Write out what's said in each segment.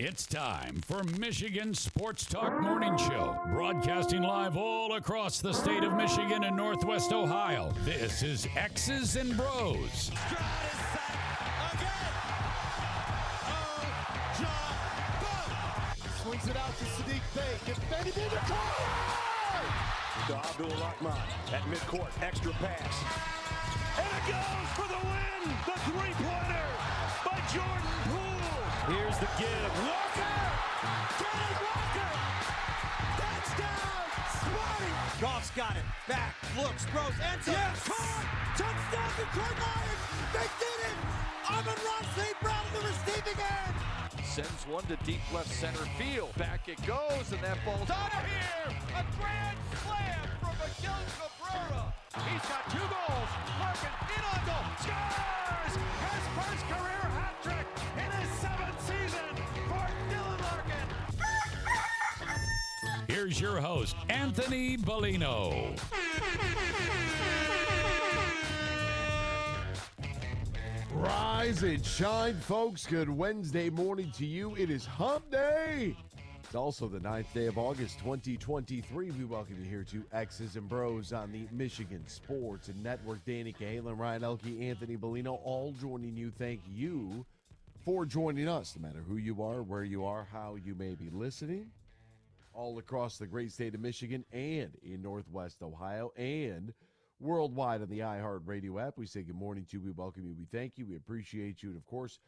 It's time for Michigan Sports Talk Morning Show, broadcasting live all across the state of Michigan and Northwest Ohio. This is X's and Bros. Crowd is set again. Oh, John, Swings it out to Sadiq Bey. Gets Benny to Abdul Rahman at midcourt. Extra pass. And it goes for the win. The three-pointer by Jordan Poole. Here's the give. Walker! Kenneth Walker! Touchdown! Spotty! Goff's got it. Back, looks, throws, ends up. Yes! Caught! Touchdown, Detroit Lions! They did it! Amon-Ra St. Brown in the receiving end! Sends one to deep left center field. Back it goes, and that ball's out of here! A grand slam from Miguel Cabrera. He's got 2 goals. Larkin in on goal. Scores! His first career hat trick in his 7th season for Dylan Larkin. Here's your host, Anthony Bellino. Rise and shine, folks. Good Wednesday morning to you. It is Hump Day. It's also the 9th day of August, 2023. We welcome you here to X's and Bros on the Michigan Sports and Network. Danny Cahalan, Ryan Elke, Anthony Bellino, all joining you. Thank you for joining us, no matter who you are, where you are, how you may be listening, all across the great state of Michigan and in Northwest Ohio and worldwide on the iHeartRadio app. We say good morning to you. We welcome you. We thank you. We appreciate you. And, of course,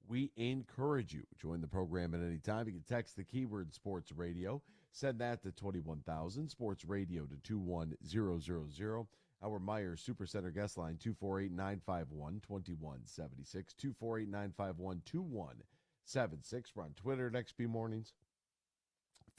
we encourage you. Join the program at any time. You can text the keyword sports radio. Send that to 21,000. Sports radio to 21000. Our Myers Supercenter guest line, 248-951-2176. 248-951-2176. We're on Twitter at XB Mornings,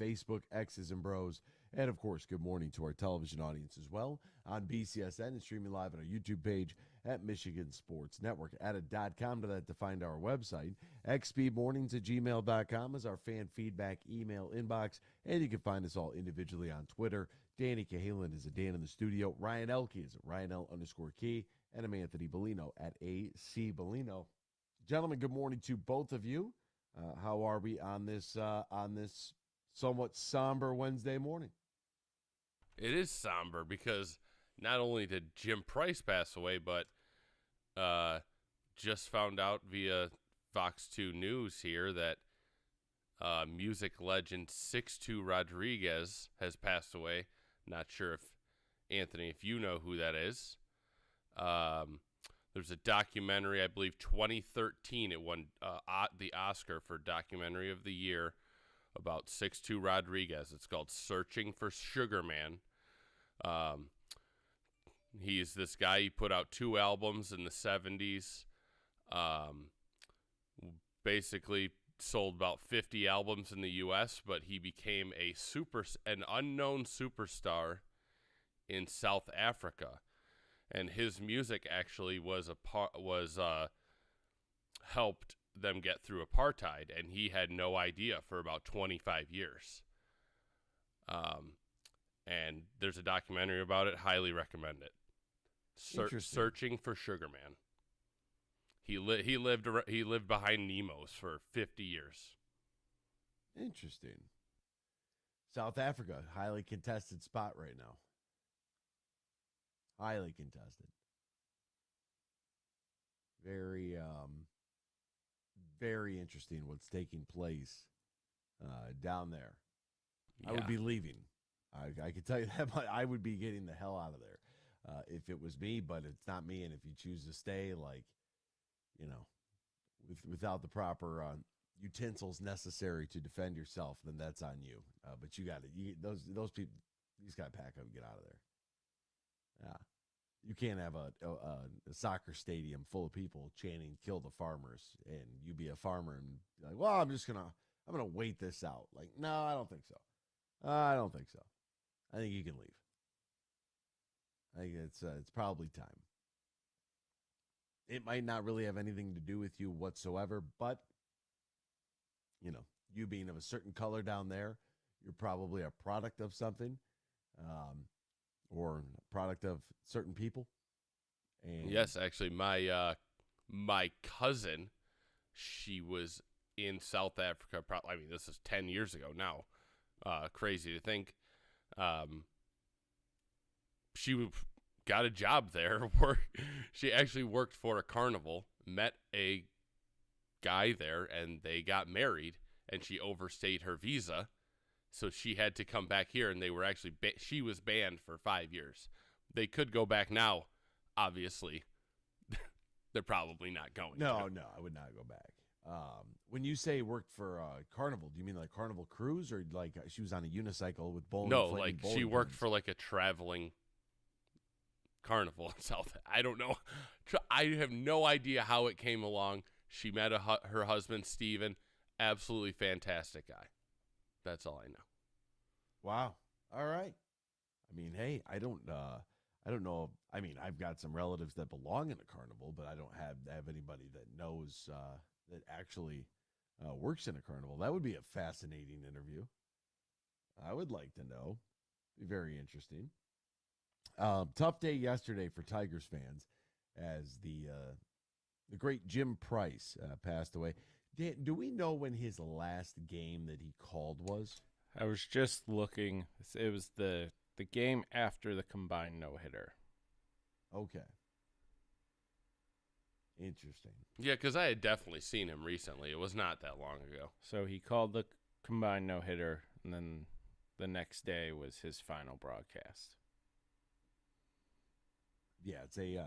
Facebook, X's and Bros, and, of course, good morning to our television audience as well on BCSN and streaming live on our YouTube page at Michigan Sports Network. Added.com to that to find our website. xbmornings@gmail.com is our fan feedback email inbox, and you can find us all individually on Twitter. Danny Cahalan is at Dan in the studio. Ryan Elke is at RyanL_Key, and I'm Anthony Bellino at AC Bellino. Gentlemen, good morning to both of you. How are we on this somewhat somber Wednesday morning? It is somber because not only did Jim Price pass away, but just found out via Fox 2 News here that music legend 6'2" Rodriguez has passed away. Not sure if, Anthony, if you know who that is. There's a documentary, I believe 2013, it won the Oscar for Documentary of the Year about 6'2" Rodriguez. It's called Searching for Sugar Man. He's this guy. He put out 2 albums in the 70s. Basically sold about 50 albums in the U.S., but he became an unknown superstar in South Africa. And his music actually was helped them get through apartheid, and he had no idea for about 25 years. And there's a documentary about it. Highly recommend it. Searching for Sugar Man. He lived behind Nemo's for 50 years. Interesting. South Africa, highly contested spot right now. Highly contested. Very very interesting what's taking place down there. Yeah. I would be leaving. I can tell you that, but I would be getting the hell out of there if it was me, but it's not me. And if you choose to stay, without the proper utensils necessary to defend yourself, then that's on you. But you got to, those people, you just got to pack up and get out of there. Yeah. You can't have a soccer stadium full of people chanting "Kill the farmers," and you be a farmer and be like, well, I'm gonna wait this out. Like, no, I don't think so. I don't think so. I think you can leave. I think it's probably time. It might not really have anything to do with you whatsoever, but you being of a certain color down there, you're probably a product of something. Or a product of certain people. And yes, actually, my cousin, she was in South Africa. I mean, this is 10 years ago now. Crazy to think. She got a job there. She actually worked for a carnival, met a guy there, and they got married, and she overstayed her visa. So she had to come back here, and they were actually she was banned for 5 years. They could go back now, obviously. They're probably not going to. No, I would not go back. When you say worked for Carnival, do you mean like Carnival Cruise, or like she was on a unicycle with bowling? No, like she worked for like a traveling carnival in South. I don't know. I have no idea how it came along. She met her husband, Steven. Absolutely fantastic guy. That's all I know. Wow. All right. I mean, hey, I don't know. I mean, I've got some relatives that belong in a carnival, but I don't have anybody that knows that actually works in a carnival. That would be a fascinating interview. I would like to know. Be very interesting. Tough day yesterday for Tigers fans as the great Jim Price passed away. Dan, do we know when his last game that he called was? I was just looking. It was the game after the combined no-hitter. Okay. Interesting. Yeah, because I had definitely seen him recently. It was not that long ago. So he called the combined no-hitter, and then the next day was his final broadcast. Yeah, it's a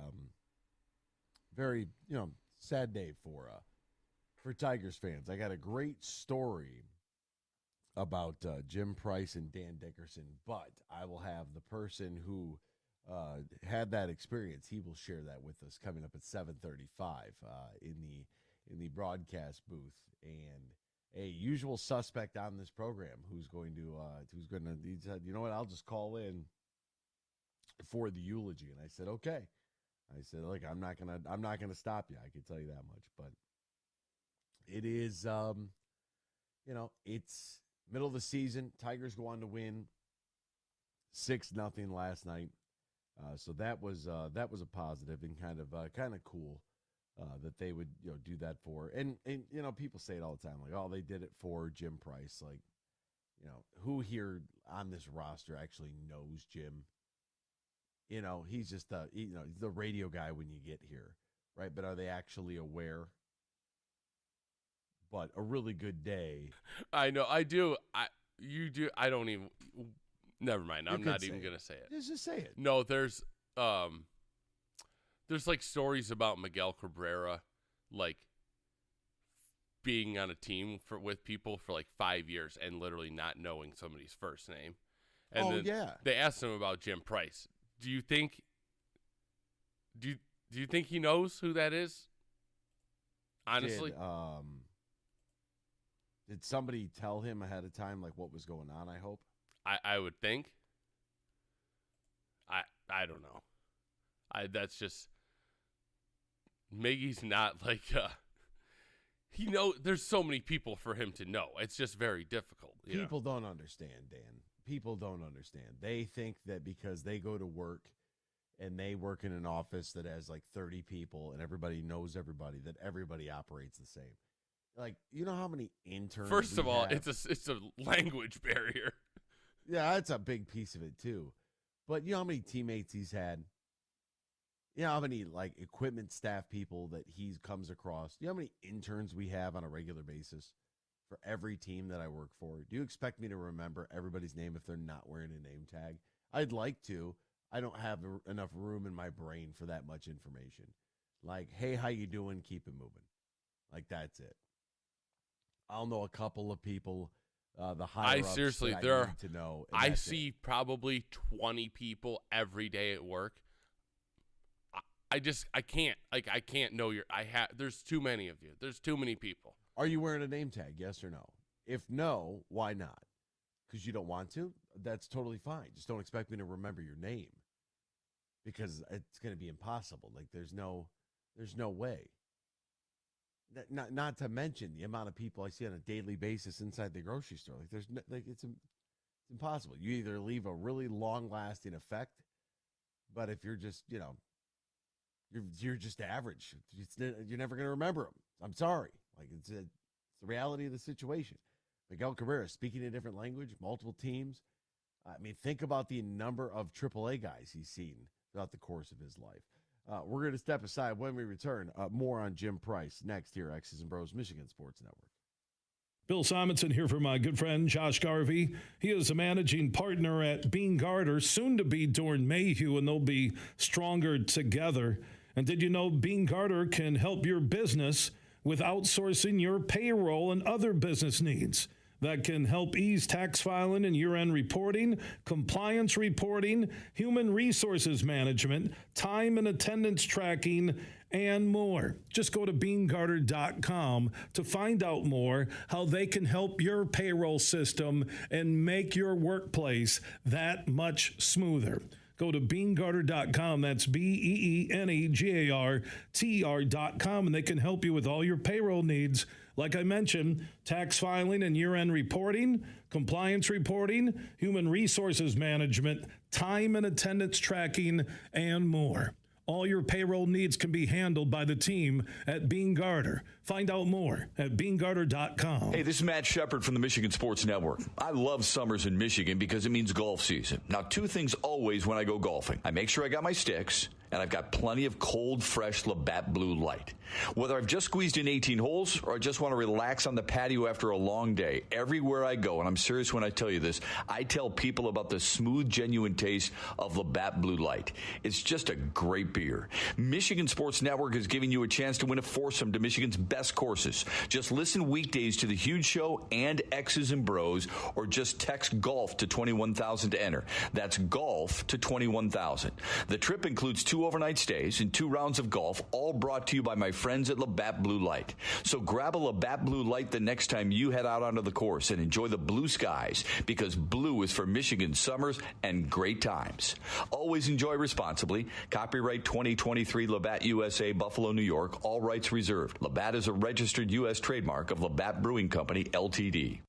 very, sad day for Tigers fans. I got a great story about Jim Price and Dan Dickerson, but I will have the person who had that experience. He will share that with us coming up at 7:35 in the broadcast booth, and a usual suspect on this program he said, you know what, I'll just call in for the eulogy. And I said, okay. I said, look, I'm not gonna stop you. I can tell you that much. But it is, it's middle of the season. Tigers go on to win 6-0 last night. So that was a positive and kind of cool that they would do that for. And people say it all the time, like, oh, they did it for Jim Price. Like, who here on this roster actually knows Jim? He's just he's the radio guy when you get here, right? But are they actually aware? But a really good day. I know. I do. You do. I don't even. Never mind. I'm not even gonna say it. Just say it. No, there's like stories about Miguel Cabrera, like being on a team with people for like 5 years and literally not knowing somebody's first name. And they asked him about Jim Price. Do you think he knows who that is? Honestly, did somebody tell him ahead of time like what was going on? I hope. I would think. I don't know. That's just Miggy's not like he know. There's so many people for him to know. It's just very difficult. People don't understand, Dan. People don't understand. They think that because they go to work and they work in an office that has like 30 people and everybody knows everybody, that everybody operates the same. Like, you know how many interns? First of all, it's a language barrier. Yeah, that's a big piece of it too. But you know how many teammates he's had? You know how many like equipment staff people that he comes across? You know how many interns we have on a regular basis for every team that I work for? Do you expect me to remember everybody's name if they're not wearing a name tag? I'd like to. I don't have enough room in my brain for that much information. Like, hey, how you doing? Keep it moving. Like, that's it. I'll know a couple of people. The higher ups seriously, that there I are. need to know. I see probably 20 people every day at work. I can't. Like, I can't know there's too many of you. There's too many people. Are you wearing a name tag? Yes or no? If no, why not? Because you don't want to? That's totally fine. Just don't expect me to remember your name. Because it's going to be impossible. Like, there's no way. Not to mention the amount of people I see on a daily basis inside the grocery store. Like, it's impossible. You either leave a really long-lasting effect, but if you're just, you're just average. You're never going to remember them. I'm sorry. Like, it's It's the reality of the situation. Miguel Cabrera speaking a different language, multiple teams. I mean, think about the number of AAA guys he's seen throughout the course of his life. We're going to step aside when we return. More on Jim Price next here, X's and Bros, Michigan Sports Network. Bill Simonson here for my good friend Josh Garvey. He is a managing partner at Bean Garter, soon to be Dorn Mayhew, and they'll be stronger together. And did you know Bean Garter can help your business with outsourcing your payroll and other business needs? That can help ease tax filing and year-end reporting, compliance reporting, human resources management, time and attendance tracking, and more. Just go to BeanGarter.com to find out more how they can help your payroll system and make your workplace that much smoother. Go to BeanGarter.com. That's BeanGarter.com, and they can help you with all your payroll needs. Like I mentioned, tax filing and year-end reporting, compliance reporting, human resources management, time and attendance tracking, and more. All your payroll needs can be handled by the team at Bean Garter. Find out more at BeanGarter.com. Hey, this is Matt Shepard from the Michigan Sports Network. I love summers in Michigan because it means golf season. Now, two things always when I go golfing. I make sure I got my sticks, and I've got plenty of cold, fresh Labatt Blue Light. Whether I've just squeezed in 18 holes or I just want to relax on the patio after a long day, everywhere I go, and I'm serious when I tell you this, I tell people about the smooth, genuine taste of Labatt Blue Light. It's just a great beer. Michigan Sports Network is giving you a chance to win a foursome to Michigan's best courses. Just listen weekdays to The Huge Show and X's and Bros, or just text GOLF to 21,000 to enter. That's GOLF to 21,000. The trip includes 2 overnight stays and 2 rounds of golf, all brought to you by my friends at Labatt Blue Light. So grab a Labatt Blue Light the next time you head out onto the course and enjoy the blue skies, because blue is for Michigan summers and great times. Always enjoy responsibly. Copyright 2023 Labatt USA, Buffalo, New York. All rights reserved. Labatt is a registered U.S. trademark of Labatt Brewing Company, Ltd.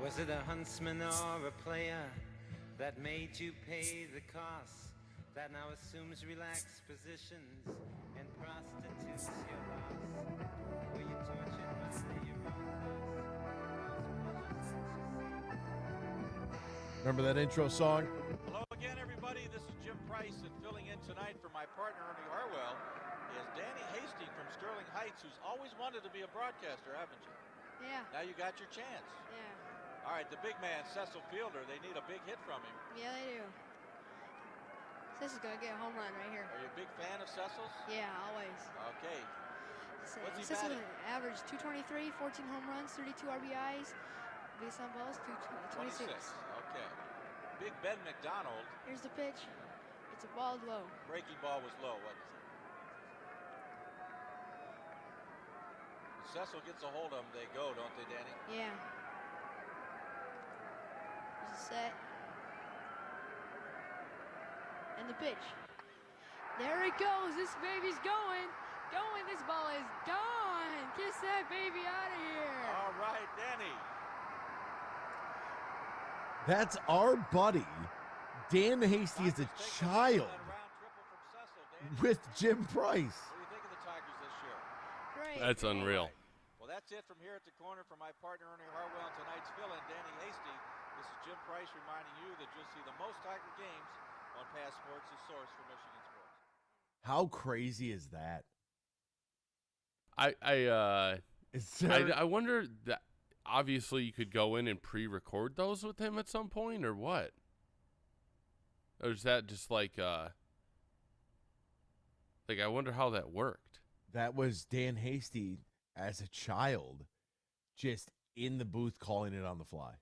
Was it a huntsman or a player that made you pay the cost, that now assumes relaxed positions and prostitutes your boss? Were you tortured by your own boss? Remember that intro song? Hello again, everybody. This is Jim Price, and filling in tonight for my partner, Ernie Harwell, is Danny Hastings from Sterling Heights, who's always wanted to be a broadcaster, haven't you? Yeah. Now you got your chance. Yeah. All right, the big man, Cecil Fielder, they need a big hit from him. Yeah, they do. This is going to get a home run right here. Are you a big fan of Cecil's? Yeah, always. Okay. What's he Cecil batting? averaged 223, 14 home runs, 32 RBIs, base on balls, 26. Okay. Big Ben McDonald. Here's the pitch. It's a ball low. Breaking ball was low, wasn't it? When Cecil gets a hold of them, they go, don't they, Danny? Yeah. Here's the set. And the pitch. There it goes. This baby's going. This ball is gone. Kiss that baby out of here. All right, Danny. That's our buddy, Dan Hasty, as a child with Jim Price. What do you think of the Tigers this year? Great. That's unreal. Well, that's it from here at the corner for my partner, Ernie Harwell, and tonight's fill-in, Danny Hasty. This is Jim Price reminding you that you'll see the most Tiger games on Pass Sports, the source for Michigan sports. How crazy is that? I wonder that obviously you could go in and pre-record those with him at some point, or what? Or is that just like I wonder how that worked. That was Dan Hasty as a child, just in the booth calling it on the fly.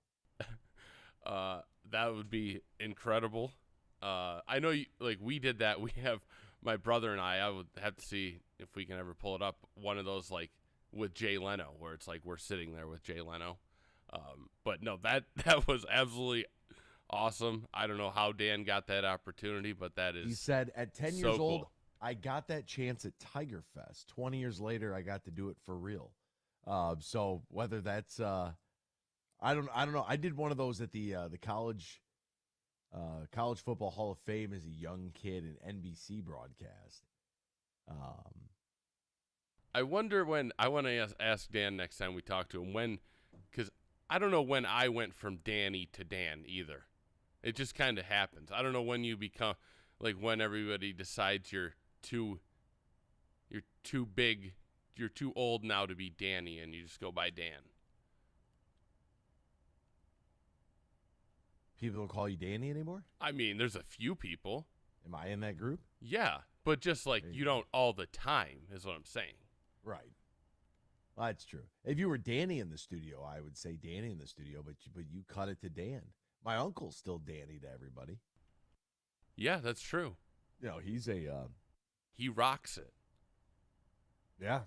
That would be incredible. I know we did that. We have my brother and I would have to see if we can ever pull it up. One of those like with Jay Leno, where it's like we're sitting there with Jay Leno. But no, that was absolutely awesome. I don't know how Dan got that opportunity, but that is. He said at 10 so years old, cool. I got that chance at Tiger Fest. 20 years later, I got to do it for real. So whether that's I don't know. I did one of those at the college football Hall of Fame as a young kid, an NBC broadcast. I wonder when I want to ask Dan next time we talk to him because I don't know when I went from Danny to Dan either. It just kind of happens. I don't know when you become when everybody decides you're too big, you're too old now to be Danny, and you just go by Dan. People don't call you Danny anymore? I mean, there's a few people. Am I in that group? Yeah, but just you don't all the time is what I'm saying. Right. Well, that's true. If you were Danny in the studio, I would say Danny in the studio, but you cut it to Dan. My uncle's still Danny to everybody. Yeah, that's true. You know, he's a... he rocks it. Yeah.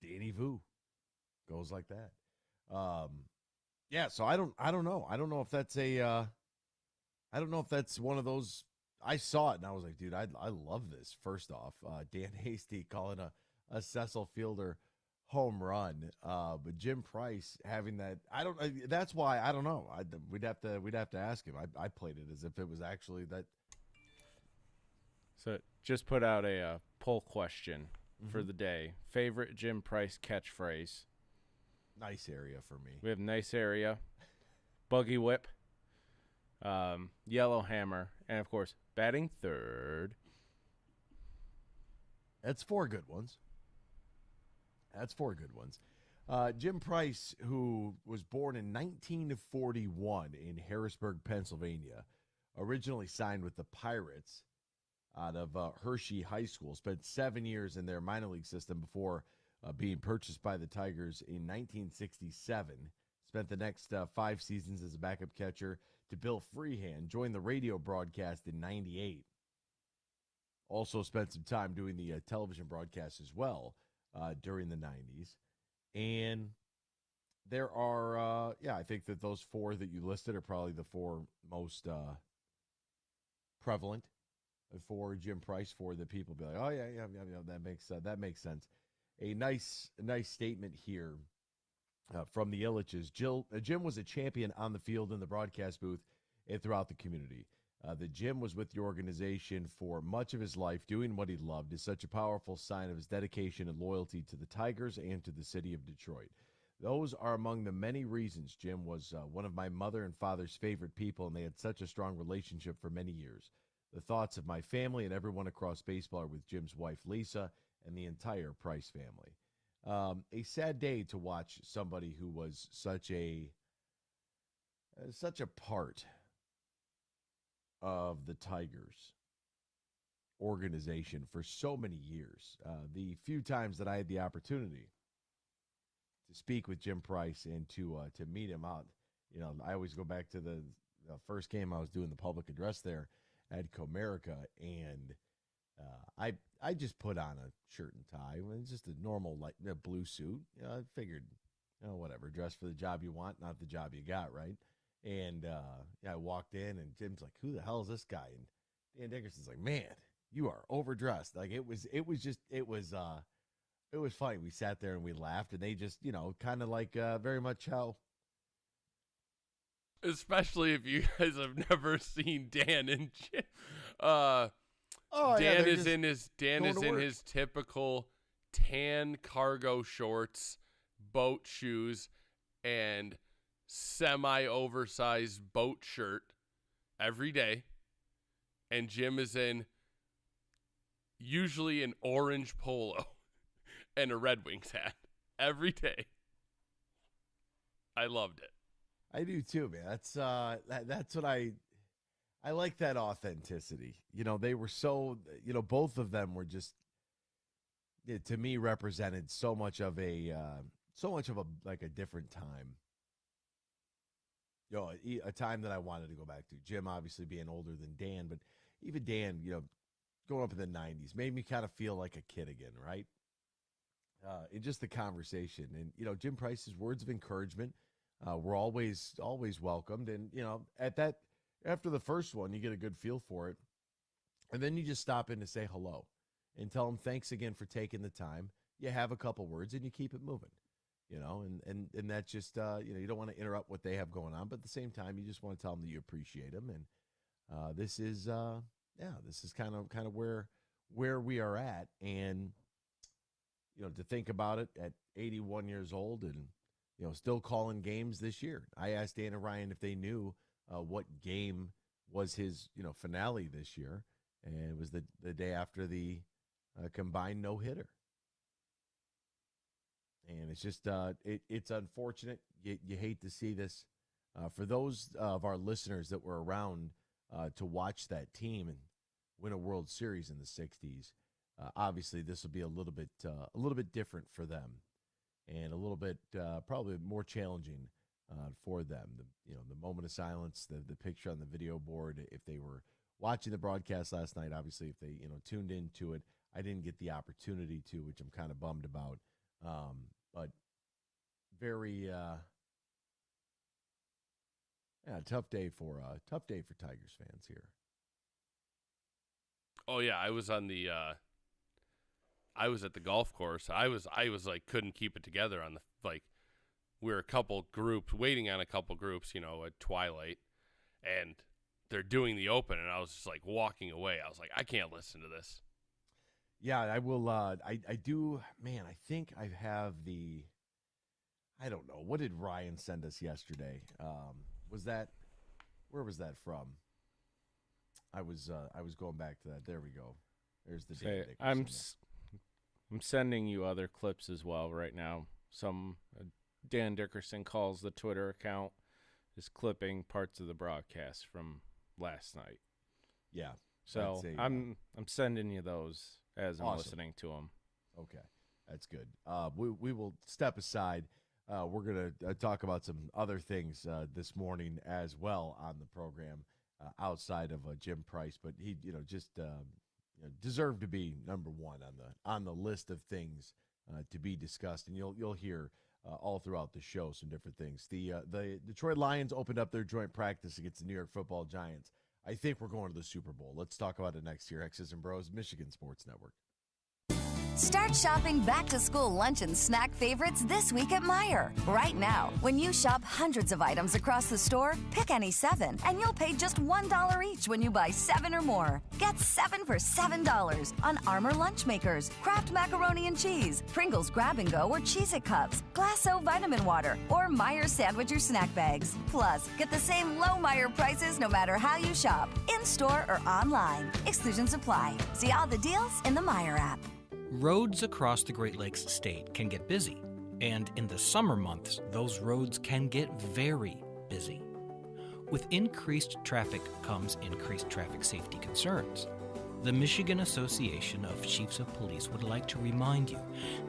Danny Vu. Goes like that. Yeah, so I don't know. I don't know if that's I don't know if that's one of those. I saw it and I was like, dude, I love this. First off, Dan Hasty calling a Cecil Fielder home run. But Jim Price having that, that's why I don't know. We'd have to ask him. I played it as if it was actually that. So just put out a poll question for the day. Favorite Jim Price catchphrase? Nice area for me. We have nice area, buggy whip, yellow hammer, and of course, batting third. That's four good ones. Jim Price, who was born in 1941 in Harrisburg, Pennsylvania, originally signed with the Pirates out of Hershey High School, spent 7 years in their minor league system before being purchased by the Tigers in 1967. Spent the next 5 seasons as a backup catcher to Bill Freehand. Joined the radio broadcast in 98. Also spent some time doing the television broadcast as well during the 90s. And there are, I think that those four that you listed are probably the four most prevalent for Jim Price, for the people be like, oh, yeah, that makes sense. A nice statement here from the Illiches. Jim was a champion on the field, in the broadcast booth, and throughout the community. The Jim was with the organization for much of his life, doing what he loved. Is such a powerful sign of his dedication and loyalty to the Tigers and to the city of Detroit. Those are among the many reasons Jim was one of my mother and father's favorite people, and they had such a strong relationship for many years. The thoughts of my family and everyone across baseball are with Jim's wife, Lisa, and the entire Price family. A sad day to watch somebody who was such a part of the Tigers organization for so many years. The few times that I had the opportunity to speak with Jim Price and to meet him out, I always go back to the first game I was doing the public address there at Comerica, and I just put on a shirt and tie. It's just a normal blue suit. I figured, whatever, dress for the job you want, not the job you got, right? And I walked in, and Jim's like, "Who the hell is this guy?" And Dan Dickerson's like, "Man, you are overdressed." Like it was funny. We sat there and we laughed, and they just, kind of like very much how. Especially if you guys have never seen Dan and Jim. Dan is in his typical tan cargo shorts, boat shoes, and semi-oversized boat shirt every day. And Jim is in usually an orange polo and a Red Wings hat every day. I loved it. I do too, man. That's what I like, that authenticity. They were so, both of them were just, to me, represented so much of a like a different time. A time that I wanted to go back to. Jim obviously being older than Dan, but even Dan, growing up in the 90s made me kind of feel like a kid again, right? In just the conversation, and Jim Price's words of encouragement were always welcomed, and after the first one, you get a good feel for it, and then you just stop in to say hello and tell them thanks again for taking the time. You have a couple words and you keep it moving, and that's just you don't want to interrupt what they have going on, but at the same time, you just want to tell them that you appreciate them, and this is kind of where we are at, and to think about it at 81 years old and still calling games this year. I asked Dan and Ryan if they knew what game was his finale this year, and it was the day after the combined no-hitter. And it's just it's unfortunate. You hate to see this. For those of our listeners that were around to watch that team and win a World Series in the 60s, obviously this will be a little bit different for them, and a little bit probably more challenging for them. The moment of silence, the picture on the video board. If they were watching the broadcast last night, obviously if they tuned into it, I didn't get the opportunity to, which I'm kind of bummed about. But very tough day for Tigers fans here. Oh yeah, I was at the golf course. I was like, couldn't keep it together on we were a couple groups waiting on a couple groups, at twilight, and they're doing the open, and I was just like walking away. I was like, I can't listen to this. Yeah, I will. I do, man. I think I have I don't know. What did Ryan send us yesterday? Where was that from? I was going back to that. There we go. There's the date. I'm sending you other clips as well right now. Some Dan Dickerson calls the Twitter account is clipping parts of the broadcast from last night. Yeah. So I'm sending you those as I'm listening to them. Okay, that's good. We will step aside. We're going to talk about some other things this morning as well on the program outside of Jim Price, but he just deserved to be number one on the list of things to be discussed, and you'll hear all throughout the show some different things. The Detroit Lions opened up their joint practice against the New York Football Giants. I think we're going to the Super Bowl. Let's talk about it next year. X's and Bros, Michigan Sports Network. Start shopping back-to-school lunch and snack favorites this week at Meijer. Right now, when you shop hundreds of items across the store, pick any 7, and you'll pay just $1 each when you buy 7 or more. Get 7 for $7 on Armour Lunch Makers, Kraft Macaroni and Cheese, Pringles Grab-and-Go or Cheez-It Cups, Glasso Vitamin Water, or Meijer Sandwich or Snack Bags. Plus, get the same low Meijer prices no matter how you shop, in-store or online. Exclusions apply. See all the deals in the Meijer app. Roads across the Great Lakes state can get busy, and in the summer months, those roads can get very busy. With increased traffic comes increased traffic safety concerns. The Michigan Association of Chiefs of Police would like to remind you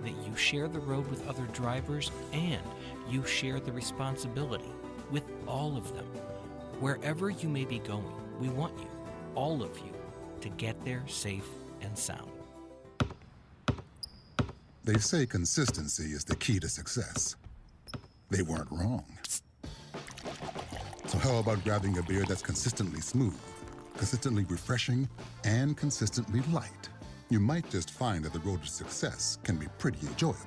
that you share the road with other drivers and you share the responsibility with all of them. Wherever you may be going, we want you, all of you, to get there safe and sound. They say consistency is the key to success. They weren't wrong. So how about grabbing a beer that's consistently smooth, consistently refreshing, and consistently light? You might just find that the road to success can be pretty enjoyable.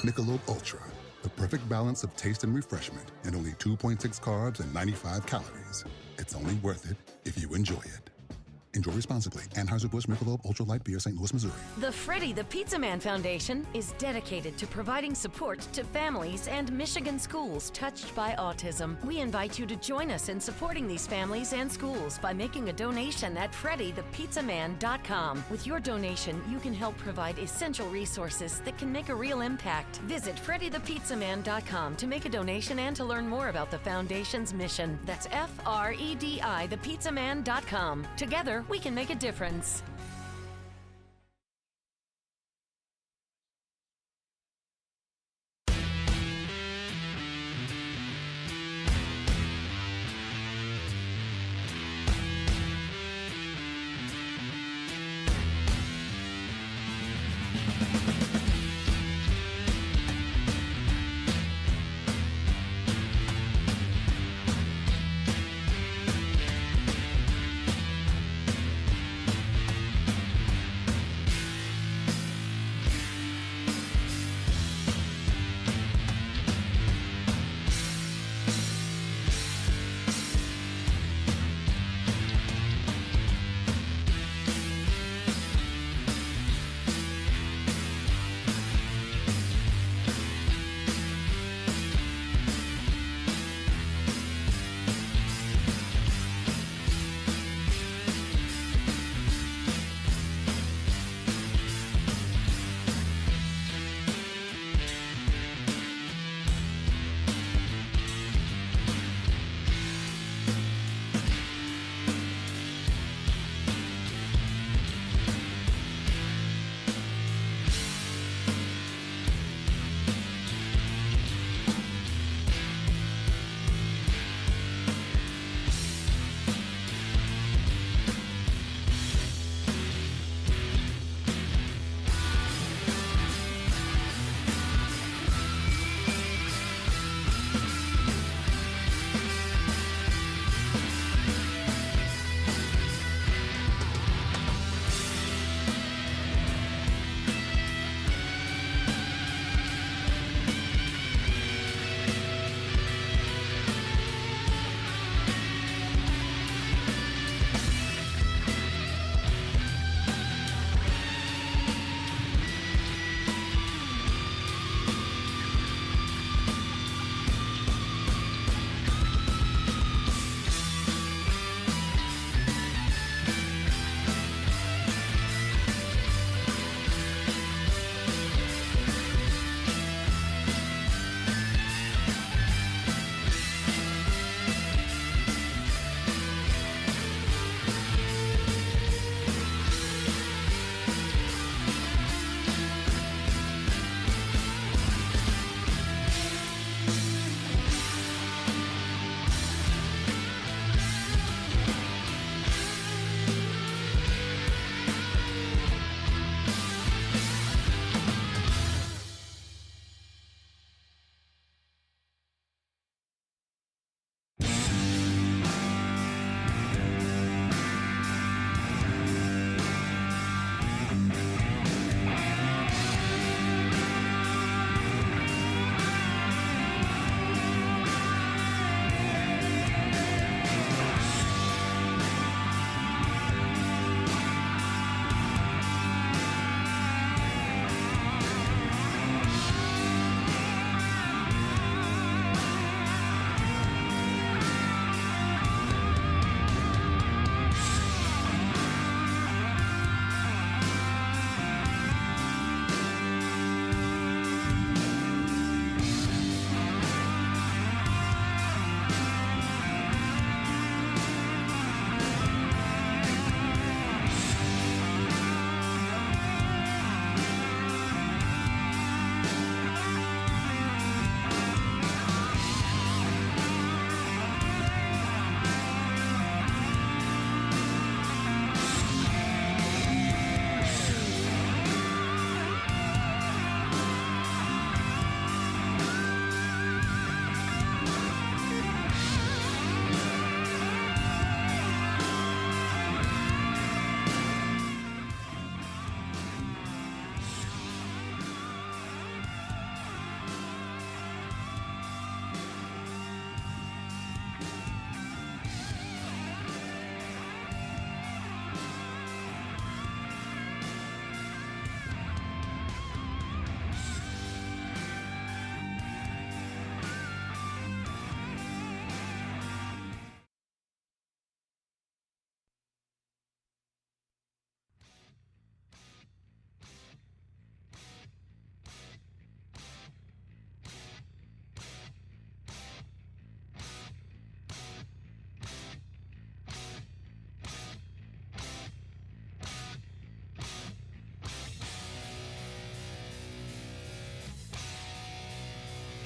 Michelob Ultra, the perfect balance of taste and refreshment, and only 2.6 carbs and 95 calories. It's only worth it if you enjoy it. Enjoy responsibly. Anheuser-Busch Michelob Ultra Light Beer, St. Louis, Missouri. The Freddie the Pizza Man Foundation is dedicated to providing support to families and Michigan schools touched by autism. We invite you to join us in supporting these families and schools by making a donation at freddythepizzaman.com. With your donation, you can help provide essential resources that can make a real impact. Visit freddythepizzaman.com to make a donation and to learn more about the foundation's mission. That's FREDI thepizzaman.com. Together, we can make a difference.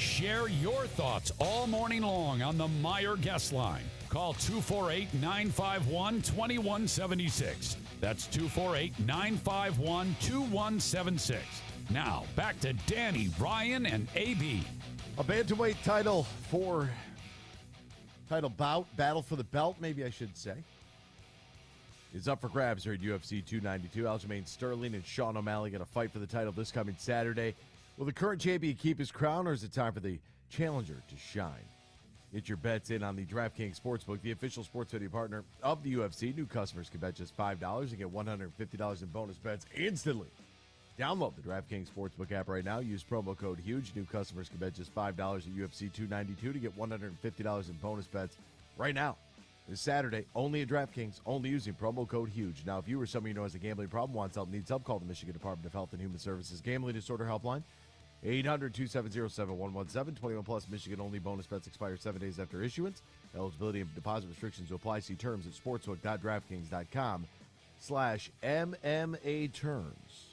Share your thoughts all morning long on the Meijer guest line. Call 248-951-2176. That's 248-951-2176. Now, back to Danny, Ryan, and AB. A bantamweight title bout, battle for the belt, maybe I should say, is up for grabs here at UFC 292. Aljamain Sterling and Sean O'Malley going to fight for the title this coming Saturday. Will the current champion keep his crown, or is it time for the challenger to shine? Get your bets in on the DraftKings Sportsbook, the official sports betting partner of the UFC. New customers can bet just $5 and get $150 in bonus bets instantly. Download the DraftKings Sportsbook app right now. Use promo code HUGE. New customers can bet just $5 at UFC 292 to get $150 in bonus bets right now. This Saturday, only at DraftKings, only using promo code HUGE. Now, if you or somebody you know has a gambling problem, wants help, needs help, call the Michigan Department of Health and Human Services Gambling Disorder Helpline. 800-270-7117. 21 plus Michigan-only bonus bets expire 7 days after issuance. Eligibility and deposit restrictions will apply. See terms at sportsbook.draftkings.com/MMA terms.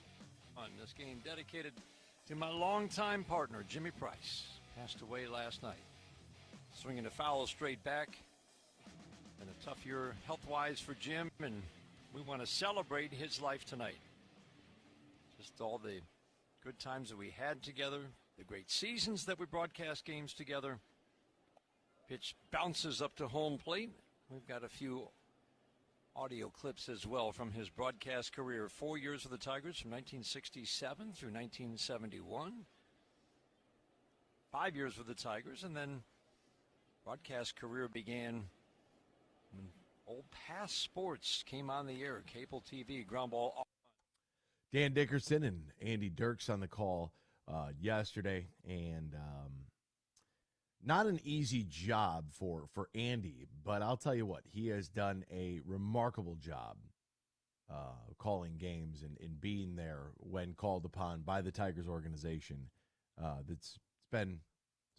This game dedicated to my longtime partner, Jimmy Price. Passed away last night. Swinging a foul straight back. Been a tough year health-wise for Jim, and we want to celebrate his life tonight. Just all the good times that we had together, the great seasons that we broadcast games together. Pitch bounces up to home plate. We've got a few audio clips as well from his broadcast career. 4 years with the Tigers from 1967 through 1971. 5 years with the Tigers, and then broadcast career began when old Past Sports came on the air, cable TV, ground ball. Dan Dickerson and Andy Dirks on the call yesterday, and not an easy job for Andy, but I'll tell you what, he has done a remarkable job calling games and being there when called upon by the Tigers organization. It's been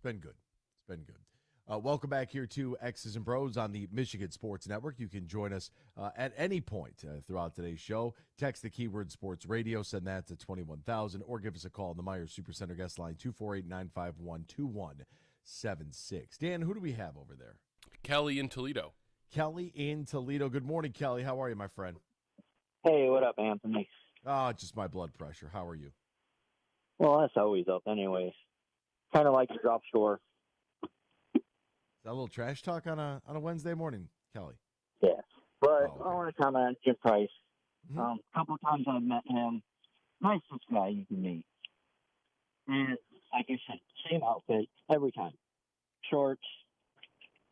good. It's been good. Welcome back here to X's and Bros on the Michigan Sports Network. You can join us at any point throughout today's show. Text the keyword sports radio, send that to 21,000, or give us a call on the Meijer Supercenter guest line, 248-951-2176. Dan, who do we have over there? Kelly in Toledo. Kelly in Toledo. Good morning, Kelly. How are you, my friend? Hey, what up, Anthony? Just my blood pressure. How are you? Well, that's always up anyways. Kind of like a drop score. Is that a little trash talk on a Wednesday morning, Kelly? Yeah. But okay. I want to comment on Jim Price. A couple of times I've met him. Nicest guy you can meet. And like you said, same outfit every time. Shorts.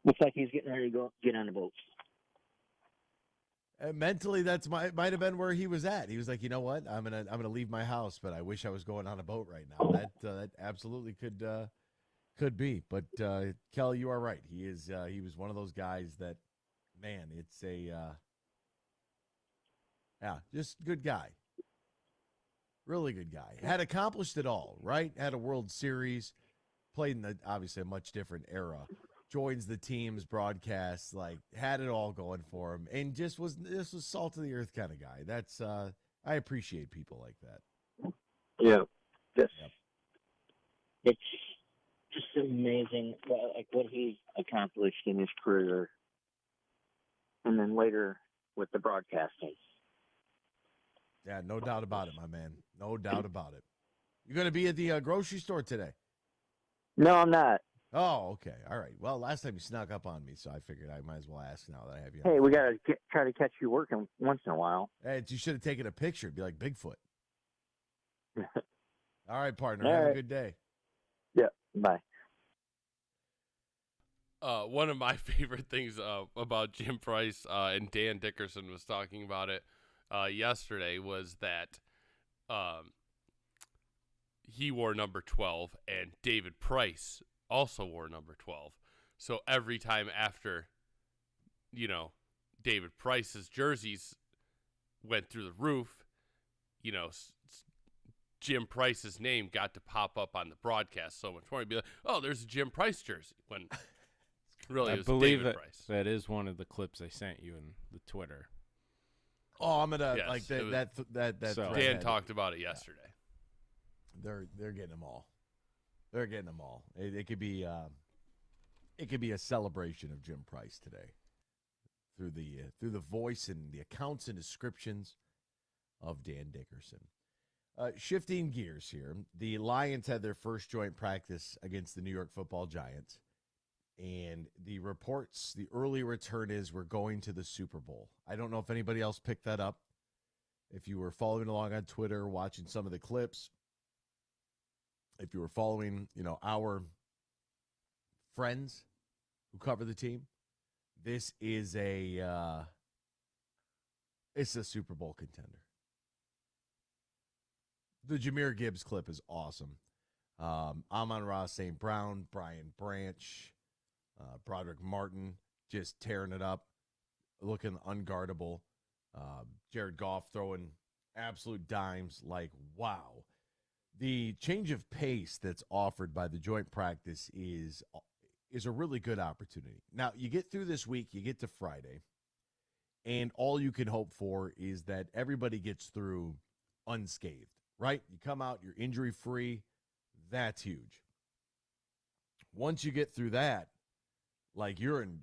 Looks like he's getting ready to get on the boat. Mentally, that's might have been where he was at. He was like, you know what? I'm gonna leave my house, but I wish I was going on a boat right now. That absolutely could be. But Kelly, you are right. He was one of those guys that, man, it's just good guy. Really good guy. Had accomplished it all, right? Had a World Series, played in obviously a much different era. Joins the team's broadcast, like had it all going for him, and this was salt of the earth kind of guy. That's I appreciate people like that. Yeah, it's just amazing, like what he's accomplished in his career, and then later with the broadcasting. Yeah, no doubt about it, my man. No doubt about it. You going to be at the grocery store today? No, I'm not. Oh, okay. All right. Well, last time you snuck up on me, so I figured I might as well ask now that I have you. Hey, we got to try to catch you working once in a while. Hey, you should have taken a picture. It'd be like Bigfoot. All right, partner. All have right. a good day. Yeah, bye. One of my favorite things about Jim Price, and Dan Dickerson was talking about it yesterday, was that he wore number 12, and David Price also wore number 12. So every time after, David Price's jerseys went through the roof, Jim Price's name got to pop up on the broadcast so much more. He'd be like, oh, there's a Jim Price jersey. When really, it was David Price. That is one of the clips I sent you in the Twitter. Oh, I'm gonna Yes, like that. So Dan talked about it yesterday. They're getting them all. They're getting them all. It could be a celebration of Jim Price today through the voice and the accounts and descriptions of Dan Dickerson. Shifting gears here, the Lions had their first joint practice against the New York Football Giants, and the early return is we're going to the Super Bowl. I don't know if anybody else picked that up. If you were following along on Twitter, watching some of the clips, if you were following, our friends who cover the team, this is it's a Super Bowl contender. The Jahmyr Gibbs clip is awesome. Amon-Ra St. Brown, Brian Branch, Broderick Martin just tearing it up, looking unguardable. Jared Goff throwing absolute dimes like, wow. The change of pace that's offered by the joint practice is a really good opportunity. Now, you get through this week, you get to Friday, and all you can hope for is that everybody gets through unscathed, right? You come out, you're injury-free. That's huge. Once you get through that, like you're in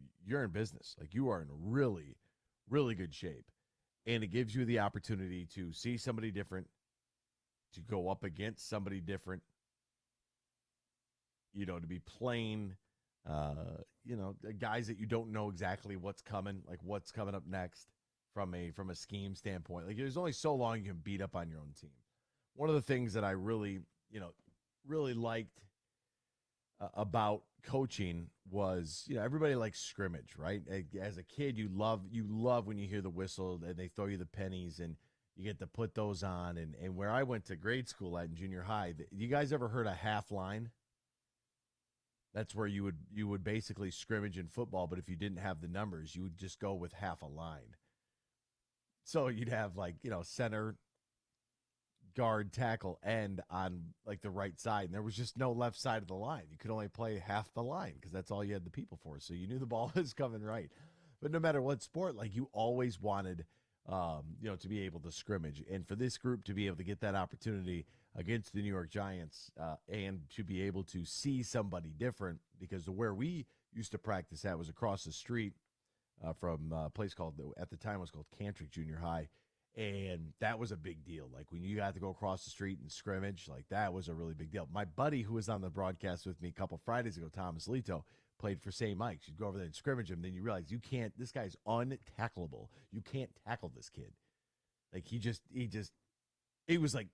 business. Like you are in really, really good shape. And it gives you the opportunity to see somebody different, to go up against somebody different, to be playing, guys that you don't know exactly what's coming, like what's coming up next from a scheme standpoint. Like there's only so long you can beat up on your own team. One of the things that I really liked about coaching was, everybody likes scrimmage, right? As a kid, you love when you hear the whistle and they throw you the pennies and you get to put those on. And where I went to grade school at in junior high, you guys ever heard a half line? That's where you would basically scrimmage in football, but if you didn't have the numbers, you would just go with half a line. So you'd have center, guard, tackle, end on the right side, and there was just no left side of the line. You could only play half the line because that's all you had the people for. So you knew the ball was coming right. But no matter what sport, you always wanted, to be able to scrimmage, and for this group to be able to get that opportunity against the New York Giants, and to be able to see somebody different, because where we used to practice at was across the street from a place at the time was called Cantrick Junior High. And that was a big deal. When you got to go across the street and scrimmage, that was a really big deal. My buddy who was on the broadcast with me a couple Fridays ago, Thomas Lito, played for St. Mike's. You'd go over there and scrimmage him, then you realize this guy's untackleable. You can't tackle this kid. It was like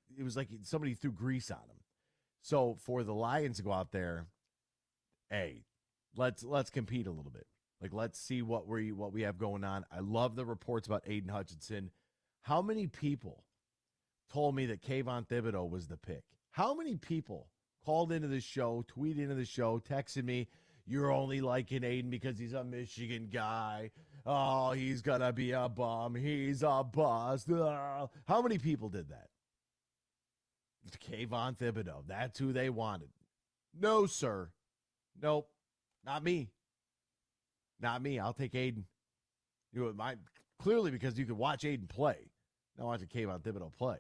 somebody threw grease on him. So for the Lions to go out there, hey, let's compete a little bit. Let's see what we have going on. I love the reports about Aiden Hutchinson. How many people told me that Kayvon Thibodeau was the pick? How many people called into the show, tweeted into the show, texted me, you're only liking Aiden because he's a Michigan guy. Oh, he's going to be a bum. He's a bust. How many people did that? Kayvon Thibodeau. That's who they wanted. No, sir. Nope. Not me. Not me. I'll take Aiden. Clearly because you could watch Aiden play. Not watching Kayvon Thibodeau play.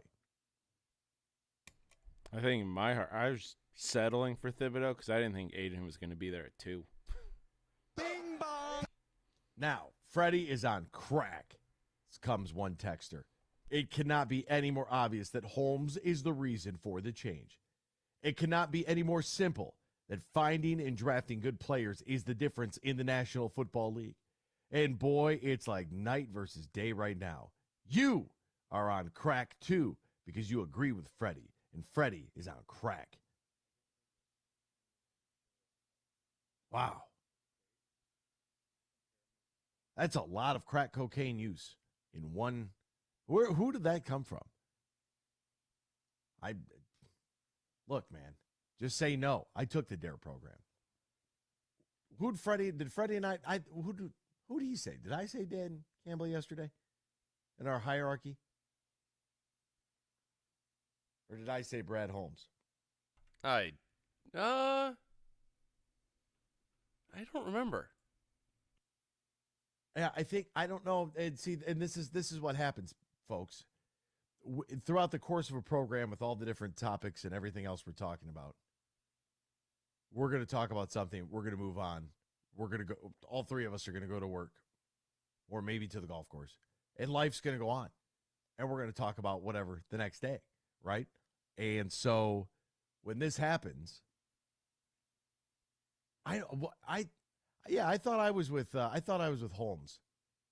I think in my heart, I was settling for Thibodeau because I didn't think Aiden was going to be there at 2. Bing bong. Now, Freddie is on crack, comes one texter. It cannot be any more obvious that Holmes is the reason for the change. It cannot be any more simple that finding and drafting good players is the difference in the National Football League. And boy, it's like night versus day right now. You are on crack too because you agree with Freddie, and Freddie is on crack. Wow. That's a lot of crack cocaine use in one. Who did that come from? Look, man, just say no. I took the DARE program. Did Freddie and I who did he say? Did I say Dan Campbell yesterday in our hierarchy? Or did I say Brad Holmes? I don't remember. Yeah, I don't know. And see, and this is what happens, folks. Throughout the course of a program with all the different topics and everything else we're talking about, we're going to talk about something. We're going to move on. We're going to go. All three of us are going to go to work or maybe to the golf course. And life's going to go on. And we're going to talk about whatever the next day, right? And so when this happens, I thought I was with Holmes.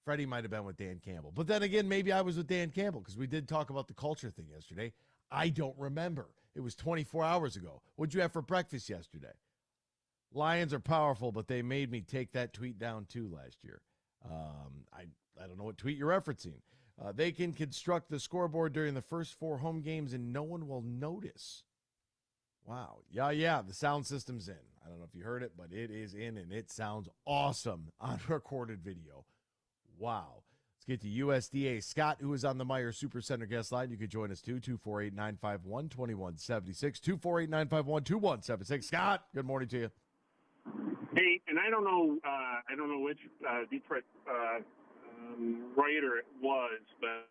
Freddie might have been with Dan Campbell. But then again, maybe I was with Dan Campbell because we did talk about the culture thing yesterday. I don't remember. It was 24 hours ago. What'd you have for breakfast yesterday? Lions are powerful, but they made me take that tweet down too last year. I don't know what tweet you're referencing. They can construct the scoreboard during the first 4 home games and no one will notice. Wow. Yeah, the sound system's in. I don't know if you heard it, but it is in and it sounds awesome on recorded video. Wow. Let's get to USDA. Scott, who is on the Meyer Supercenter guest line. You could join us too, 248-951-2176, 248-951-2176. Scott, good morning to you. Hey, and I don't know which Detroit writer it was, but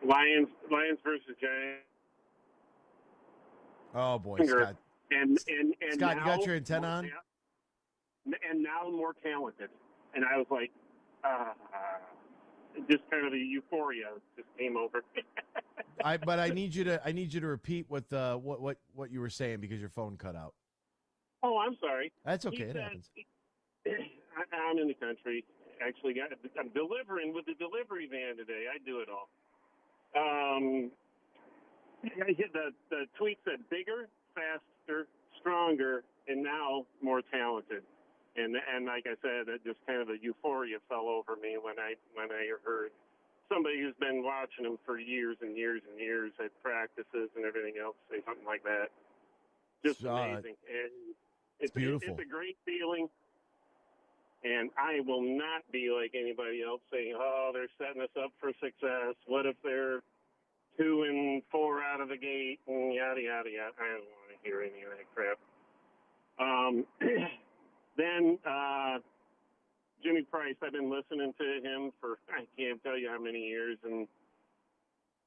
Lions versus Giants. Oh boy, Scott. And Scott, now, you got your antenna on? And now more talented. And I was like, just kind of the euphoria just came over. But I need you to repeat what you were saying because your phone cut out. Oh, I'm sorry. That's okay. It happens. I'm in the country. Actually, I'm delivering with the delivery van today. I do it all. The tweet said bigger, faster, stronger, and now more talented. And like I said, it just kind of the euphoria fell over me when I heard somebody who's been watching them for years and years and years at practices and everything else say something like that. Just amazing. And it's beautiful. It's a great feeling. And I will not be like anybody else saying, "Oh, they're setting us up for success. What if they're 2-4 out of the gate and yada yada yada." I don't want to hear any of that crap. Then Jimmy Price, I've been listening to him for I can't tell you how many years, and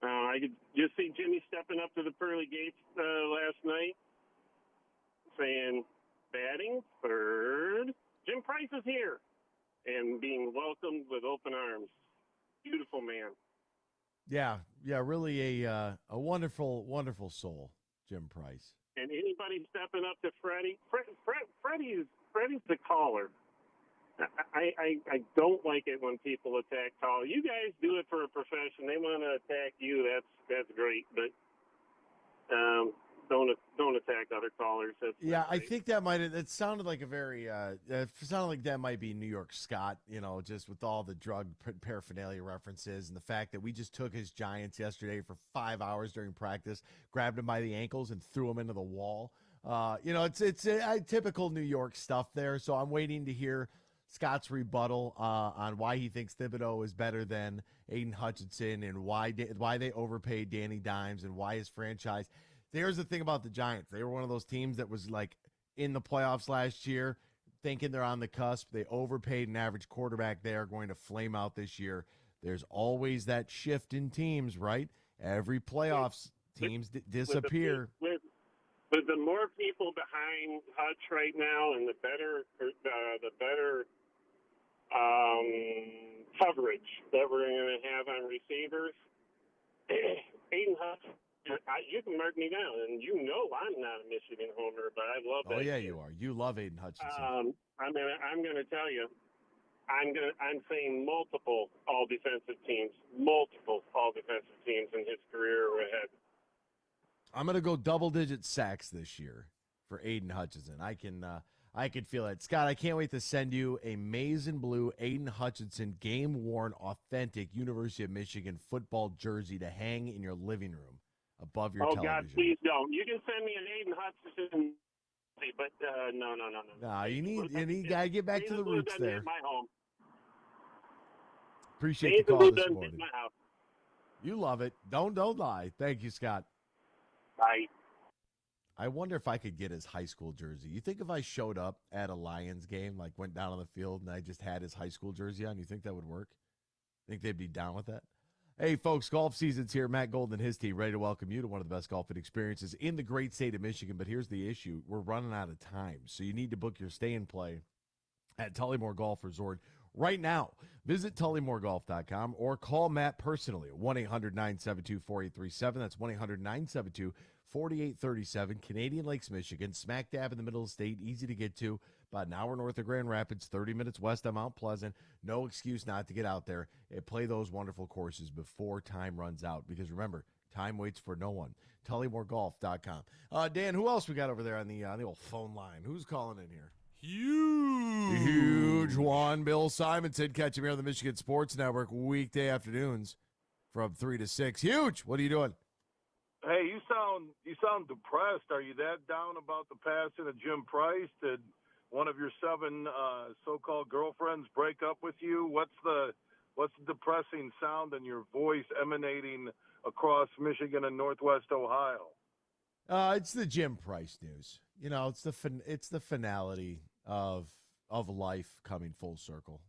I could just see Jimmy stepping up to the pearly gates last night, saying, "Batting third, Jim Price is here," and being welcomed with open arms. Beautiful man. Yeah, really a wonderful, wonderful soul, Jim Price. And anybody stepping up to Freddie, Freddie's the caller. I don't like it when people attack call. You guys do it for a profession. They want to attack you. That's great, but don't attack other callers. I think that sounded like a very it sounded like that might be New York Scott, just with all the drug paraphernalia references and the fact that we just took his Giants yesterday for 5 hours during practice, grabbed him by the ankles and threw him into the wall. It's typical New York stuff there. So I'm waiting to hear Scott's rebuttal on why he thinks Thibodeau is better than Aiden Hutchinson and why they overpaid Danny Dimes and why his franchise. Here's the thing about the Giants. They were one of those teams that was like in the playoffs last year, thinking they're on the cusp. They overpaid an average quarterback. They are going to flame out this year. There's always that shift in teams, right? Every playoffs teams disappear. With the more people behind Hutch right now and the better coverage that we're going to have on receivers, Aiden Hutch, you can mark me down, and I'm not a Michigan homer, but I love that. Oh yeah, you are. You love Aiden Hutchinson. I'm going to tell you, I'm saying multiple all defensive teams in his career are ahead. I'm going to go double-digit sacks this year for Aiden Hutchinson. I can feel it. Scott, I can't wait to send you a maize and blue Aiden Hutchinson game-worn, authentic University of Michigan football jersey to hang in your living room above your television. Oh, God, please don't. You can send me an Aiden Hutchinson, but no. Nah, you got to get back to the roots there. My home. Appreciate the call this morning. You love it. Don't lie. Thank you, Scott. Bye. I wonder if I could get his high school jersey. You think if I showed up at a Lions game, like went down on the field and I just had his high school jersey on, you think that would work? Think they'd be down with that? Hey, folks, golf season's here. Matt Golden and his team ready to welcome you to one of the best golfing experiences in the great state of Michigan. But here's the issue. We're running out of time, so you need to book your stay and play at Tullymore Golf Resort right now. Visit TullymoreGolf.com or call Matt personally at 1-800-972-4837. That's 1-800-972-4837. Canadian Lakes, Michigan, smack dab in the middle of the state, easy to get to. About an hour north of Grand Rapids, 30 minutes west of Mount Pleasant. No excuse not to get out there and play those wonderful courses before time runs out. Because remember, time waits for no one. TullymoreGolf.com. Dan, who else we got over there on the old phone line? Who's calling in here? Huge one. Bill Simonson. Catch him here on the Michigan Sports Network weekday afternoons from 3 to 6. Huge. What are you doing? Hey, you sound depressed. Are you that down about the passing of Jim Price? Did one of your 7 so-called girlfriends break up with you? What's the depressing sound in your voice emanating across Michigan and Northwest Ohio? It's the Jim Price news. You know, it's the finality of life coming full circle.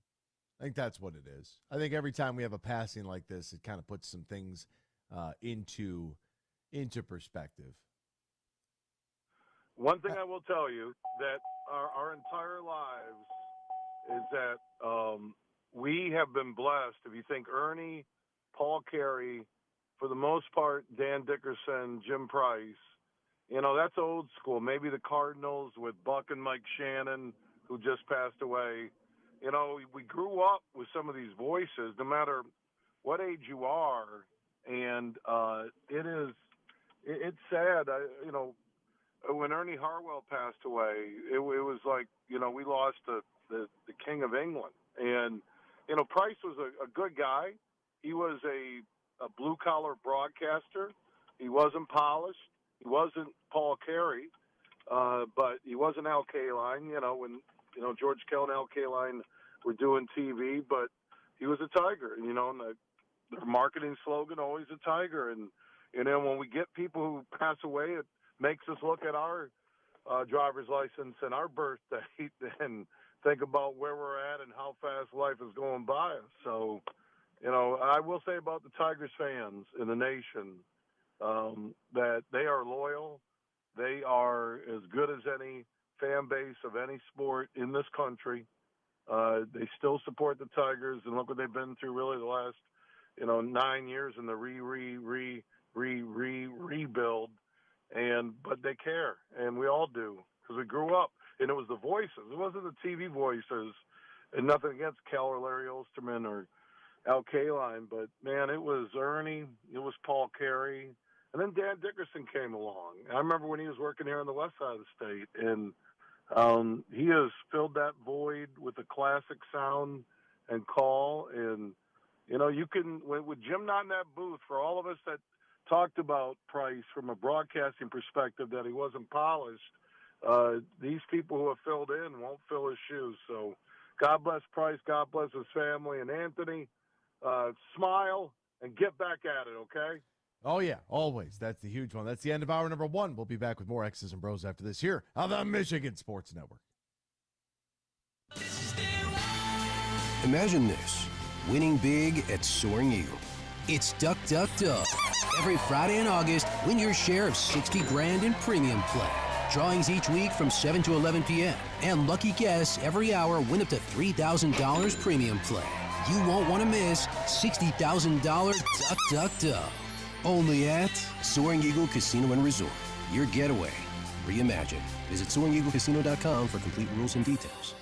I think that's what it is. I think every time we have a passing like this, it kind of puts some things into perspective. One thing I will tell you, that our entire lives is that we have been blessed. If you think Ernie, Paul Carey, for the most part, Dan Dickerson, Jim Price, you know, that's old school. Maybe the Cardinals with Buck and Mike Shannon, who just passed away. You know, we grew up with some of these voices, no matter what age you are, and it's sad. When Ernie Harwell passed away, it was like, you know, we lost the King of England. And, you know, Price was a good guy. He was a blue-collar broadcaster. He wasn't polished. He wasn't Paul Carey, but he wasn't Al Kaline, you know, when, you know, George Kell and Al Kaline were doing TV, but he was a Tiger, you know, and their marketing slogan, always a Tiger. And, you know, when we get people who pass away, it makes us look at our driver's license and our birth date and think about where we're at and how fast life is going by us. So, you know, I will say about the Tigers fans in the nation, that they are loyal. They are as good as any fan base of any sport in this country. They still support the Tigers, and look what they've been through really the last, you know, 9 years in the rebuild. But they care, and we all do, because we grew up, and it was the voices. It wasn't the TV voices, and nothing against Cal or Larry Osterman or Al Kaline, but, man, it was Ernie, it was Paul Carey, and then Dan Dickerson came along. I remember when he was working here on the west side of the state, and he has filled that void with a classic sound and call. And, you know, you can, with Jim not in that booth, for all of us that talked about Price from a broadcasting perspective that he wasn't polished, these people who have filled in won't fill his shoes. So God bless Price, God bless his family, and Anthony, smile and get back at it, okay? Oh, yeah, always. That's the huge one. That's the end of hour number 1. We'll be back with more X's and Bros after this here on the Michigan Sports Network. Imagine this, winning big at Soaring Eagle. It's Duck, Duck, Duck. Every Friday in August, win your share of $60,000 in premium play. Drawings each week from 7 to 11 p.m. And lucky guests every hour win up to $3,000 premium play. You won't want to miss $60,000 Duck, Duck, Duck. Only at Soaring Eagle Casino and Resort. Your getaway reimagined. Visit SoaringEagleCasino.com for complete rules and details.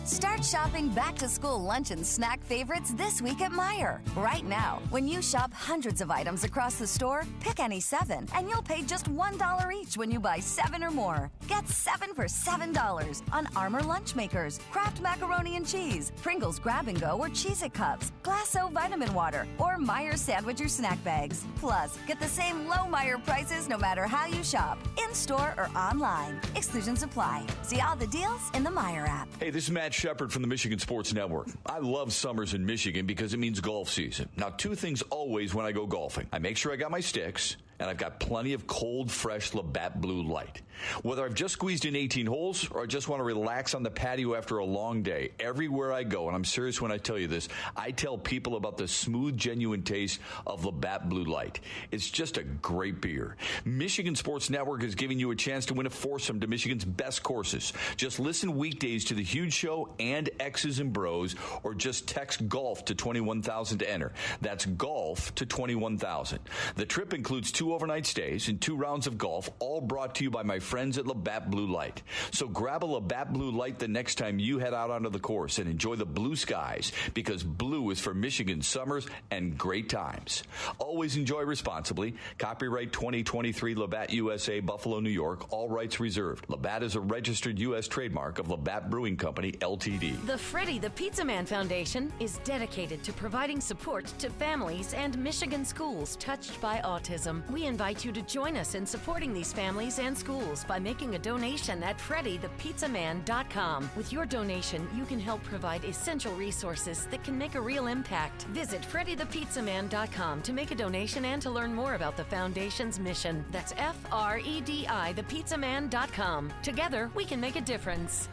Start shopping back-to-school lunch and snack favorites this week at Meijer. Right now, when you shop hundreds of items across the store, pick any 7, and you'll pay just $1 each when you buy 7 or more. Get 7 for $7 on Armour Lunch Makers, Kraft Macaroni and Cheese, Pringles Grab-and-Go or Cheez-It Cups, Glasso Vitamin Water, or Meijer Sandwich or Snack Bags. Plus, get the same low Meijer prices no matter how you shop, in-store or online. Exclusions apply. See all the deals in the Meijer app. Hey, this is Matt Shepard from the Michigan Sports Network. I love summers in Michigan because it means golf season. Now, 2 things always when I go golfing. I make sure I got my sticks, and I've got plenty of cold, fresh Labatt Blue Light. Whether I've just squeezed in 18 holes or I just want to relax on the patio after a long day, everywhere I go, and I'm serious when I tell you this, I tell people about the smooth, genuine taste of Labatt Blue Light. It's just a great beer. Michigan Sports Network is giving you a chance to win a foursome to Michigan's best courses. Just listen weekdays to The Huge Show and X's and Bros, or just text GOLF to 21,000 to enter. That's GOLF to 21,000. The trip includes 2 overnight stays and 2 rounds of golf, all brought to you by my friends at Labatt Blue Light. So grab a Labatt Blue Light the next time you head out onto the course and enjoy the blue skies, because blue is for Michigan summers and great times. Always enjoy responsibly. Copyright 2023 Labatt USA, Buffalo, New York. All rights reserved. Labatt is a registered U.S. trademark of Labatt Brewing Company, Ltd. The Freddie the Pizza Man Foundation is dedicated to providing support to families and Michigan schools touched by autism. We invite you to join us in supporting these families and schools by making a donation at freddythepizzaman.com. With your donation, you can help provide essential resources that can make a real impact. Visit freddythepizzaman.com to make a donation and to learn more about the foundation's mission. That's FREDI thepizzaman.com. Together, we can make a difference.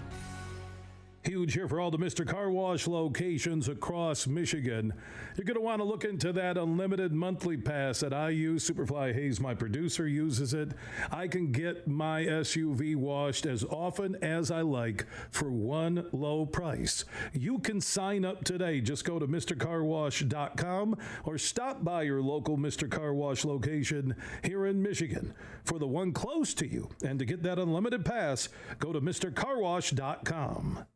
Huge here for all the Mr. Car Wash locations across Michigan. You're going to want to look into that unlimited monthly pass that I use. Superfly Hayes, my producer, uses it. I can get my SUV washed as often as I like for one low price. You can sign up today. Just go to MrCarWash.com or stop by your local Mr. Car Wash location here in Michigan for the one close to you. And to get that unlimited pass, go to MrCarWash.com.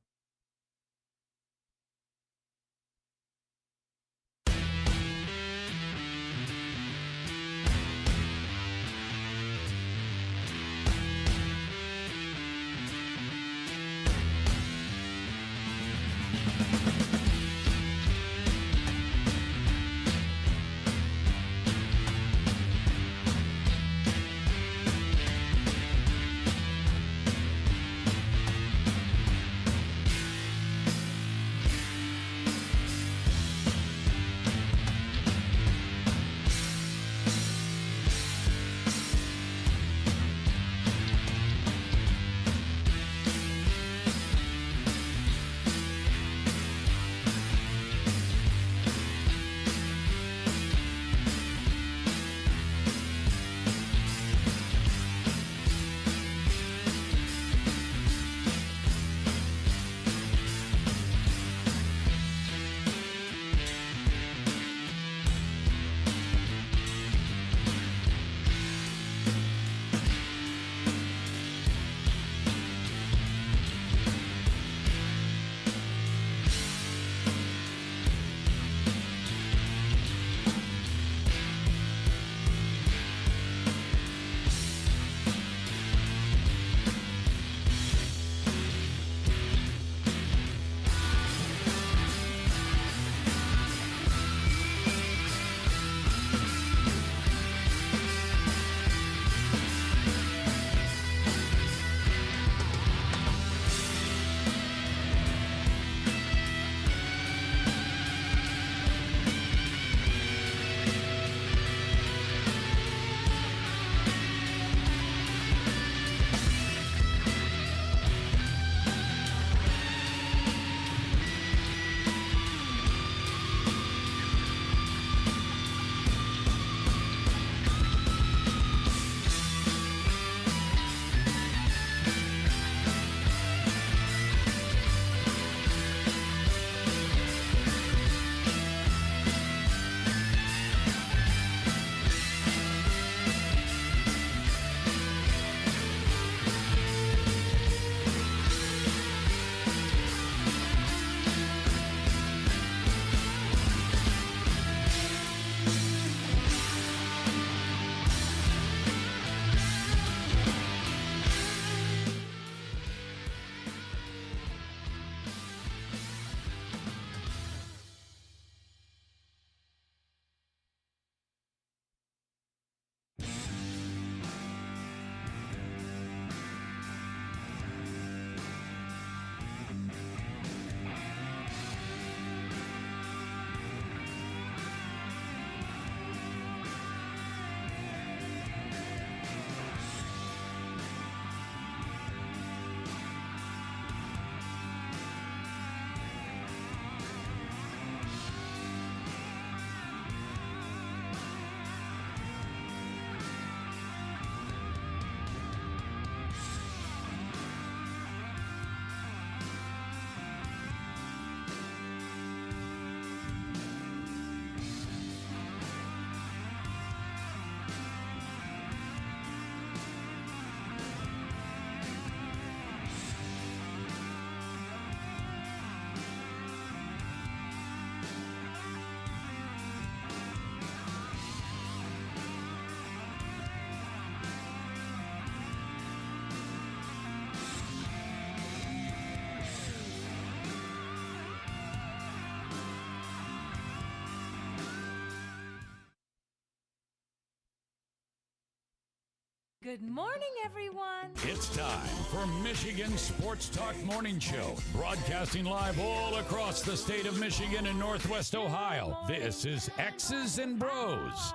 Good morning, everyone. It's time for Michigan Sports Talk Morning Show, broadcasting live all across the state of Michigan and Northwest Ohio. This is X's and Bros.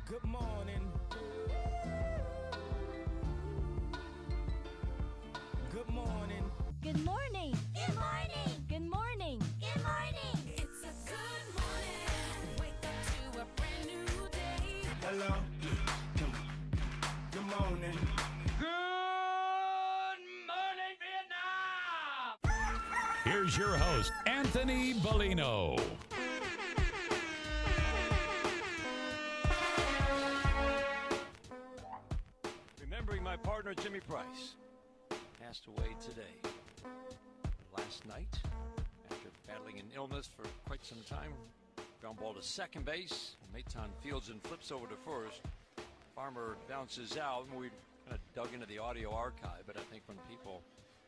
Good morning. Good morning. Good morning. Good morning. Good morning. Good morning. It's a good morning. Wake up to a brand new day. Hello. Good morning. Good morning, Vietnam. Here's your host, Anthony Bellino. Remembering my partner, Jimmy Price, passed away today. Last night, after battling an illness for quite some time, ground ball to second base. Maton fields and flips over to first. Farmer bounces out, and we kind of dug into the audio archive, but I think when people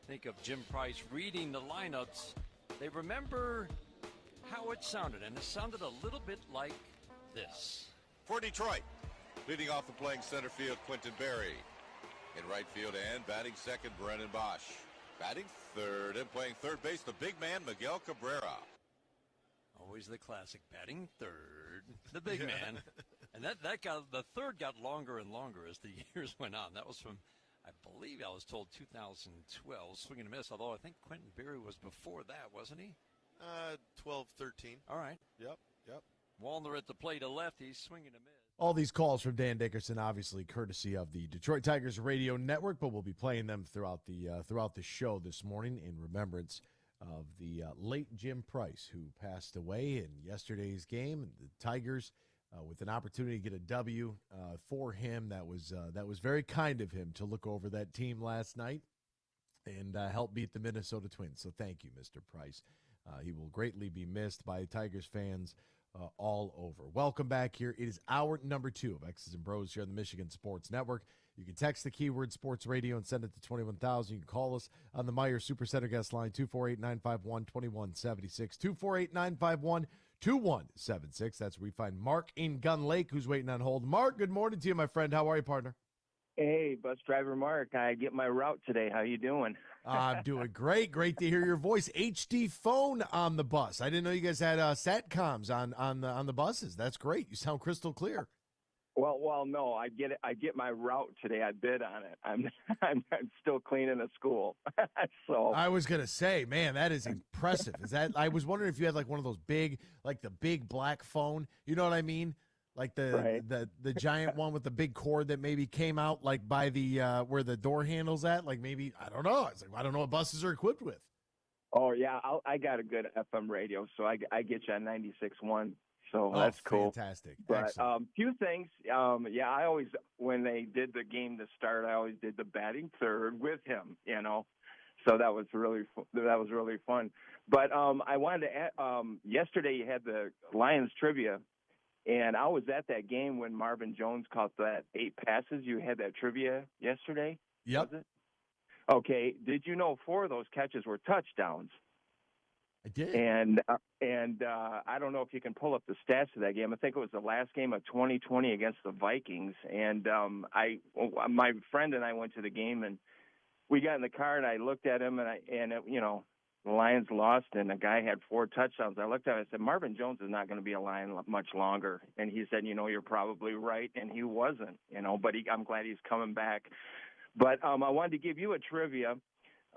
think of Jim Price reading the lineups, they remember how it sounded, and it sounded a little bit like this. For Detroit, leading off the playing center field, Quentin Berry. In right field and batting second, Brennan Bosch. Batting third and playing third base, the big man, Miguel Cabrera. Always the classic, batting third, the big man. And the third got longer and longer as the years went on. That was from, I believe I was told, 2012, swing and a miss, although I think Quentin Berry was before that, wasn't he? 12, 13. All right. Yep. Wallner at the plate, a lefty, swinging a miss. All these calls from Dan Dickerson, obviously courtesy of the Detroit Tigers radio network, but we'll be playing them throughout the show this morning in remembrance of the late Jim Price, who passed away in yesterday's game. And the Tigers, with an opportunity to get a W for him, that was very kind of him to look over that team last night and help beat the Minnesota Twins. So thank you, Mr. Price. He will greatly be missed by Tigers fans all over. Welcome back here. It is hour number 2 of X's and Bros here on the Michigan Sports Network. You can text the keyword sports radio and send it to 21,000. You can call us on the Meyer Supercenter guest line, 248-951-2176, 248-951-2176. That's where we find Mark in Gun Lake, who's waiting on hold. Mark, good morning to you, my friend. How are you, partner? Hey, bus driver Mark. I get my route today. How you doing? I'm doing great. Great to hear your voice. HD phone on the bus. I didn't know you guys had SATCOMs on the buses. That's great. You sound crystal clear. Well, no, I get my route today. I bid on it. I'm still cleaning a school. So I was gonna say, man, that is impressive. I was wondering if you had like one of those big, like the big black phone. You know what I mean? Like the giant one with the big cord that maybe came out like by the where the door handle's at. Like maybe, I don't know. It's like, I don't know what buses are equipped with. Oh yeah, I got a good FM radio, so I get you on 96.1. So that's cool. Fantastic. But few things. I always, when they did the game to start, I always did the batting third with him. So that was really fun. But I wanted to add, yesterday you had the Lions trivia. And I was at that game when Marvin Jones caught that 8 passes. You had that trivia yesterday? Yep. Was it? Okay. Did you know 4 of those catches were touchdowns? I did. And I don't know if you can pull up the stats of that game. I think it was the last game of 2020 against the Vikings. And my friend and I went to the game, and we got in the car, and I looked at him, the Lions lost, and the guy had 4 touchdowns. I looked at him, I said, Marvin Jones is not going to be a Lion much longer. And he said, you're probably right, and he wasn't, but I'm glad he's coming back. But I wanted to give you a trivia.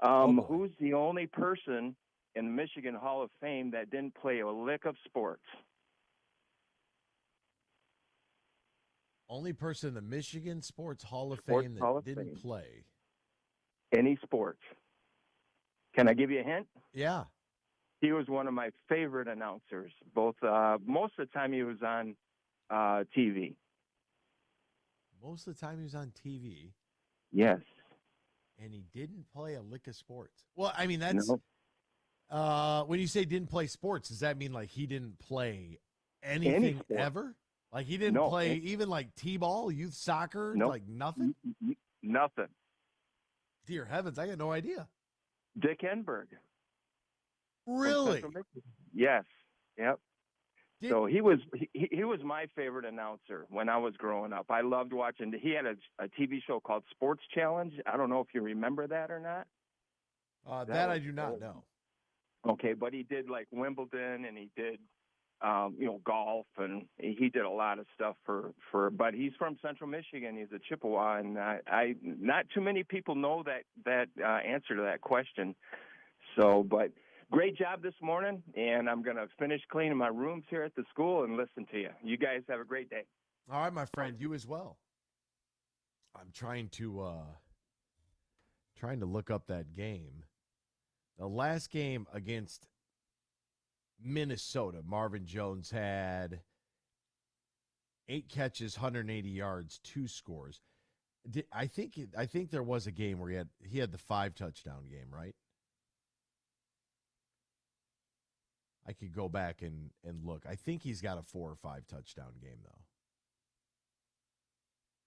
Who's the only person in the Michigan Hall of Fame that didn't play a lick of sports? Only person in the Michigan Sports Hall of Fame that didn't play any sports. Can I give you a hint? Yeah. He was one of my favorite announcers. Both most of the time he was on TV. Most of the time he was on TV. Yes. And he didn't play a lick of sports. Well, I mean, that's when you say didn't play sports, does that mean like he didn't play anything ever? Like he didn't play even like T-ball, youth soccer, like nothing? Nothing. Dear heavens, I got no idea. Dick Enberg. Really? Yes. Yep. So he was my favorite announcer when I was growing up. I loved watching. He had a TV show called Sports Challenge. I don't know if you remember that or not. That I do not know. Okay, but he did like Wimbledon, and he did golf, and he did a lot of stuff but he's from Central Michigan. He's a Chippewa, and I not too many people know that answer to that question. So, but great job this morning, and I'm going to finish cleaning my rooms here at the school and listen to you. You guys have a great day. All right, my friend, you as well. I'm trying to look up that game. The last game against Minnesota, Marvin Jones had 8 catches, 180 yards, 2 scores. I think there was a game where he had the 5 touchdown game, right? I could go back and look. I think he's got a 4 or 5 touchdown game, though.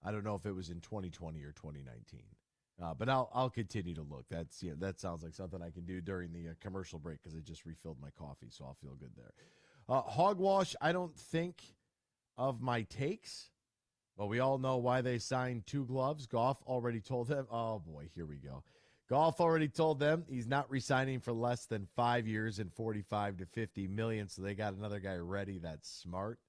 I don't know if it was in 2020 or 2019. But I'll continue to look. That sounds like something I can do during the commercial break because I just refilled my coffee, so I'll feel good there. Hogwash, I don't think of my takes, but we all know why they signed 2 gloves. Goff already told them. Oh, boy, here we go. Goff already told them he's not re-signing for less than 5 years and $45 to $50 million, so they got another guy ready that's smart.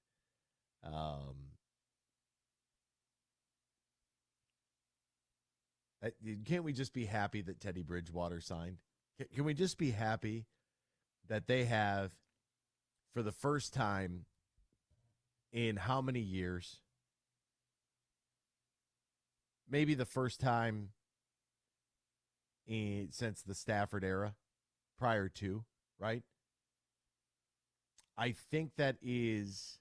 Can't we just be happy that Teddy Bridgewater signed? Can we just be happy that they have, for the first time in how many years, maybe the first time since the Stafford era, prior to, right? I think that is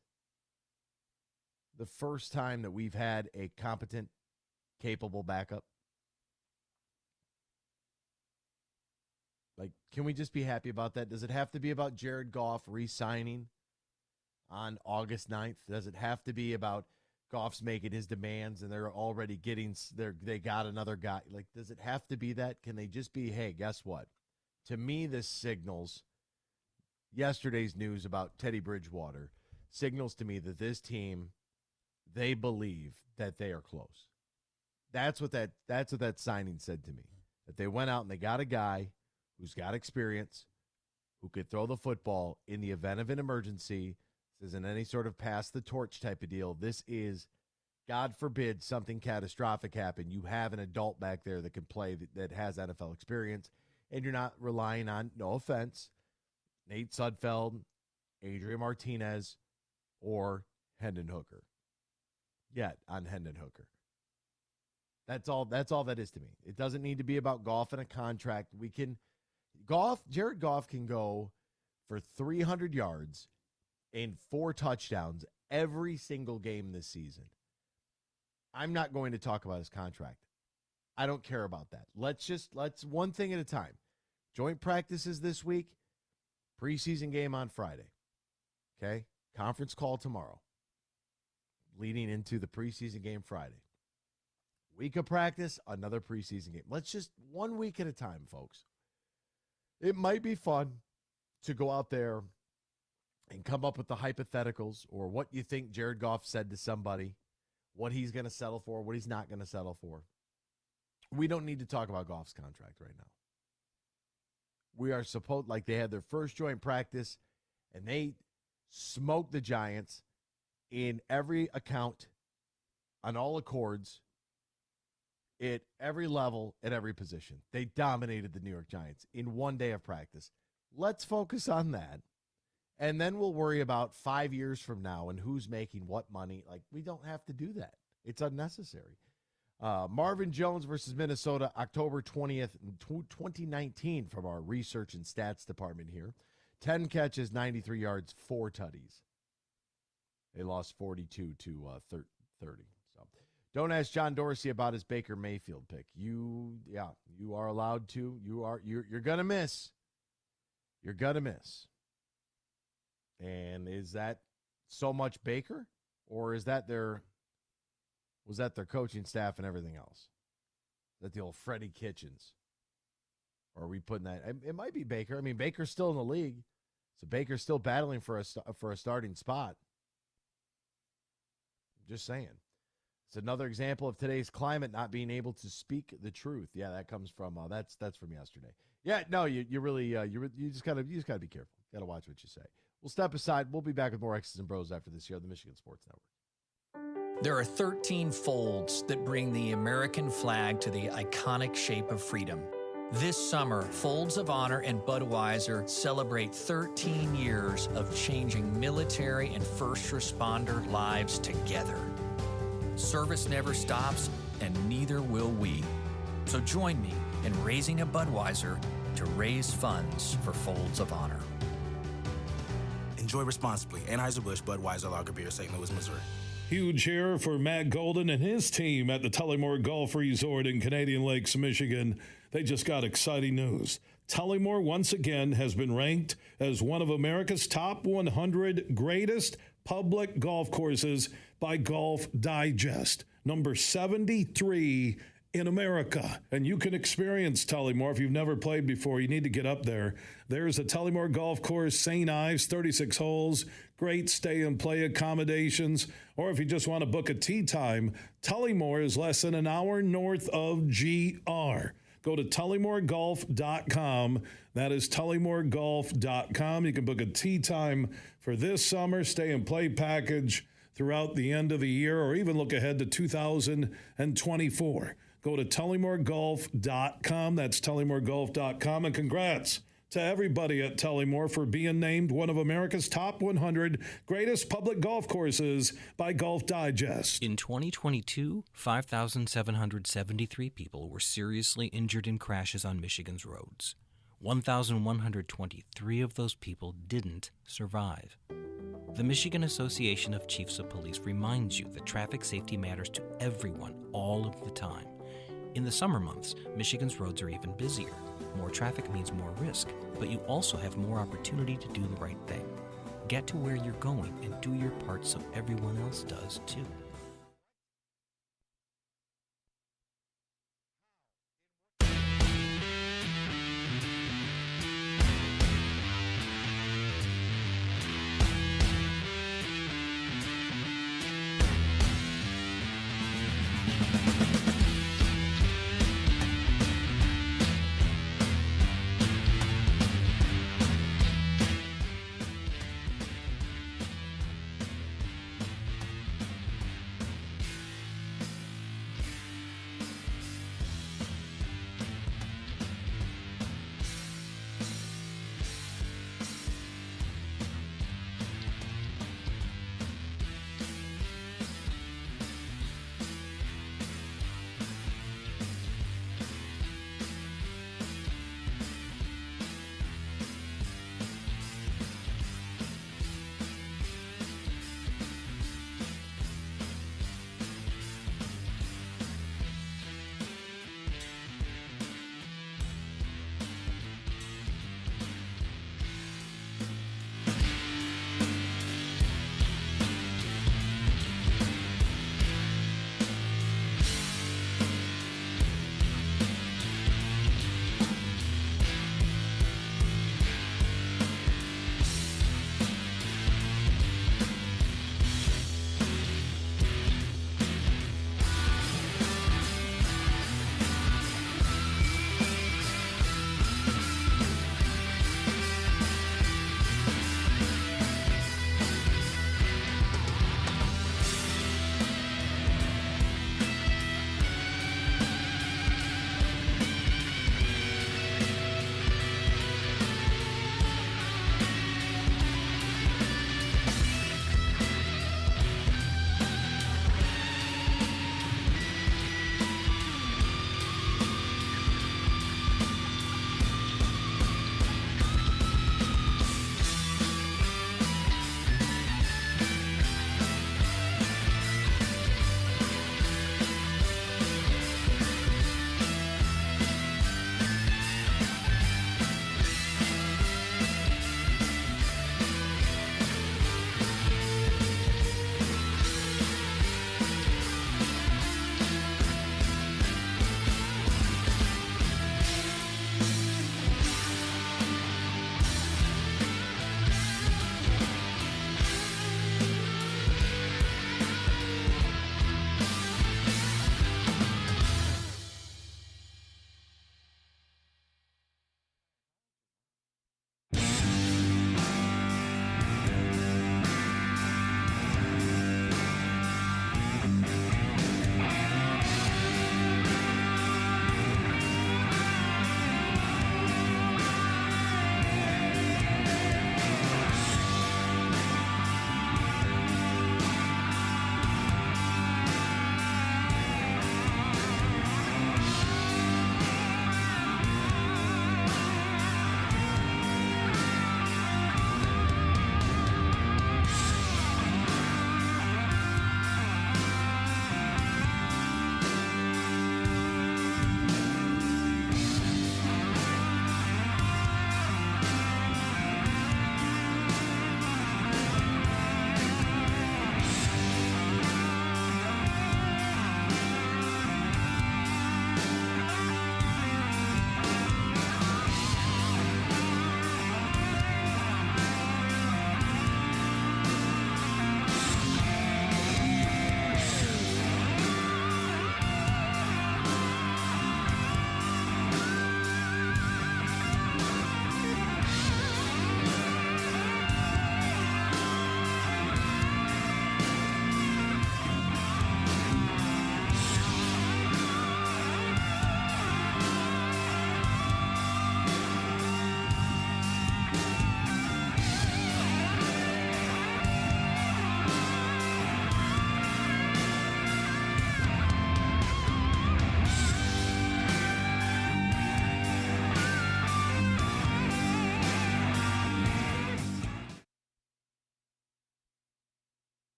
the first time that we've had a competent, capable backup. Like, can we just be happy about that? Does it have to be about Jared Goff re-signing on August 9th? Does it have to be about Goff's making his demands and they're already they got another guy? Like, does it have to be that? Can they just be, hey, guess what? To me, this signals yesterday's news about Teddy Bridgewater signals to me that this team, they believe that they are close. That's what that signing said to me. That they went out and they got a guy who's got experience, who could throw the football in the event of an emergency. This isn't any sort of pass the torch type of deal. This is, God forbid, something catastrophic happen. You have an adult back there that can play, that has NFL experience, and you're not relying on, no offense, Nate Sudfeld, Adrian Martinez, or Hendon Hooker. Yet on Hendon Hooker. That's all that is to me. It doesn't need to be about Goff and a contract. Jared Goff can go for 300 yards and 4 touchdowns every single game this season. I'm not going to talk about his contract. I don't care about that. Let's one thing at a time. Joint practices this week, preseason game on Friday. Okay? Conference call tomorrow, leading into the preseason game Friday. Week of practice, another preseason game. Let's just 1 week at a time, folks. It might be fun to go out there and come up with the hypotheticals or what you think Jared Goff said to somebody, what he's going to settle for, what he's not going to settle for. We don't need to talk about Goff's contract right now. We are like they had their first joint practice, and they smoked the Giants in every account, on all accords, at every level, at every position. They dominated the New York Giants in 1 day of practice. Let's focus on that. And then we'll worry about 5 years from now and who's making what money. Like, we don't have to do that. It's unnecessary. Marvin Jones versus Minnesota, October 20th, 2019, from our research and stats department here. 10 catches, 93 yards, 4 tutties. They lost 42 to 30. So don't ask John Dorsey about his Baker Mayfield pick. You are allowed to. You're gonna miss. You're gonna miss. And is that so much Baker, or is that was that their coaching staff and everything else? Is that the old Freddie Kitchens? Or are we putting that? It might be Baker. I mean, Baker's still in the league. So Baker's still battling for a starting spot. Just saying. It's another example of today's climate not being able to speak the truth. Yeah, that comes from that's from yesterday. Yeah, no, you really you just gotta be careful. Gotta watch what you say. We'll step aside. We'll be back with more X's and Bros after this here on the Michigan Sports Network. There are 13 folds that bring the American flag to the iconic shape of freedom. This summer, Folds of Honor and Budweiser celebrate 13 years of changing military and first responder lives together. Service never stops, and neither will we. So join me in raising a Budweiser to raise funds for Folds of Honor. Enjoy responsibly. Anheuser-Busch Budweiser Lager Beer, St. Louis, Missouri. Huge here for Matt Golden and his team at the Tullymore Golf Resort in Canadian Lakes, Michigan. They just got exciting news. Tullymore, once again, has been ranked as one of America's top 100 greatest public golf courses by Golf Digest, number 73 in America. And you can experience Tullymore. If you've never played before, you need to get up there. There's a Tullymore Golf Course, St. Ives, 36 holes, great stay and play accommodations. Or if you just want to book a tee time, Tullymore is less than an hour north of GR. Go to tullymoregolf.com. That is tullymoregolf.com. You can book a tee time for this summer, stay and play package throughout the end of the year, or even look ahead to 2024. Go to tullymoregolf.com. That's tullymoregolf.com. And congrats to everybody at Tullymore for being named one of America's top 100 greatest public golf courses by Golf Digest. In 2022, 5,773 people were seriously injured in crashes on Michigan's roads. 1,123 of those people didn't survive. The Michigan Association of Chiefs of Police reminds you that traffic safety matters to everyone all of the time. In the summer months, Michigan's roads are even busier. More traffic means more risk, but you also have more opportunity to do the right thing. Get to where you're going and do your part so everyone else does too.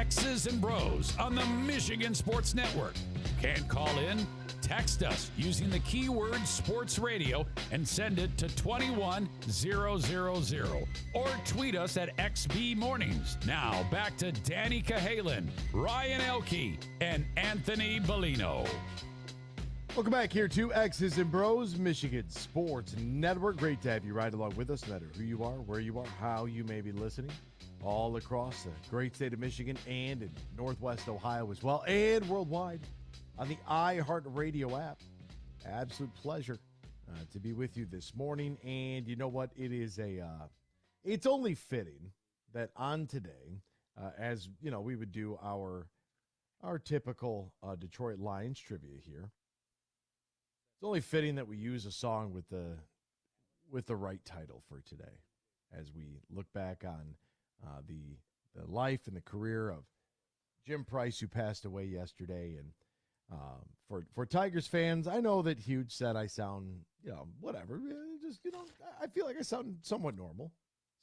X's and Bros on the Michigan Sports Network. Can't call in? Text us using the keyword sports radio and send it to 21000 or tweet us at XB Mornings. Now back to Danny Cahalan, Ryan Elke, and Anthony Bellino. Welcome back here to X's and Bros, Michigan Sports Network. Great to have you ride along with us, no matter who you are, where you are, how you may be listening, all across the great state of Michigan and in Northwest Ohio as well, and worldwide on the iHeartRadio app. Absolute pleasure to be with you this morning. And you know what? It is it's only fitting that on today, as you know, we would do our typical Detroit Lions trivia here. It's only fitting that we use a song with the right title for today, as we look back on the life and the career of Jim Price, who passed away yesterday. And for Tigers fans, I know that Huge said I sound, whatever. Just, I feel like I sound somewhat normal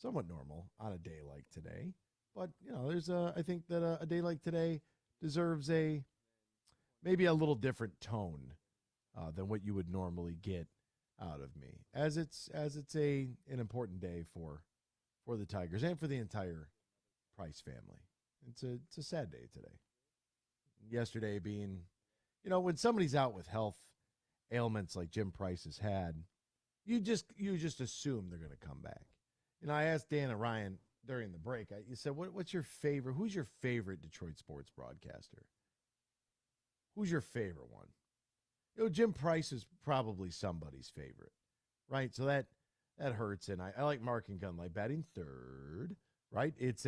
on a day like today. But, I think that a day like today deserves maybe a little different tone than what you would normally get out of me, as it's an important day for the Tigers and for the entire Price family. It's a sad day today. Yesterday being, when somebody's out with health ailments like Jim Price has had, you just assume they're going to come back. I asked Dan and Ryan during the break. You said, what's your favorite? Who's your favorite Detroit sports broadcaster? Who's your favorite one? Jim Price is probably somebody's favorite, right? So that hurts. And I like Mark and Gunlight batting third, right? It's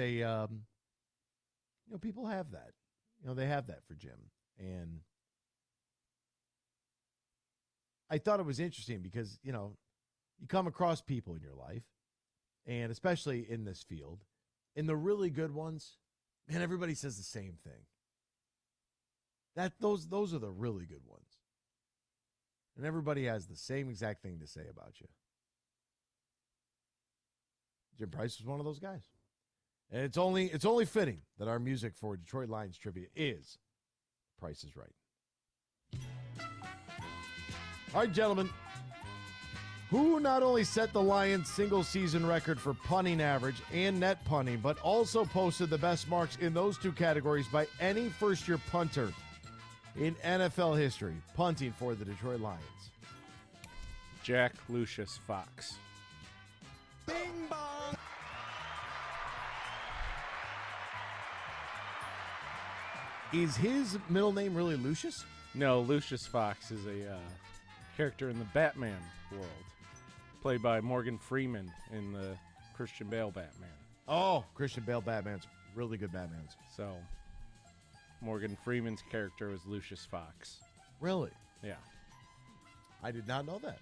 people have that. They have that for Jim. And I thought it was interesting because, you come across people in your life, and especially in this field, in the really good ones, man, everybody says the same thing. Those are the really good ones. And everybody has the same exact thing to say about you. Jim Price was one of those guys. And it's only fitting that our music for Detroit Lions trivia is Price is Right. All right, gentlemen. Who not only set the Lions' single-season record for punting average and net punting, but also posted the best marks in those two categories by any first-year punter in NFL history, punting for the Detroit Lions? Jack Lucius Fox. Bing bong. Is his middle name really Lucius? No, Lucius Fox is a character in the Batman world, played by Morgan Freeman in the Christian Bale Batman. Oh, Christian Bale Batman's really good Batmans. So, Morgan Freeman's character was Lucius Fox. Really? Yeah. I did not know that.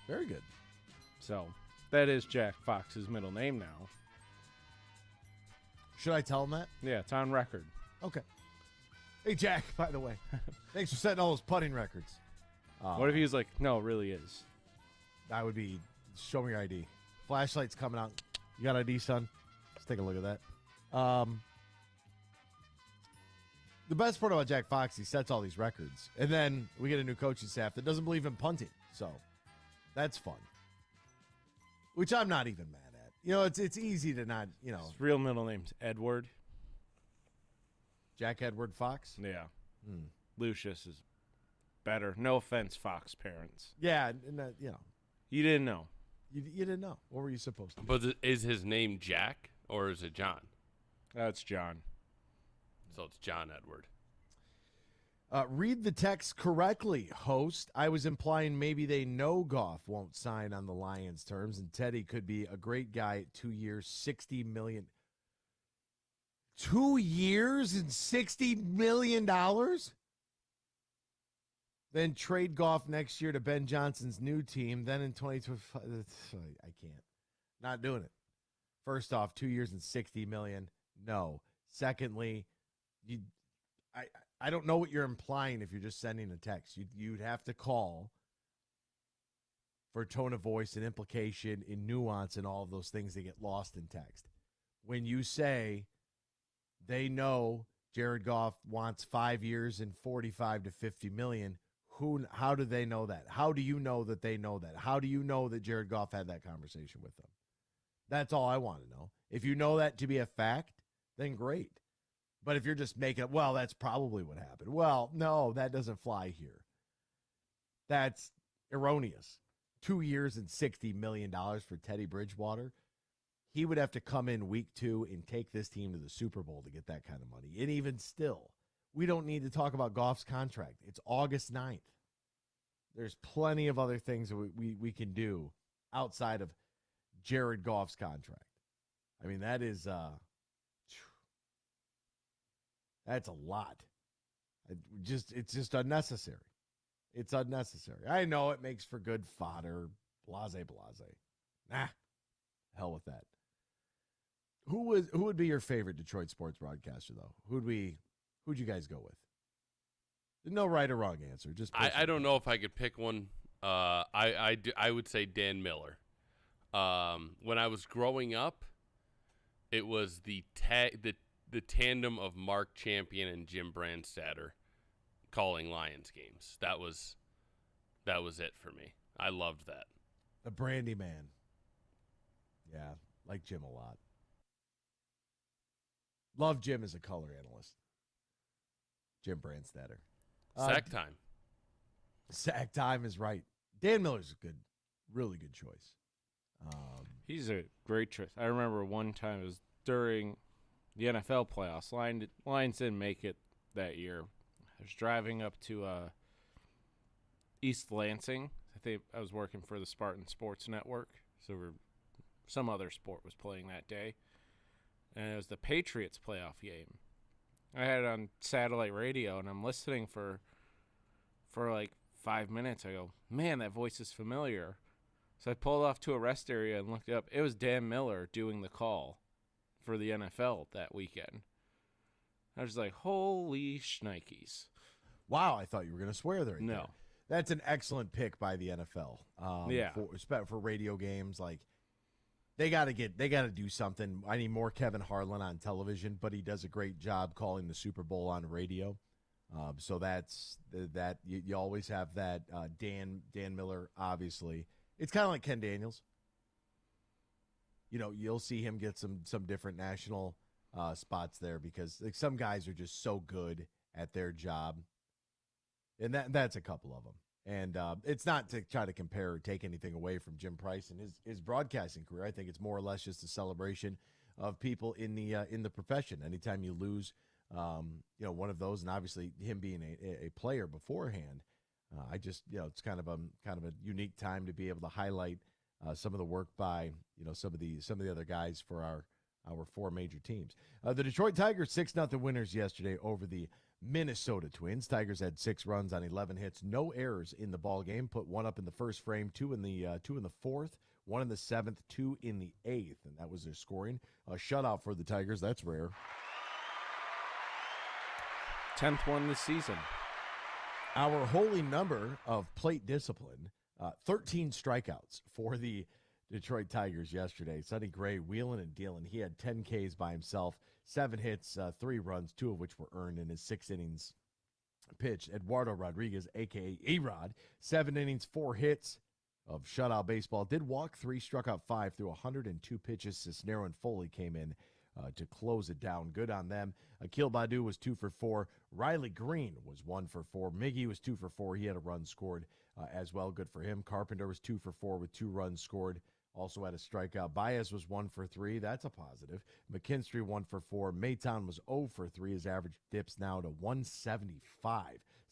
Very good. So, that is Jack Fox's middle name now. Should I tell him that? Yeah, it's on record. Okay. Hey, Jack, by the way, thanks for setting all those putting records. What if he was like, no, it really is? That would be, show me your ID. Flashlight's coming out. You got ID, son? Let's take a look at that. The best part about Jack Fox, he sets all these records. And then we get a new coaching staff that doesn't believe in punting. So that's fun. Which I'm not even mad at. It's easy to not, His real middle name's Edward. Jack Edward Fox? Yeah. Lucius is better. No offense, Fox parents. Yeah, and You didn't know. You didn't know. What were you supposed to do? But is his name Jack or is it John? It's John. So it's John Edward. Read the text correctly, host. I was implying maybe they know Goff won't sign on the Lions' terms, and Teddy could be a great guy at 2 years, $60 million. 2 years and $60 million? Then trade Goff next year to Ben Johnson's new team. Then in 2025, I can't. Not doing it. First off, 2 years and $60 million. No. Secondly, I don't know what you're implying if you're just sending a text. You'd have to call for tone of voice and implication and nuance and all of those things that get lost in text. When you say They know Jared Goff wants 5 years and 45 to 50 million. How do they know that? How do you know that they know that? How do you know that Jared Goff had that conversation with them? That's all I want to know. If you know that to be a fact, then great. But if you're just making it, well, that's probably what happened. Well, no, that doesn't fly here. That's erroneous. 2 years and $60 million for Teddy Bridgewater. He would have to come in week 2 and take this team to the Super Bowl to get that kind of money. And even still, we don't need to talk about Goff's contract. It's August 9th. There's plenty of other things that we can do outside of Jared Goff's contract. I mean, that is that's a lot. It's just unnecessary. It's unnecessary. I know it makes for good fodder. Blase. Nah, hell with that. Who would be your favorite Detroit sports broadcaster, though? Who'd you guys go with? No right or wrong answer. Just I don't know if I could pick one. I would say Dan Miller. When I was growing up, it was the tandem of Mark Champion and Jim Brandstatter calling Lions games. That was it for me. I loved that. The Brandy Man. Yeah, like Jim a lot. Love Jim as a color analyst. Jim Brandstatter. Sack time. Sack time is right. Dan Miller's a really good choice. He's a great choice. I remember one time it was during the NFL playoffs. Lions didn't make it that year. I was driving up to East Lansing. I think I was working for the Spartan Sports Network, so some other sport was playing that day. And it was the Patriots playoff game. I had it on satellite radio, and I'm listening for like 5 minutes. I go, man, that voice is familiar. So I pulled off to a rest area and looked up. It was Dan Miller doing the call for the NFL that weekend. I was like, holy shnikes. Wow, I thought you were going to swear there. No. That's an excellent pick by the NFL. Yeah. For radio games, like, They got to do something. I need more Kevin Harlan on television, but he does a great job calling the Super Bowl on radio. So that's that. You always have that. Dan Miller, obviously, it's kind of like Ken Daniels. You know, you'll see him get some different national spots there because like, some guys are just so good at their job, and that's a couple of them. And it's not to try to compare or take anything away from Jim Price and his broadcasting career. I think it's more or less just a celebration of people in the profession. Anytime you lose, one of those, and obviously him being a player beforehand, I just it's kind of a unique time to be able to highlight some of the work by some of the other guys for our 4 major teams. The Detroit Tigers 6-0 winners yesterday over the Minnesota Twins. Tigers had 6 runs on 11 hits, no errors in the ball game. Put 1 up in the first frame, 2 in the 4th, 1 in the 7th, 2 in the 8th, and that was their scoring. A shutout for the Tigers. That's rare. 10th one this season. Our holy number of plate discipline, 13 strikeouts for the Detroit Tigers yesterday. Sonny Gray wheeling and dealing. He had 10 Ks by himself, 7 hits, 3 runs, 2 of which were earned in his 6 innings pitch. Eduardo Rodriguez, a.k.a. A-Rod, 7 innings, 4 hits of shutout baseball. Did walk 3, struck out 5 through 102 pitches. Cisnero and Foley came in to close it down. Good on them. Akil Baddoo was 2 for 4. Riley Green was 1 for 4. Miggy was 2 for 4. He had a run scored as well. Good for him. Carpenter was 2 for 4 with 2 runs scored. Also had a strikeout. Baez was 1 for 3. That's a positive. McKinstry 1 for 4. Maytown was 0 for 3. His average dips now to 175.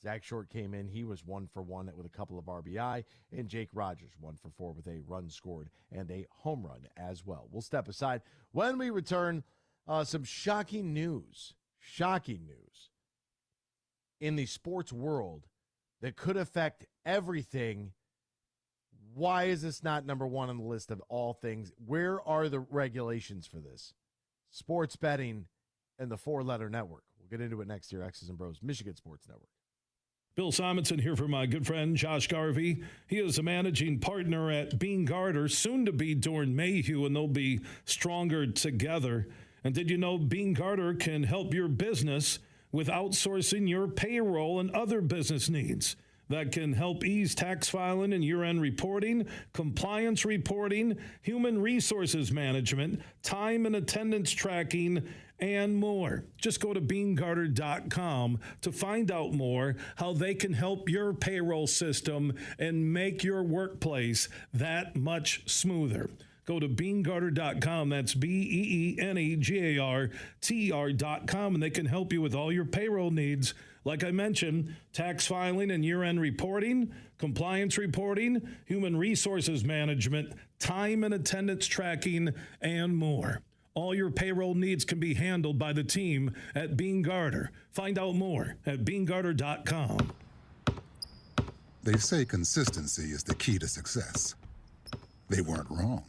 Zach Short came in. He was 1 for 1 with a couple of RBI. And Jake Rogers 1 for 4 with a run scored and a home run as well. We'll step aside. When we return, some shocking news. Shocking news in the sports world that could affect everything. Why is this not number 1 on the list of all things? Where are the regulations for this? Sports betting and the 4-letter network. We'll get into it next year. X's and Bros, Michigan Sports Network. Bill Simonson here for my good friend Josh Garvey. He is a managing partner at Br0's, soon to be Dorn Mayhew, and they'll be stronger together. And did you know Bean Carter can help your business with outsourcing your payroll and other business needs? That can help ease tax filing and year-end reporting, compliance reporting, human resources management, time and attendance tracking, and more. Just go to BeanCarter.com to find out more how they can help your payroll system and make your workplace that much smoother. Go to BeanCarter.com. That's BeanEgartr.com, and they can help you with all your payroll needs. Like I mentioned, tax filing and year-end reporting, compliance reporting, human resources management, time and attendance tracking, and more. All your payroll needs can be handled by the team at Bean Carter. Find out more at BeanCarter.com. They say consistency is the key to success. They weren't wrong.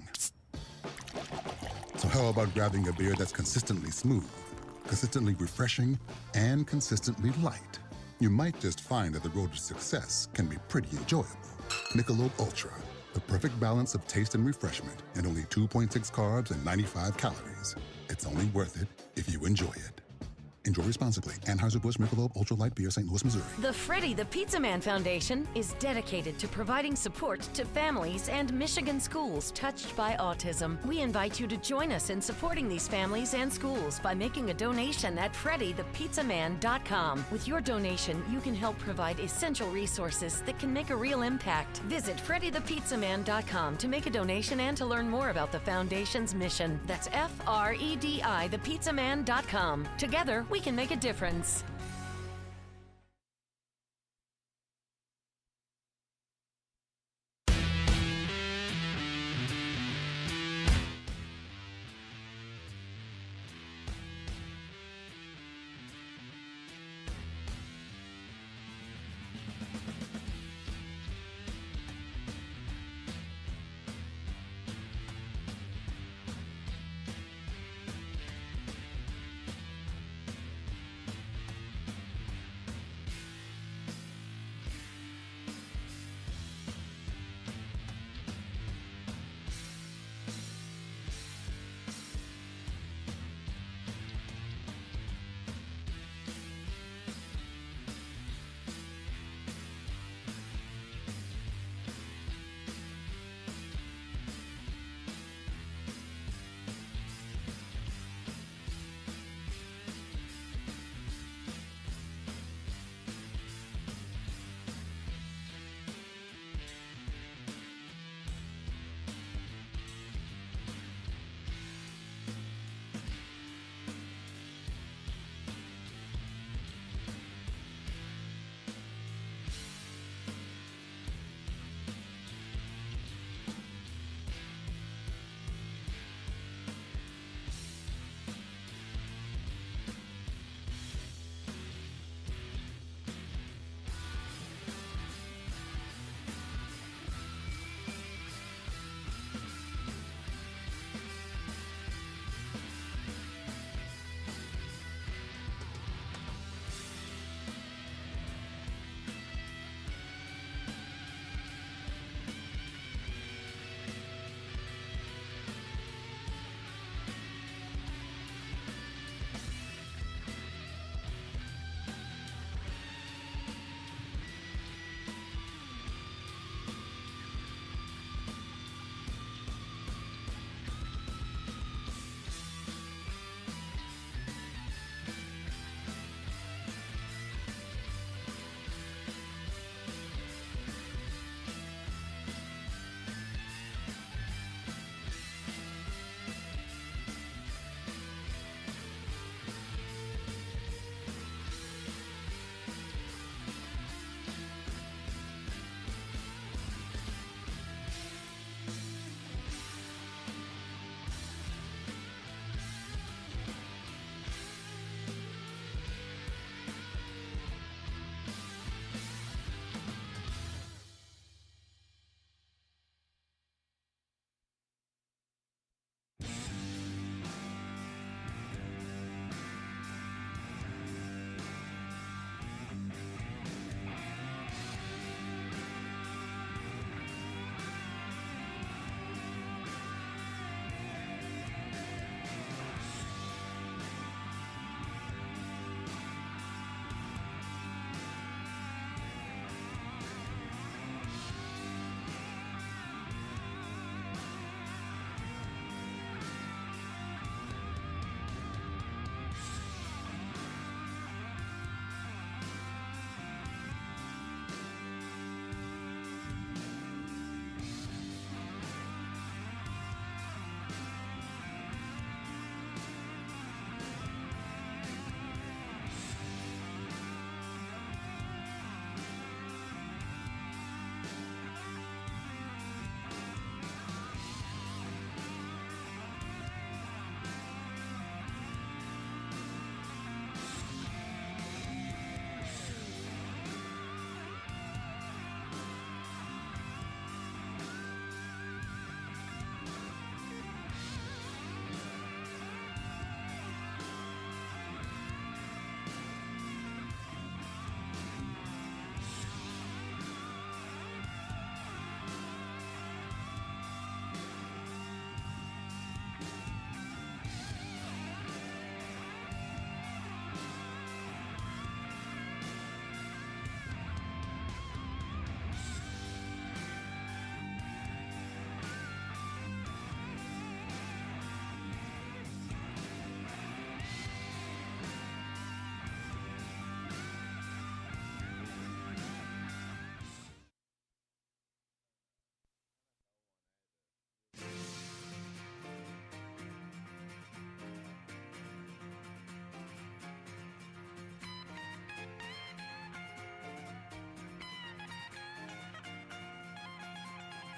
So how about grabbing a beer that's consistently smooth, consistently refreshing, and consistently light? You might just find that the road to success can be pretty enjoyable. Michelob Ultra, the perfect balance of taste and refreshment, and only 2.6 carbs and 95 calories. It's only worth it if you enjoy it. Enjoy responsibly. Anheuser-Busch Michelob Ultra Light Beer, St. Louis, Missouri. The Freddie the Pizza Man Foundation is dedicated to providing support to families and Michigan schools touched by autism. We invite you to join us in supporting these families and schools by making a donation at FreddieThePizzaMan.com. With your donation, you can help provide essential resources that can make a real impact. Visit FreddieThePizzaMan.com to make a donation and to learn more about the foundation's mission. That's FREDI, thepizzaman.com. Together, we can make a difference.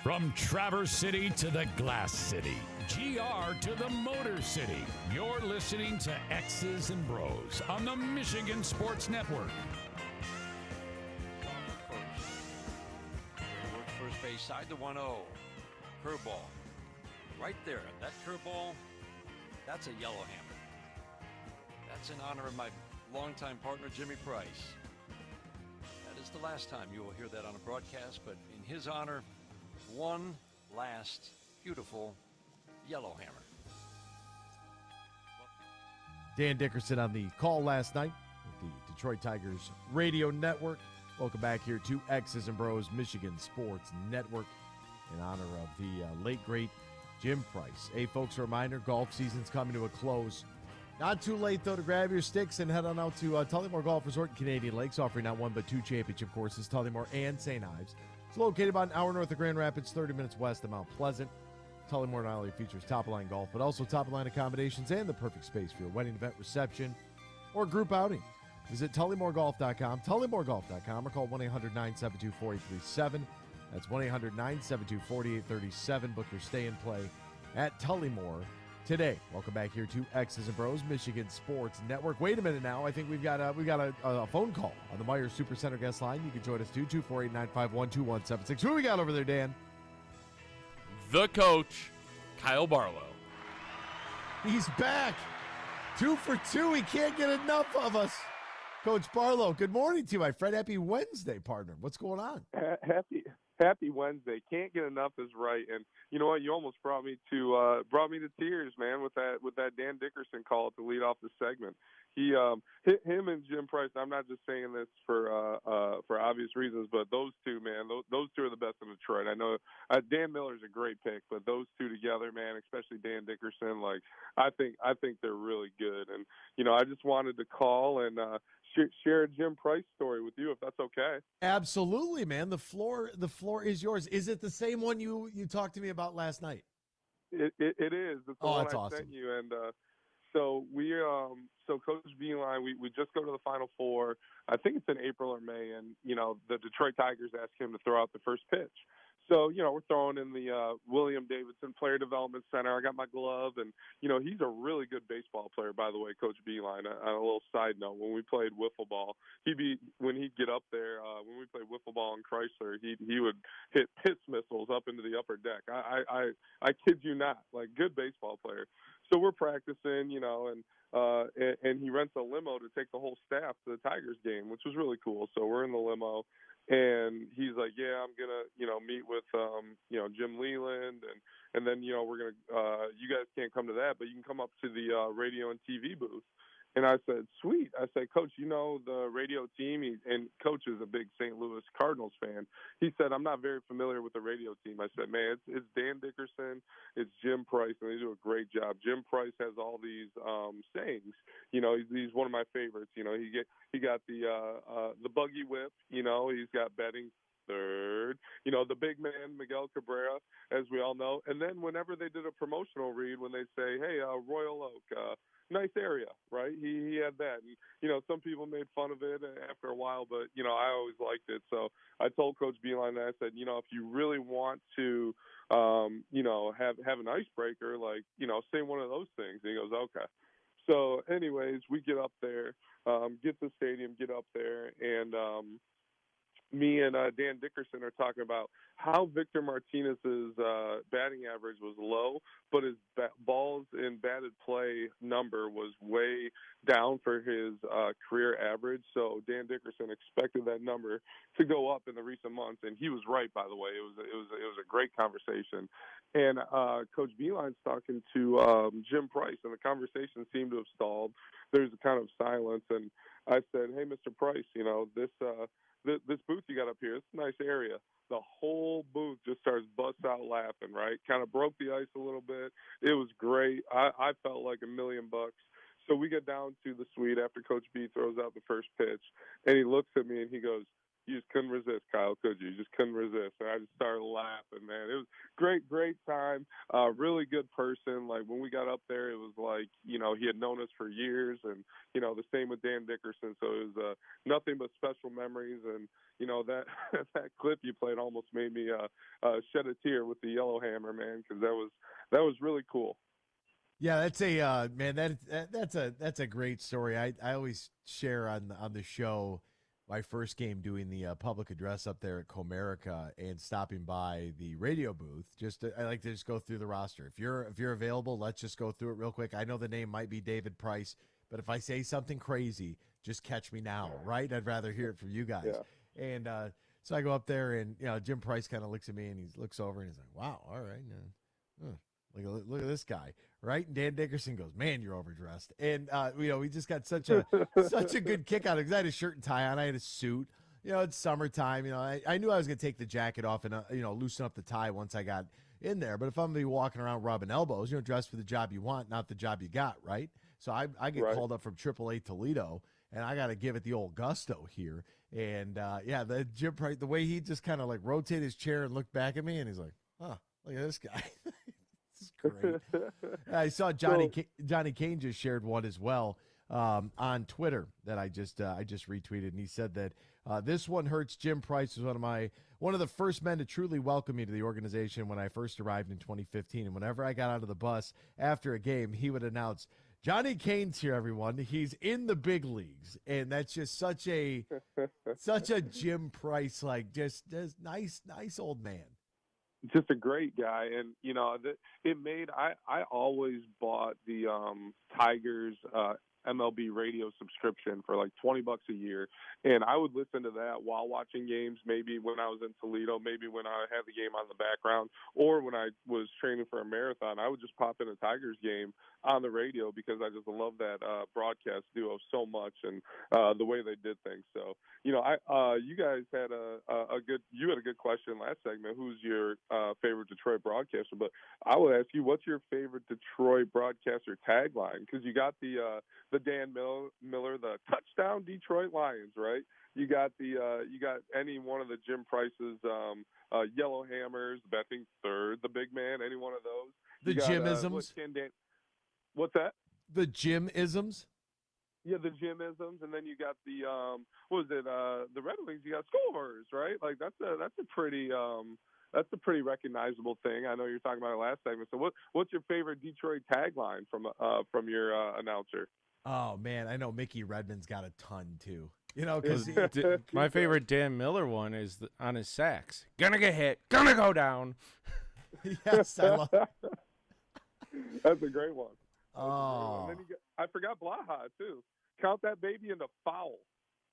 From Traverse City to the Glass City, GR to the Motor City, you're listening to X's and Bros on the Michigan Sports Network. Works first base, side to 1-0. Curveball. Right there, that curveball, that's a yellow hammer. That's in honor of my longtime partner, Jimmy Price. That is the last time you will hear that on a broadcast, but in his honor, one last beautiful yellow hammer. Dan Dickerson on the call last night with the Detroit Tigers radio network. Welcome back here to X's and Bros Michigan Sports Network in honor of the late, great Jim Price. Hey, folks, a reminder, golf season's coming to a close. Not too late, though, to grab your sticks and head on out to Tullymore Golf Resort in Canadian Lakes, offering not one but two championship courses, Tullymore and St. Ives. It's located about an hour north of Grand Rapids, 30 minutes west of Mount Pleasant. Tullymore not only features top-of-line golf, but also top-of-line accommodations and the perfect space for your wedding event, reception, or group outing. Visit TullymoreGolf.com, TullymoreGolf.com, or call 1-800-972-4837. That's 1-800-972-4837. Book your stay and play at Tullymore today. Welcome back here to X's and Bros Michigan Sports Network. Wait a minute now. I think we've got a phone call on the Meijer Supercenter guest line. You can join us too, 248-951-2176. Who we got over there, Dan? The coach, Kyle Barlow. He's back. 2 for 2. He can't get enough of us. Coach Barlow, good morning to you, my friend. Happy Wednesday, partner. What's going on? Happy Wednesday. Can't get enough is right. And you know what? You almost brought me to tears, man, with that Dan Dickerson call to lead off the segment. Him and Jim Price. I'm not just saying this for obvious reasons, but those two, man, those two are the best in Detroit. I know Dan Miller's a great pick, but those two together, man, especially Dan Dickerson, like I think they're really good. And you know, I just wanted to call and share a Jim Price story with you, if that's okay. Absolutely, man. The floor is yours. Is it the same one you talked to me about last night? It is. It's the one that's I awesome. sent you. And so Coach Beilein, we just go to the Final Four. I think it's in April or May, and you know the Detroit Tigers asked him to throw out the first pitch. So, you know, we're throwing in the William Davidson Player Development Center. I got my glove, and, you know, he's a really good baseball player, by the way, Coach Beilein. On a little side note, when we played wiffle ball, when he'd get up there, when we played wiffle ball in Chrysler, he would hit piss missiles up into the upper deck. I kid you not, like, good baseball player. So we're practicing, you know, and he rents a limo to take the whole staff to the Tigers game, which was really cool. So we're in the limo. And he's like, yeah, I'm going to, you know, meet with, you know, Jim Leland. And then, you know, we're going to, you guys can't come to that, but you can come up to the radio and TV booth. And I said, sweet. I said, Coach, you know the radio team? And Coach is a big St. Louis Cardinals fan. He said, I'm not very familiar with the radio team. I said, man, it's Dan Dickerson, it's Jim Price, and they do a great job. Jim Price has all these sayings. You know, he's one of my favorites. You know, he got the buggy whip. You know, he's got betting third. You know, the big man, Miguel Cabrera, as we all know. And then whenever they did a promotional read, when they say, hey, Royal Oak, nice area, right? He had that. And, you know, some people made fun of it after a while, but, you know, I always liked it. So I told Coach Beilein that. I said, you know, if you really want to, you know, have an icebreaker, like, you know, say one of those things. And he goes, okay. So anyways, we get up there, get to the stadium, get up there, and me and Dan Dickerson are talking about how Victor Martinez's batting average was low, but his balls in batted play number was way down for his career average. So Dan Dickerson expected that number to go up in the recent months, and he was right. By the way, it was a great conversation. And Coach Beilein's talking to Jim Price, and the conversation seemed to have stalled. There's a kind of silence, and I said, "Hey, Mr. Price, you know this booth you got up here, it's a nice area." The whole booth just starts bust out laughing, right? Kind of broke the ice a little bit. It was great. I felt like $1 million. So we get down to the suite after Coach B throws out the first pitch, and he looks at me and he goes, you just couldn't resist, Kyle, could you? You just couldn't resist. And I just started laughing, man. It was great time. Really good person. Like, when we got up there, it was like, you know, he had known us for years, and, you know, the same with Dan Dickerson. So it was nothing but special memories. And, you know, that that clip you played almost made me shed a tear with the Yellowhammer, man, because that was really cool. Yeah, that's a man. That's a great story. I always share on the show my first game doing the public address up there at Comerica and stopping by the radio booth. I like to just go through the roster. If you're available, let's just go through it real quick. I know the name might be David Price, but if I say something crazy, just catch me now, right? I'd rather hear it from you guys. Yeah. And so I go up there, and you know, Jim Price kind of looks at me, and he looks over, and he's like, "Wow, all right, look at this guy." Right? And Dan Dickerson goes, "Man, you're overdressed." And, you know, we just got such a good kick out of it, because I had a shirt and tie on. I had a suit. You know, it's summertime. You know, I knew I was going to take the jacket off and, you know, loosen up the tie once I got in there. But if I'm going to be walking around rubbing elbows, you know, dress for the job you want, not the job you got, right? So I get called up from AAA Toledo, and I got to give it the old gusto here. And, yeah, the Jim Price, the way he just kind of, like, rotated his chair and looked back at me, and he's like, "Huh, look at this guy." Great. I saw Johnny Kane just shared one as well on Twitter that I just retweeted, and he said that this one hurts. Jim Price was one of the first men to truly welcome me to the organization when I first arrived in 2015, and whenever I got out of the bus after a game, he would announce, "Johnny Kane's here, everyone. He's in the big leagues." And that's just such a Jim Price, like just nice old man. Just a great guy. And, you know, I always bought the Tigers MLB radio subscription for like $20 a year, and I would listen to that while watching games, maybe when I was in Toledo, maybe when I had the game on the background, or when I was training for a marathon. I would just pop in a Tigers game on the radio because I just love that broadcast duo so much, and the way they did things. So, you know, you guys had a good question last segment. Who's your favorite Detroit broadcaster? But I would ask you, what's your favorite Detroit broadcaster tagline? Because you got the Dan Miller, the touchdown Detroit Lions, right? You got any one of the Jim Price's Yellowhammers, betting third, the big man, any one of those. The Jim-isms. What's that? The Jim-isms. Yeah, the Jim-isms, and then you got the the Red Wings. You got Scores, right? Like that's a pretty recognizable thing. I know you're talking about it last segment. So what's your favorite Detroit tagline from your announcer? Oh man, I know Mickey Redmond's got a ton too. You know, because my favorite Dan Miller one is on his sacks. Gonna get hit, gonna go down. Yes, I love. That's a great one. Oh, and then I forgot Blaha too. Count that baby in the foul.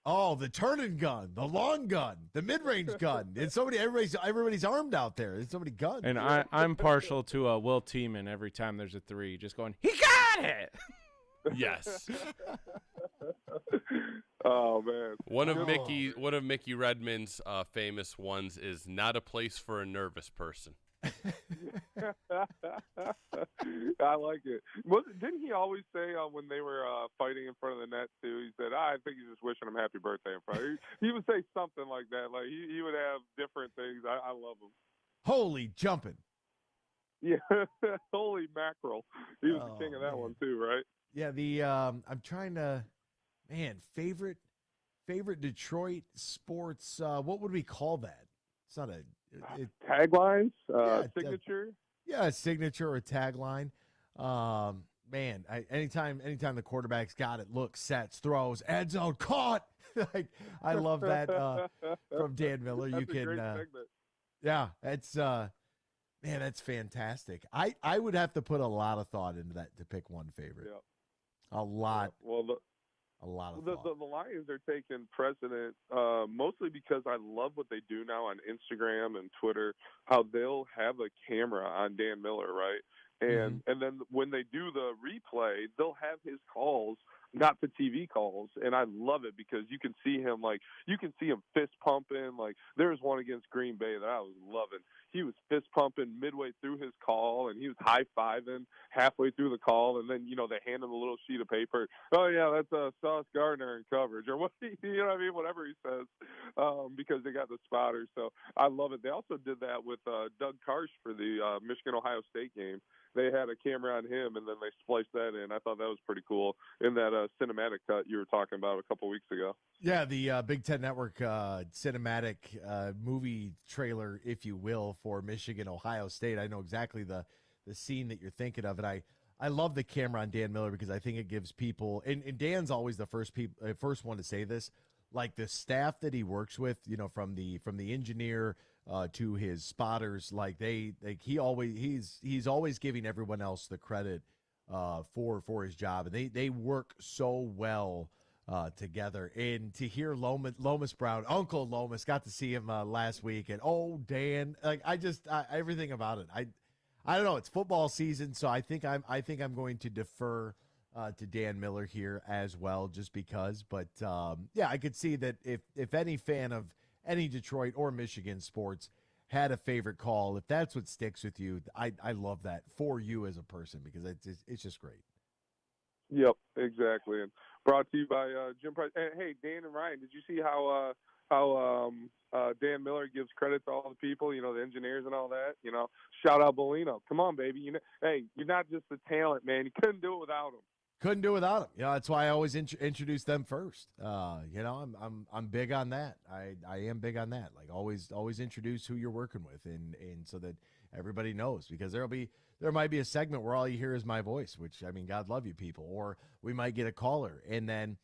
Oh, the turning gun, the long gun, the mid-range gun. It's everybody's armed out there. It's so many guns. And I'm partial to Will Tiemann every time there's a three, just going, he got it. Yes. Oh man. One of Mickey Redmond's famous ones is "Not a place for a nervous person." I like it. Didn't he always say when they were fighting in front of the net too? He said, "I think he's just wishing him happy birthday in front." He would say something like that. Like he would have different things. I love him. Holy jumping. Yeah, holy mackerel. He was the king of that one too, right? Yeah, I'm trying to, favorite Detroit sports. What would we call that? It's not taglines, signature. A signature or a tagline. Anytime the quarterback's got it, looks, sets, throws, end zone, caught. Like I love that from Dan Miller. That's you can, a great segment. Yeah, that's fantastic. I would have to put a lot of thought into that to pick one favorite. Yeah. A lot. Yeah. Well, a lot of the Lions are taking precedent mostly because I love what they do now on Instagram and Twitter, how they'll have a camera on Dan Miller, right? And then when they do the replay, they'll have his calls not the TV calls, and I love it because you can see him fist pumping. Like there's one against Green Bay that I was loving. He was fist pumping midway through his call, and he was high fiving halfway through the call, and then they hand him a little sheet of paper. Oh yeah, that's Sauce Gardner in coverage, or what? You know what I mean? Whatever he says, because they got the spotters. So I love it. They also did that with Doug Karsh for the Michigan-Ohio State game. They had a camera on him, and then they spliced that in. I thought that was pretty cool in that cinematic cut you were talking about a couple weeks ago. Yeah, the Big Ten Network cinematic movie trailer, if you will, for Michigan-Ohio State. I know exactly the scene that you're thinking of, and I love the camera on Dan Miller because I think it gives people, and Dan's always the first one to say this, like the staff that he works with, from the engineer to his spotters, he's always giving everyone else the credit for his job, and they work so well together. And to hear Lomas Brown, Uncle Lomas, got to see him last week, and Dan, everything about it. I don't know. It's football season, so I think I'm going to defer to Dan Miller here as well, just because. But I could see that if any fan of any Detroit or Michigan sports had a favorite call, if that's what sticks with you, I love that for you as a person because it's just great. Yep, exactly. And brought to you by Jim Price. And, hey, Dan and Ryan, did you see how Dan Miller gives credit to all the people, the engineers and all that? Shout out Bellino. Come on, baby. Hey, you're not just the talent, man. You couldn't do it without him. Couldn't do without him. That's why I always introduce them first. I'm big on that. I am big on that. Like always introduce who you're working with, and so that everybody knows, because there might be a segment where all you hear is my voice, which, I mean, God love you people, or we might get a caller, and then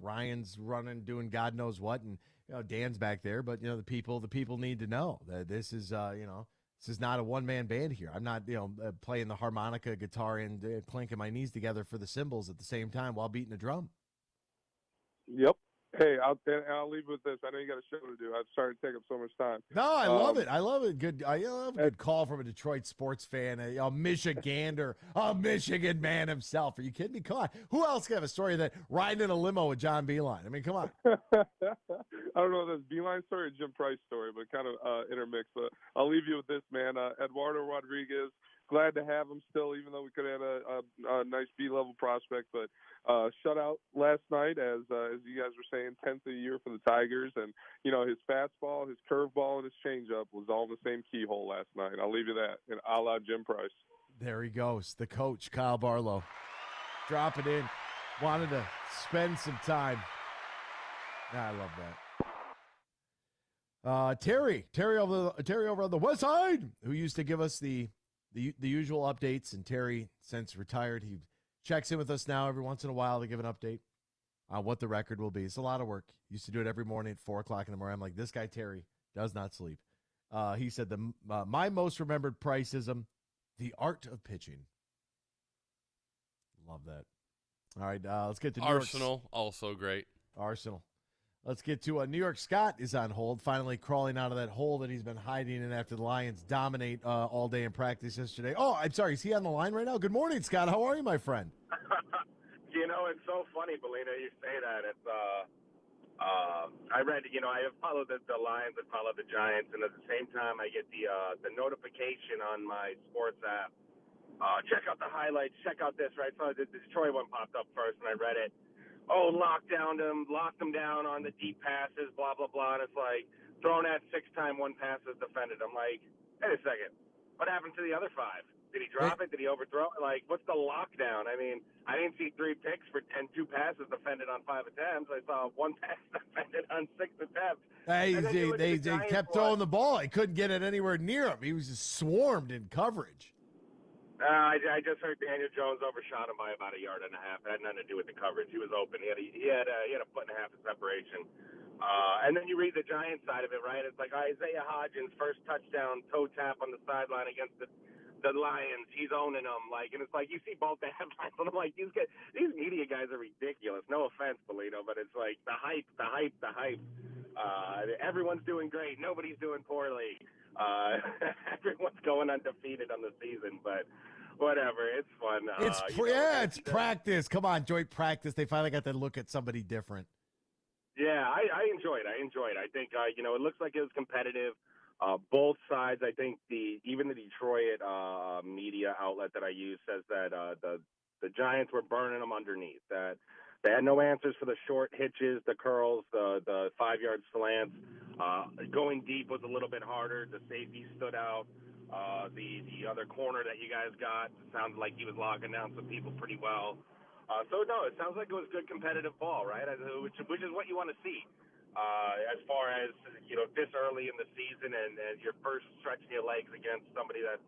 Ryan's running, doing God knows what, and Dan's back there, but the people need to know that this is this is not a one-man band here. I'm not, playing the harmonica, guitar, and clanking my knees together for the cymbals at the same time while beating a drum. Yep. Hey, I'll leave with this. I know you got a show to do. I'm sorry to take up so much time. No, I love it. I love it. Good. I love a good call from a Detroit sports fan, a Michigander, a Michigan man himself. Are you kidding me? Come on. Who else can have a story that riding in a limo with John Beilein? I mean, come on. I don't know if that's Beilein story or Jim Price story, but kind of intermixed. But I'll leave you with this, man. Eduardo Rodriguez. Glad to have him still, even though we could have had a nice B-level prospect. But shutout last night, as you guys were saying, 10th of the year for the Tigers. And, his fastball, his curveball, and his changeup was all in the same keyhole last night. I'll leave you that, and a la Jim Price. There he goes, the coach, Kyle Barlow. Drop it in. Wanted to spend some time. I love that. Terry over on the west side, who used to give us the usual updates, and Terry, since retired, he checks in with us now every once in a while to give an update on what the record will be. It's a lot of work. Used to do it every morning at 4 o'clock in the morning. I'm like, this guy Terry does not sleep. He said my most remembered Priceism, the art of pitching. Love that. All right, let's get to New Arsenal, also great. Arsenal. Let's get to New York. Scott is on hold, finally crawling out of that hole that he's been hiding in after the Lions dominate all day in practice yesterday. Oh, I'm sorry. Is he on the line right now? Good morning, Scott. How are you, my friend? It's so funny, Bellino, you say that. It's I read, I have followed the Lions, I follow the Giants, and at the same time I get the notification on my sports app. Check out the highlights, check out this, right? So the Detroit one popped up first, and I read it. Locked them down on the deep passes, blah, blah, blah. And it's like, thrown at 6-time, 1 pass is defended. I'm like, wait a second. What happened to the other 5? Did he drop it? Did he overthrow it? Like, what's the lockdown? I mean, I didn't see 3 picks for 2 passes defended on 5 attempts. I saw 1 pass defended on 6 attempts. They kept throwing the ball. He couldn't get it anywhere near him. He was just swarmed in coverage. I just heard Daniel Jones overshot him by about 1.5 yards. It had nothing to do with the coverage. He was open. He had a foot and a half of separation. And then you read the Giants side of it, right? It's like Isaiah Hodgins' first touchdown, toe tap on the sideline against the Lions. He's owning them. And it's like you see both the headlines, and I'm like, these media guys are ridiculous. No offense, Bellino, but it's like the hype. Everyone's doing great. Nobody's doing poorly. Everyone's going undefeated on the season, but whatever. It's fun. It's practice. Come on, joint practice. They finally got to look at somebody different. Yeah, I enjoyed. I think it looks like it was competitive. Both sides. I think even the Detroit media outlet that I use says that the Giants were burning them underneath. That they had no answers for the short hitches, the curls, the 5-yard slants. Going deep was a little bit harder. The safety stood out. The other corner that you guys got sounded like he was locking down some people pretty well. So no, it sounds like it was good competitive ball, right? Which is what you want to see. As far as this early in the season and your first stretching your legs against somebody that's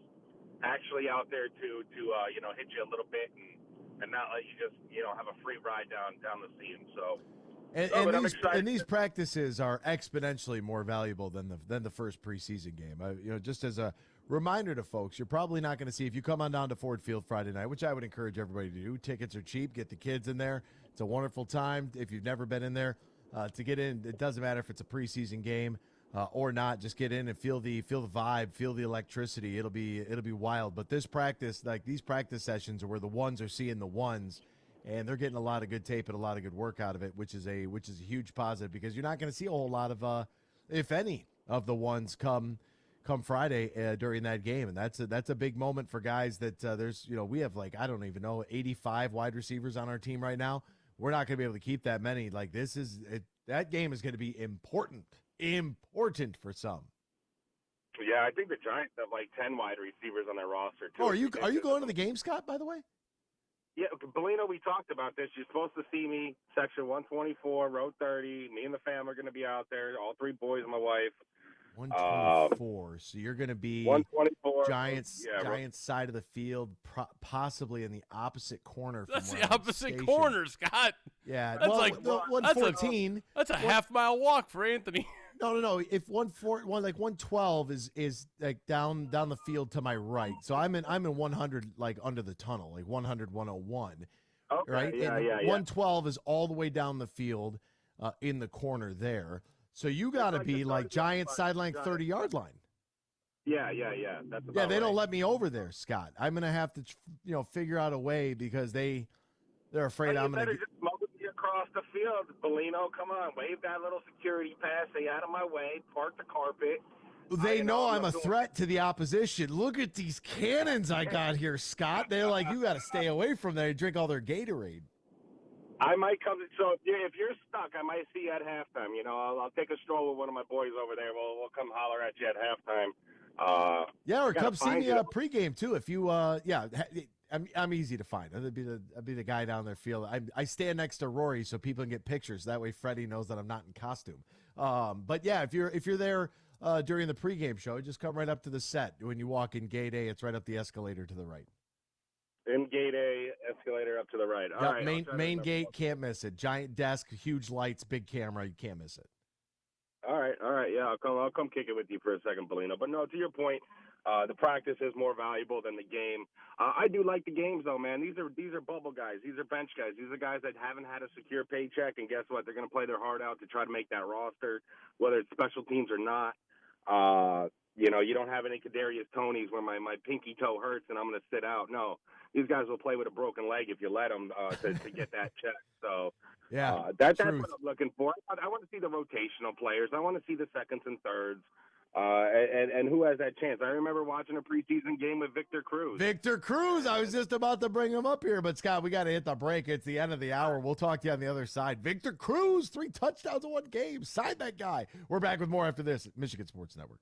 actually out there to hit you a little bit and not let you just have a free ride down the seam. So. And these practices are exponentially more valuable than the first preseason game. Just as a reminder to folks, you're probably not going to see, if you come on down to Ford Field Friday night, which I would encourage everybody to do. Tickets are cheap. Get the kids in there. It's a wonderful time. If you've never been in there, to get in, it doesn't matter if it's a preseason game or not. Just get in and feel the vibe, feel the electricity. It'll be wild. But this practice, like these practice sessions, are where the ones are seeing the ones. And they're getting a lot of good tape and a lot of good work out of it, which is a huge positive, because you're not going to see a whole lot of, if any, of the ones come Friday during that game, and that's a big moment for guys that we have, like, I don't even know, 85 wide receivers on our team right now. We're not going to be able to keep that many. Like, that game is going to be important for some. Yeah, I think the Giants have like 10 wide receivers on their roster too. Oh, are you going to the game, Scott? By the way. Yeah, Bellino, we talked about this. You're supposed to see me, section 124, row 30. Me and the fam are going to be out there, all 3 boys and my wife. 124. So you're going to be 124. Giants side of the field, possibly in the opposite corner. That's the opposite corner, Scott. Yeah, that's 114. That's a half-mile walk for Anthony. No. If 112 is like down the field to my right, so I'm in 100, like under the tunnel, like 100, 101. Okay. Right. Yeah, and yeah. 112 is all the way down the field, in the corner there. So you got to be like Giants sideline 30-yard line. Yeah. That's about they don't right. let me over there, Scott. I'm gonna have to figure out a way, because they're afraid I'm gonna. Just across the field, Bellino. Come on, wave that little security pass. Stay out of my way. Park the carpet. They know I'm a threat to the opposition. Look at these cannons I got here, Scott. They're like, you got to stay away from there. Drink all their Gatorade. I might come. So if you're stuck, I might see you at halftime. I'll take a stroll with one of my boys over there. We'll come holler at you at halftime. Or come see me pregame too. If you, I'm easy to find. I'll be the guy down there field. I stand next to Rory so people can get pictures. That way Freddie knows that I'm not in costume. But yeah, if you're there during the pregame show, just come right up to the set. When you walk in gate A, it's right up the escalator to the right. In gate A, escalator up to the right. All right. Main gate, can't miss it. Giant desk, huge lights, big camera. You can't miss it. All right. Yeah, I'll come kick it with you for a second, Bellino. But no, to your point, the practice is more valuable than the game. I do like the games, though, man. These are bubble guys. These are bench guys. These are guys that haven't had a secure paycheck, and guess what? They're going to play their heart out to try to make that roster, whether it's special teams or not. You don't have any Kadarius Tonys where my pinky toe hurts and I'm going to sit out. No, these guys will play with a broken leg if you let them to get that check. So that's what I'm looking for. I want to see the rotational players. I want to see the seconds and thirds. And who has that chance? I remember watching a preseason game with Victor Cruz. I was just about to bring him up here, but Scott, we got to hit the break. It's the end of the hour. We'll talk to you on the other side. Victor Cruz, 3 touchdowns in 1 game. Sign that guy. We're back with more after this at Michigan Sports Network.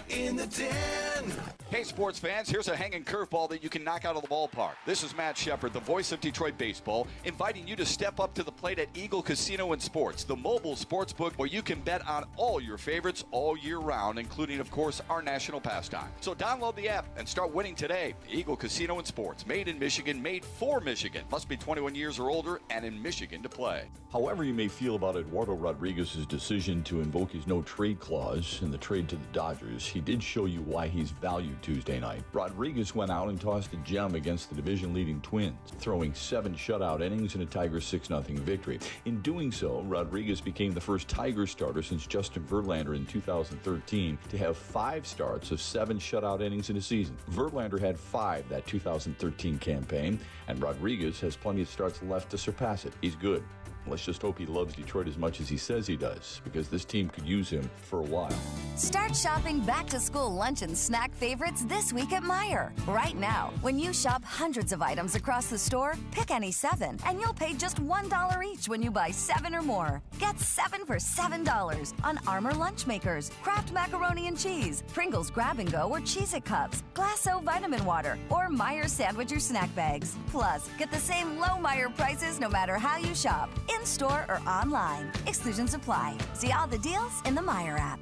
In the Den. Hey, sports fans, here's a hanging curveball that you can knock out of the ballpark. This is Matt Shepard, the voice of Detroit baseball, inviting you to step up to the plate at Eagle Casino and Sports, the mobile sports book where you can bet on all your favorites all year round, including, of course, our national pastime. So download the app and start winning today. Eagle Casino and Sports, made in Michigan, made for Michigan. Must be 21 years or older and in Michigan to play. However you may feel about Eduardo Rodriguez's decision to invoke his no-trade clause in the trade to the Dodgers, he did show you why he's was valued Tuesday night. Rodriguez went out and tossed a gem against the division-leading Twins, throwing 7 shutout innings in a Tigers 6-0 victory. In doing so, Rodriguez became the first Tigers starter since Justin Verlander in 2013 to have 5 starts of 7 shutout innings in a season. Verlander had 5 that 2013 campaign, and Rodriguez has plenty of starts left to surpass it. He's good. Let's just hope he loves Detroit as much as he says he does, because this team could use him for a while. Start shopping back-to-school lunch and snack favorites this week at Meijer. Right now, when you shop hundreds of items across the store, pick any 7, and you'll pay just $1 each when you buy 7 or more. Get 7 for $7 on Armour Lunch Makers, Kraft Macaroni and Cheese, Pringles Grab-and-Go or Cheez-It Cups, Glasso Vitamin Water, or Meijer Sandwich or Snack Bags. Plus, get the same low Meijer prices no matter how you shop, in-store or online. Exclusions apply. See all the deals in the Meijer app.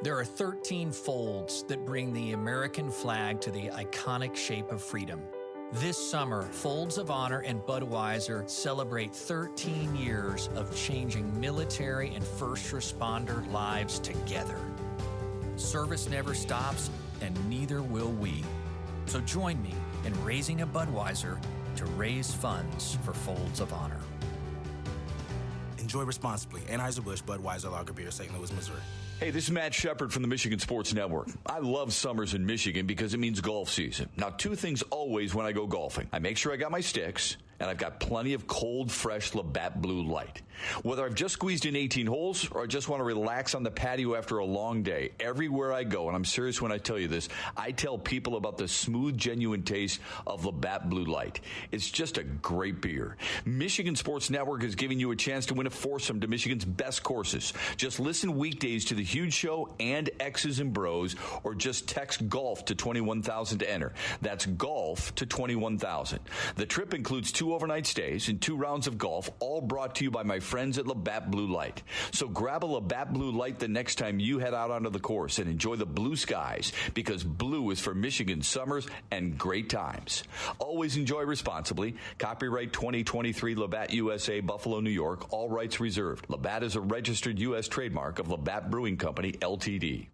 There are 13 folds that bring the American flag to the iconic shape of freedom. This summer, Folds of Honor and Budweiser celebrate 13 years of changing military and first responder lives together. Service never stops, and neither will we. So join me in raising a Budweiser to raise funds for Folds of Honor. Enjoy responsibly. Anheuser-Busch Budweiser Lager Beer, St. Louis, Missouri. Hey, this is Matt Shepard from the Michigan Sports Network. I love summers in Michigan because it means golf season. Now, 2 things always when I go golfing. I make sure I got my sticks, and I've got plenty of cold, fresh Labatt Blue Light. Whether I've just squeezed in 18 holes or I just want to relax on the patio after a long day, everywhere I go, and I'm serious when I tell you this, I tell people about the smooth, genuine taste of Labatt Blue Light. It's just a great beer. Michigan Sports Network is giving you a chance to win a foursome to Michigan's best courses. Just listen weekdays to The Huge Show and X's and Bros, or just text GOLF to 21,000 to enter. That's GOLF to 21,000. The trip includes 2 overnight stays and 2 rounds of golf, all brought to you by my friends at Labatt Blue Light. So grab a Labatt Blue Light the next time you head out onto the course and enjoy the blue skies, because blue is for Michigan summers and great times. Always enjoy responsibly. Copyright 2023 Labatt USA, Buffalo, New York. All rights reserved. Labatt is a registered U.S. trademark of Labatt Brewing Company, Ltd.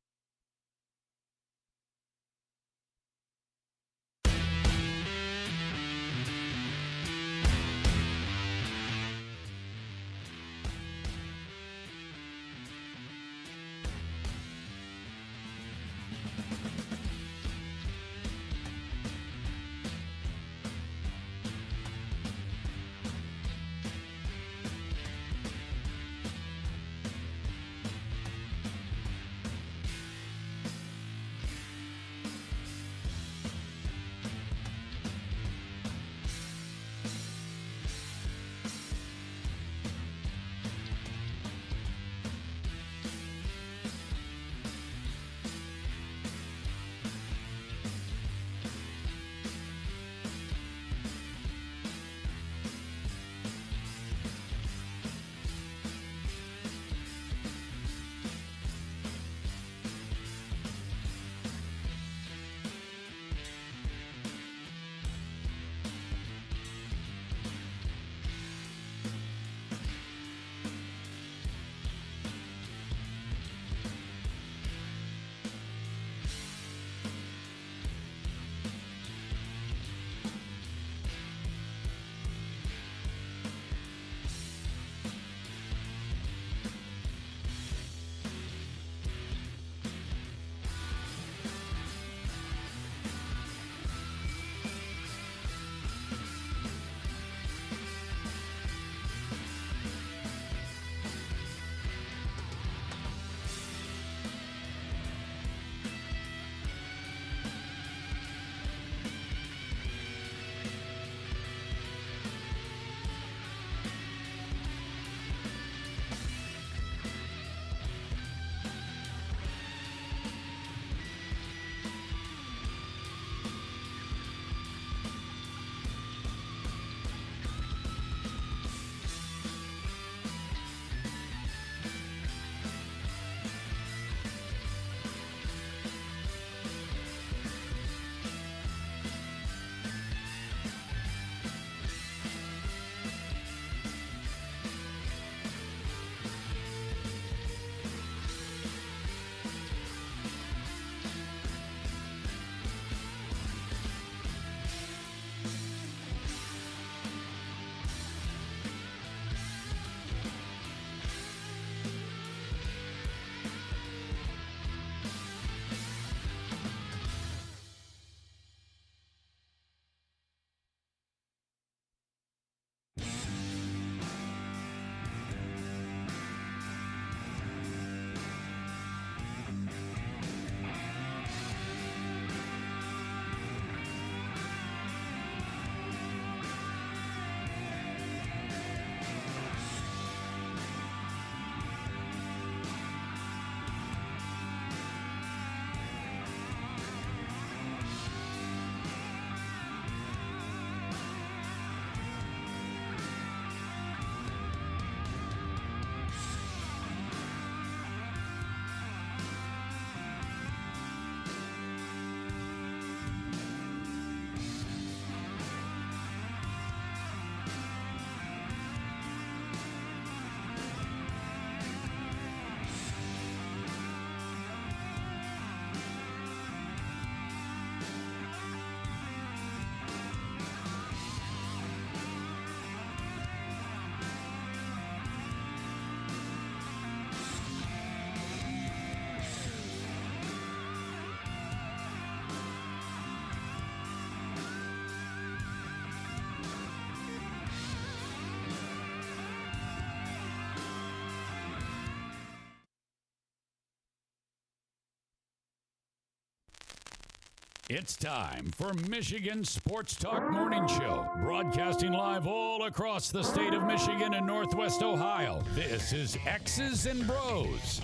It's time for Michigan Sports Talk Morning Show, broadcasting live all across the state of Michigan and Northwest Ohio. This is X's and Bros.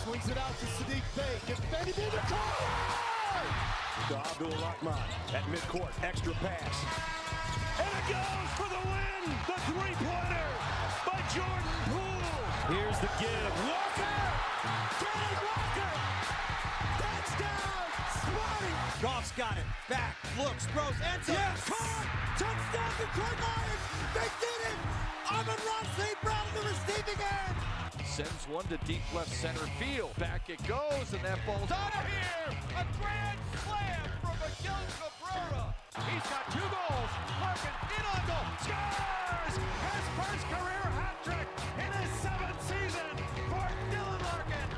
Swings it out to Sadiq Bey. Defended in the corner! To Abdul-Rahman at midcourt. Extra pass. And it goes for the win! The three-pointer by Jordan Poole. Here's the give. Walker! Kenny Walker! Touchdown! Smarty! Goff's got it. Back, looks, throws, ends up. Yes! Caught! Touchdown, Detroit Lions! They did it! Br0's St. Brown in the receiving end! Sends one to deep left center field. Back it goes, and that ball's out of here! A grand slam from Miguel Cabrera! He's got 2 goals. Larkin in on goal. Scores! His first career hat trick in his 7th season for Dylan Larkin.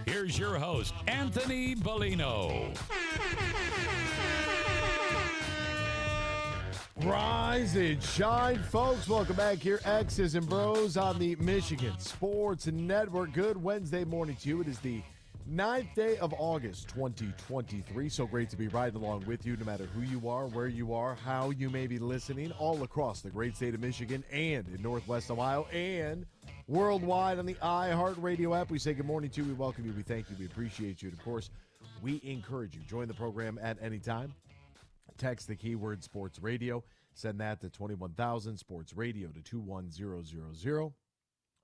Here's your host, Anthony Bellino. Rise and shine, folks. Welcome back here, X's and Bros on the Michigan Sports Network. Good Wednesday morning to you. It is the 9th day of August, 2023. So great to be riding along with you, no matter who you are, where you are, how you may be listening, all across the great state of Michigan and in Northwest Ohio and worldwide on the iHeartRadio app. We say good morning to you. We welcome you. We thank you. We appreciate you. And, of course, we encourage you. Join the program at any time. Text the keyword sports radio. Send that to 21,000 sports radio to 21000.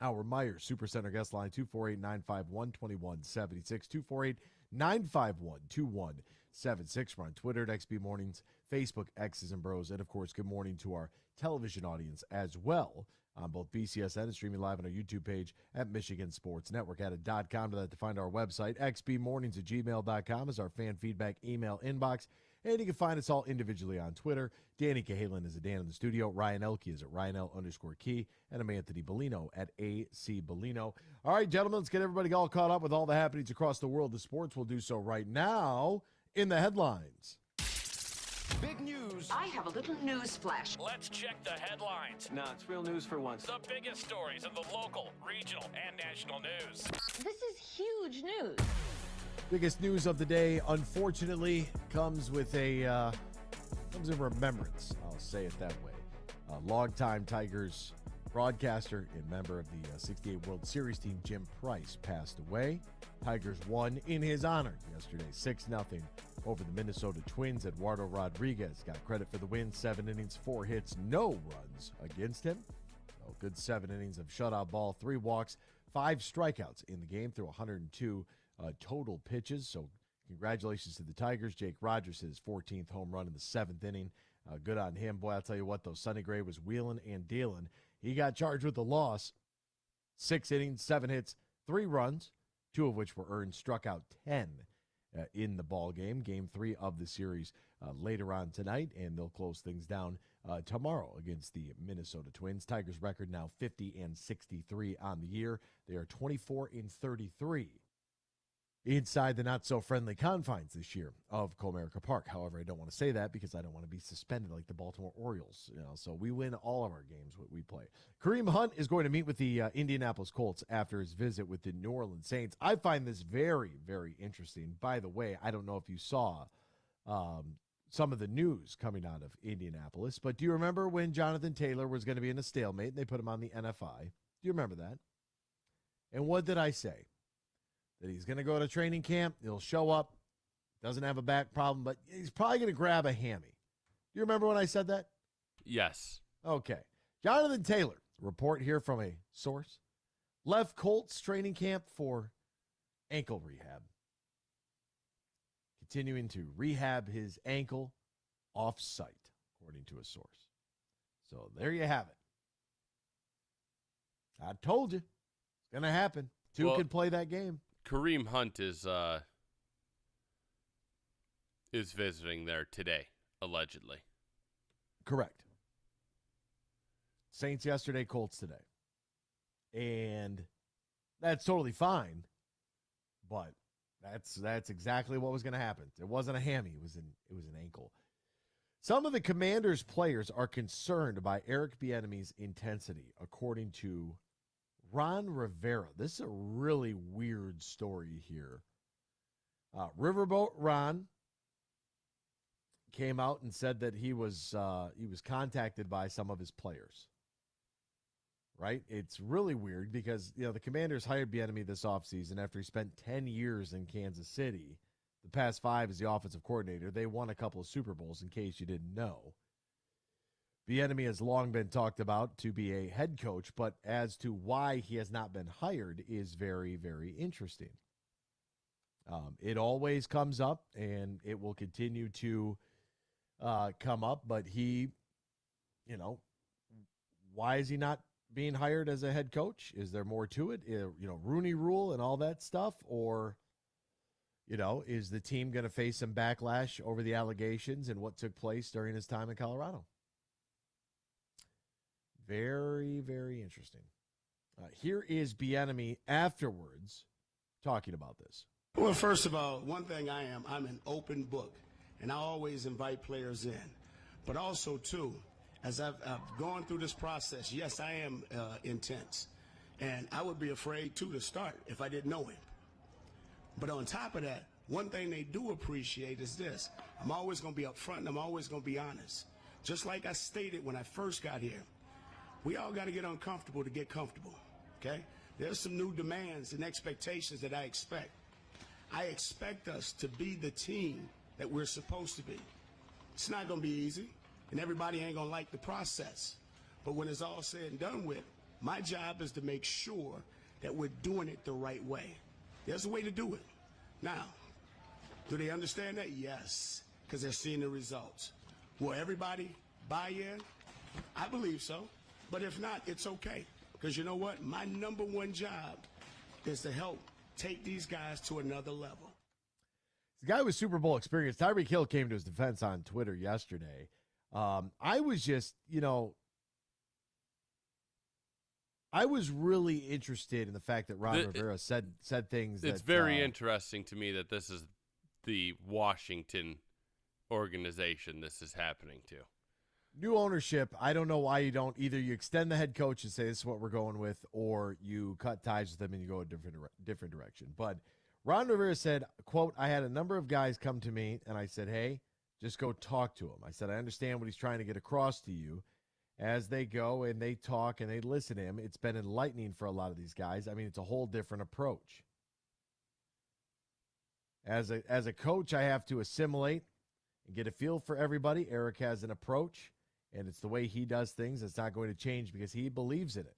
Our Meyer Supercenter guest line 248-951-2176. 248-951-2176. We're on Twitter at XB Mornings, Facebook, X's and Bros, and of course, good morning to our television audience as well on both BCSN and streaming live on our YouTube page at Michigan Sports Network. Added.com to that to find our website. xbmornings@gmail.com is our fan feedback email inbox. And you can find us all individually on Twitter. Danny Cahalan is at Dan in the studio. Ryan Elke is at RyanL_Key. And I'm Anthony Bellino at AC Bellino. All right, gentlemen, let's get everybody all caught up with all the happenings across the world of sports. We'll do so right now in the headlines. Big news. I have a little news flash. Let's check the headlines. No, it's real news for once. The biggest stories of the local, regional, and national news. This is huge news. Biggest news of the day, unfortunately, comes with a remembrance. I'll say it that way. A longtime Tigers broadcaster and member of the 68 World Series team, Jim Price, passed away. Tigers won in his honor yesterday, 6-0 over the Minnesota Twins. Eduardo Rodriguez got credit for the win. 7 innings, 4 hits, no runs against him. A good 7 innings of shutout ball, 3 walks, 5 strikeouts in the game through 102 total pitches. So congratulations to the Tigers. Jake Rogers, his 14th home run in the 7th inning. Good on him. Boy, I'll tell you what, though, Sonny Gray was wheeling and dealing. He got charged with the loss. 6 innings, 7 hits, 3 runs, 2 of which were earned, struck out 10 in the ball game. Game 3 of the series later on tonight, and they'll close things down tomorrow against the Minnesota Twins. Tigers record now 50-63 on the year. They are 24-33 inside the not-so-friendly confines this year of Comerica Park. However, I don't want to say that because I don't want to be suspended like the Baltimore Orioles. So we win all of our games we play. Kareem Hunt is going to meet with the Indianapolis Colts after his visit with the New Orleans Saints. I find this very, very interesting. By the way, I don't know if you saw some of the news coming out of Indianapolis, but do you remember when Jonathan Taylor was going to be in a stalemate and they put him on the NFI? Do you remember that? And what did I say? That he's going to go to training camp, he'll show up, doesn't have a back problem, but he's probably going to grab a hammy. Do you remember when I said that? Yes. Okay. Jonathan Taylor, report here from a source, left Colts training camp for ankle rehab. Continuing to rehab his ankle off-site, according to a source. So there you have it. I told you. It's going to happen. Two could play that game. Kareem Hunt is visiting there today, allegedly. Correct. Saints yesterday, Colts today. And that's totally fine, but that's exactly what was going to happen. It wasn't a hammy, it was an ankle. Some of the Commanders players are concerned by Eric Bieniemy's intensity, according to Ron Rivera. This is a really weird story here. Riverboat Ron came out and said that he was contacted by some of his players. Right? It's really weird because, the Commanders hired Br0's this offseason after he spent 10 years in Kansas City. The past 5 as the offensive coordinator. They won a couple of Super Bowls, in case you didn't know. Br0 has long been talked about to be a head coach, but as to why he has not been hired is very, very interesting. It always comes up, and it will continue to come up, but he, why is he not being hired as a head coach? Is there more to it? Rooney Rule and all that stuff? Or, is the team going to face some backlash over the allegations and what took place during his time in Colorado? Very, very interesting. Here is Br0 afterwards talking about this. Well, first of all, one thing I'm an open book, and I always invite players in. But also, too, as I've gone through this process, yes, I am intense. And I would be afraid, too, to start if I didn't know him. But on top of that, one thing they do appreciate is this. I'm always going to be upfront, and I'm always going to be honest. Just like I stated when I first got here, we all got to get uncomfortable to get comfortable, okay? There's some new demands and expectations that I expect. I expect us to be the team that we're supposed to be. It's not going to be easy, and everybody ain't going to like the process. But when it's all said and done with, my job is to make sure that we're doing it the right way. There's a way to do it. Now, do they understand that? Yes, because they're seeing the results. Will everybody buy in? I believe so. But if not, it's okay. Because you know what? My number one job is to help take these guys to another level. The guy with Super Bowl experience, Tyreek Hill, came to his defense on Twitter yesterday. I was just, I was really interested in the fact that Ron Rivera said things. It's very interesting to me that this is the Washington organization this is happening to. New ownership. I don't know why you don't. Either you extend the head coach and say this is what we're going with, or you cut ties with them and you go a different direction. But Ron Rivera said, quote, I had a number of guys come to me and I said, hey, just go talk to him. I said, I understand what he's trying to get across to you. As they go and they talk and they listen to him, it's been enlightening for a lot of these guys. I mean, it's a whole different approach. As a coach, I have to assimilate and get a feel for everybody. Eric has an approach, and it's the way he does things. It's not going to change because he believes in it.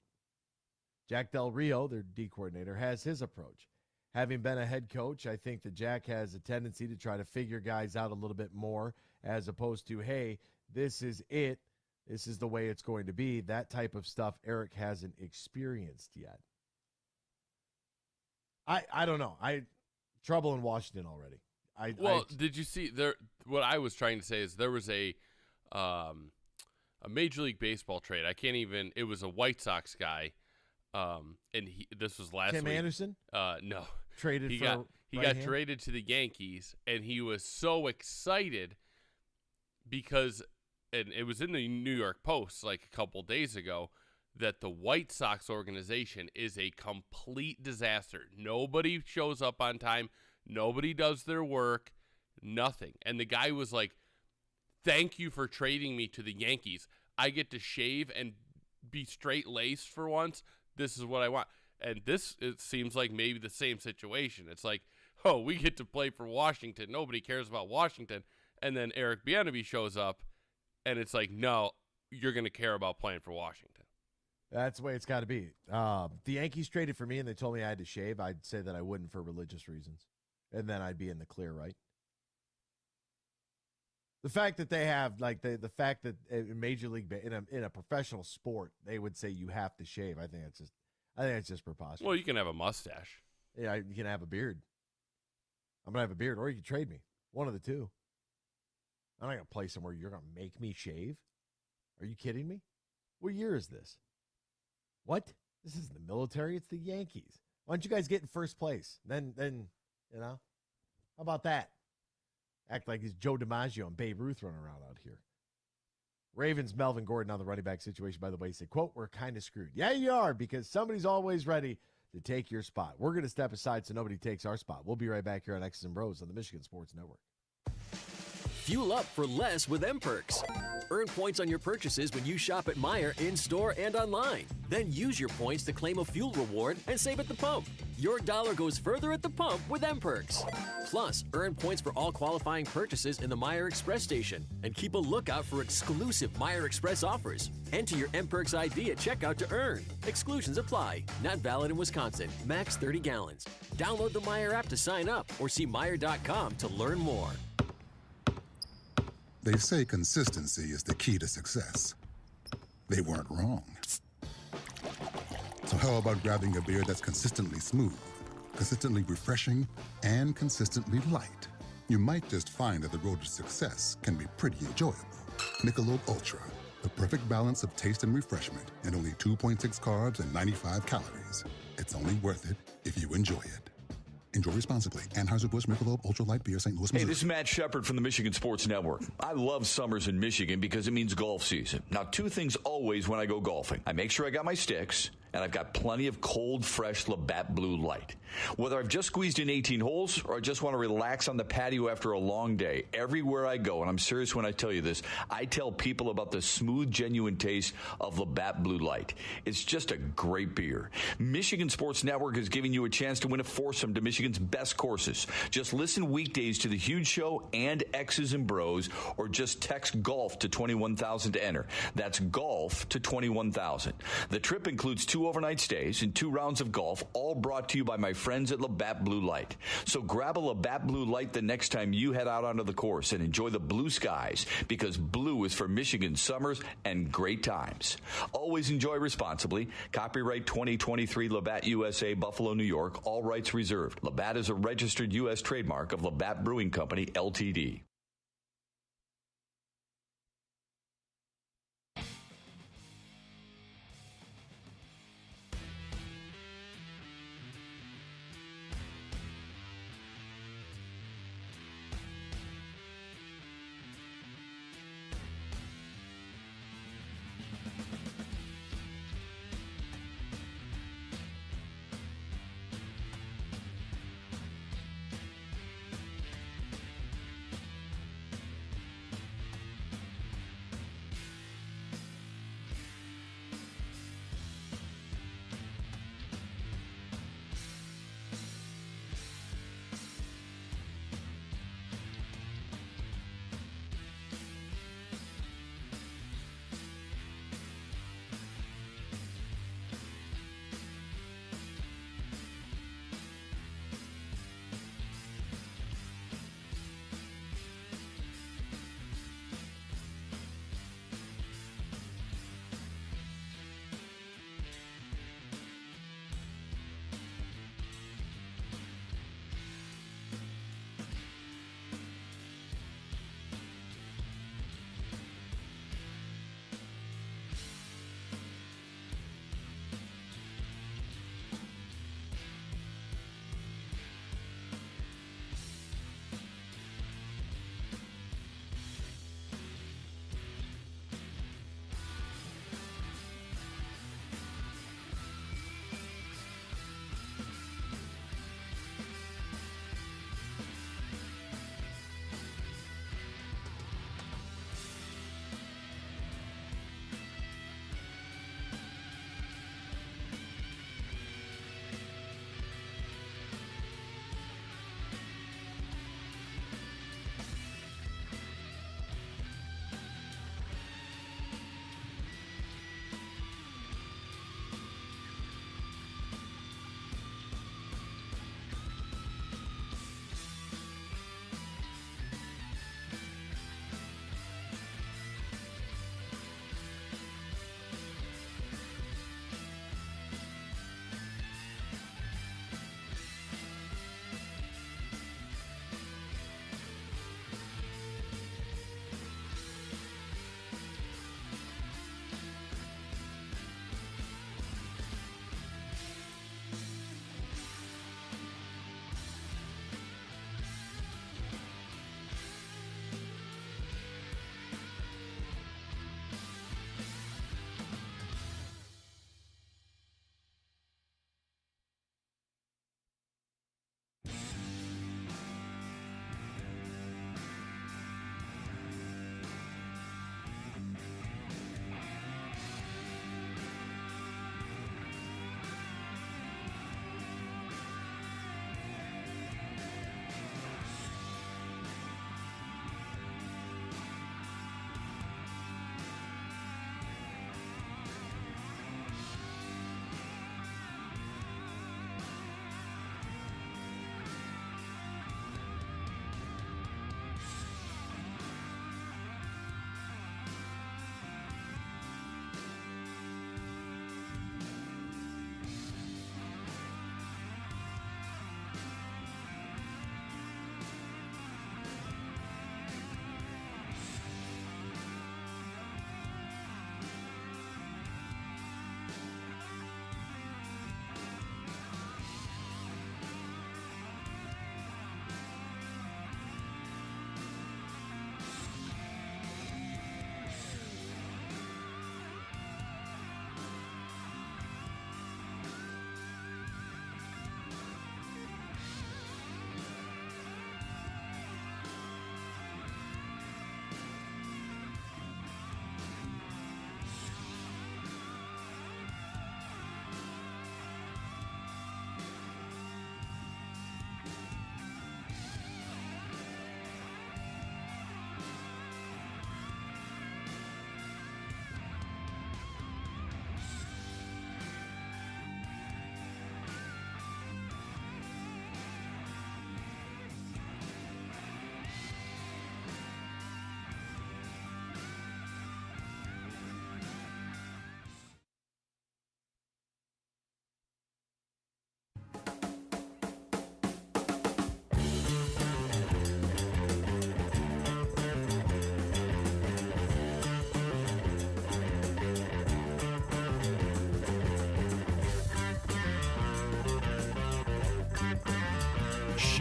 Jack Del Rio, their D coordinator, has his approach. Having been a head coach, I think that Jack has a tendency to try to figure guys out a little bit more as opposed to, hey, this is it. This is the way it's going to be. That type of stuff Eric hasn't experienced yet. I don't know. Trouble in Washington already. Did you see there? What I was trying to say is there was a Major League Baseball trade. It was a White Sox guy, and this was last week. Tim Anderson? No, he got traded to the Yankees, and he was so excited because, and it was in the New York Post like a couple days ago, that the White Sox organization is a complete disaster. Nobody shows up on time. Nobody does their work. Nothing. And the guy was like, thank you for trading me to the Yankees. I get to shave and be straight-laced for once. This is what I want. And it seems like maybe the same situation. It's like, oh, we get to play for Washington. Nobody cares about Washington. And then Eric Br0 shows up, and it's like, no, you're going to care about playing for Washington. That's the way it's got to be. The Yankees traded for me, and they told me I had to shave. I'd say that I wouldn't for religious reasons. And then I'd be in the clear, right? The fact that they have, like, the fact that in Major League, in a professional sport, they would say you have to shave. I think it's just preposterous. Well, you can have a mustache. Yeah, you can have a beard. I'm going to have a beard, or you can trade me. One of the two. I'm not going to play somewhere you're going to make me shave. Are you kidding me? What year is this? What? This isn't the military. It's the Yankees. Why don't you guys get in first place? Then, how about that? Act like it's Joe DiMaggio and Babe Ruth running around out here. Ravens Melvin Gordon on the running back situation, by the way, said, quote, "We're kind of screwed." Yeah, you are, because somebody's always ready to take your spot. We're going to step aside so nobody takes our spot. We'll be right back here on X's and Bros on the Michigan Sports Network. Fuel up for less with M-Perks. Earn points on your purchases when you shop at Meijer in-store and online. Then use your points to claim a fuel reward and save at the pump. Your dollar goes further at the pump with M-Perks. Plus, earn points for all qualifying purchases in the Meijer Express station. And keep a lookout for exclusive Meijer Express offers. Enter your M-Perks ID at checkout to earn. Exclusions apply. Not valid in Wisconsin. Max 30 gallons. Download the Meijer app to sign up or see Meijer.com to learn more. They say consistency is the key to success. They weren't wrong. So how about grabbing a beer that's consistently smooth, consistently refreshing, and consistently light? You might just find that the road to success can be pretty enjoyable. Michelob Ultra, the perfect balance of taste and refreshment, and only 2.6 carbs and 95 calories. It's only worth it if you enjoy it. Enjoy responsibly. Anheuser-Busch Michelob Ultra Light Beer, St. Louis, Missouri. Hey, this is Matt Shepard from the Michigan Sports Network. I love summers in Michigan because it means golf season. Now, two things always when I go golfing. I make sure I got my sticks, and I've got plenty of cold, fresh Labatt Blue Light. Whether I've just squeezed in 18 holes or I just want to relax on the patio after a long day, everywhere I go, and I'm serious when I tell you this, I tell people about the smooth, genuine taste of Labatt Blue Light. It's just a great beer. Michigan Sports Network is giving you a chance to win a foursome to Michigan's best courses. Just listen weekdays to The Huge Show and X's and Bros, or just text GOLF to 21,000 to enter. That's GOLF to 21,000. The trip includes 2 overnight stays and 2 rounds of golf, all brought to you by my friends at Labatt Blue Light. So grab a Labatt Blue Light the next time you head out onto the course and enjoy the blue skies, because blue is for Michigan summers and great times. Always enjoy responsibly. Copyright 2023 Labatt USA, Buffalo, New York. All rights reserved. Labatt is a registered U.S. trademark of Labatt Brewing Company, Ltd.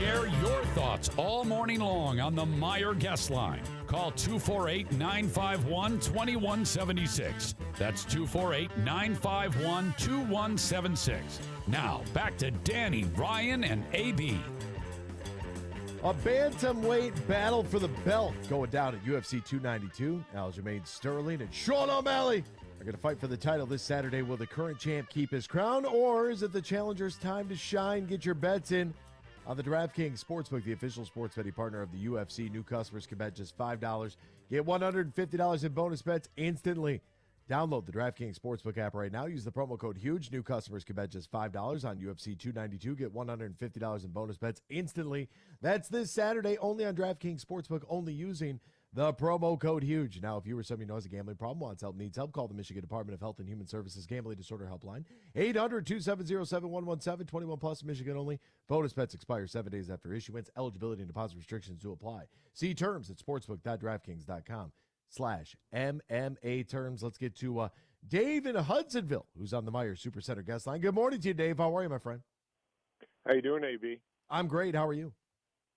Share your thoughts all morning long on the Meijer guest line. Call 248-951-2176. That's 248-951-2176. Now, back to Danny, Ryan, and AB. A bantamweight battle for the belt going down at UFC 292. Aljamain Sterling and Sean O'Malley are going to fight for the title this Saturday. Will the current champ keep his crown, or is it the challenger's time to shine? Get your bets in on the DraftKings Sportsbook, the official sports betting partner of the UFC. New customers can bet just $5. Get $150 in bonus bets instantly. Download the DraftKings Sportsbook app right now. Use the promo code HUGE. New customers can bet just $5 on UFC 292. Get $150 in bonus bets instantly. That's this Saturday only on DraftKings Sportsbook, only using the promo code HUGE. Now, if you or somebody who has a gambling problem, wants help, needs help, call the Michigan Department of Health and Human Services Gambling Disorder Helpline. 800-270-7117, 21 plus, Michigan only. Bonus bets expire 7 days after issuance. Eligibility and deposit restrictions do apply. See terms at sportsbook.draftkings.com/MMA terms. Let's get to Dave in Hudsonville, who's on the Meijer Supercenter guest line. Good morning to you, Dave. How are you, my friend? How you doing, AB? I'm great. How are you?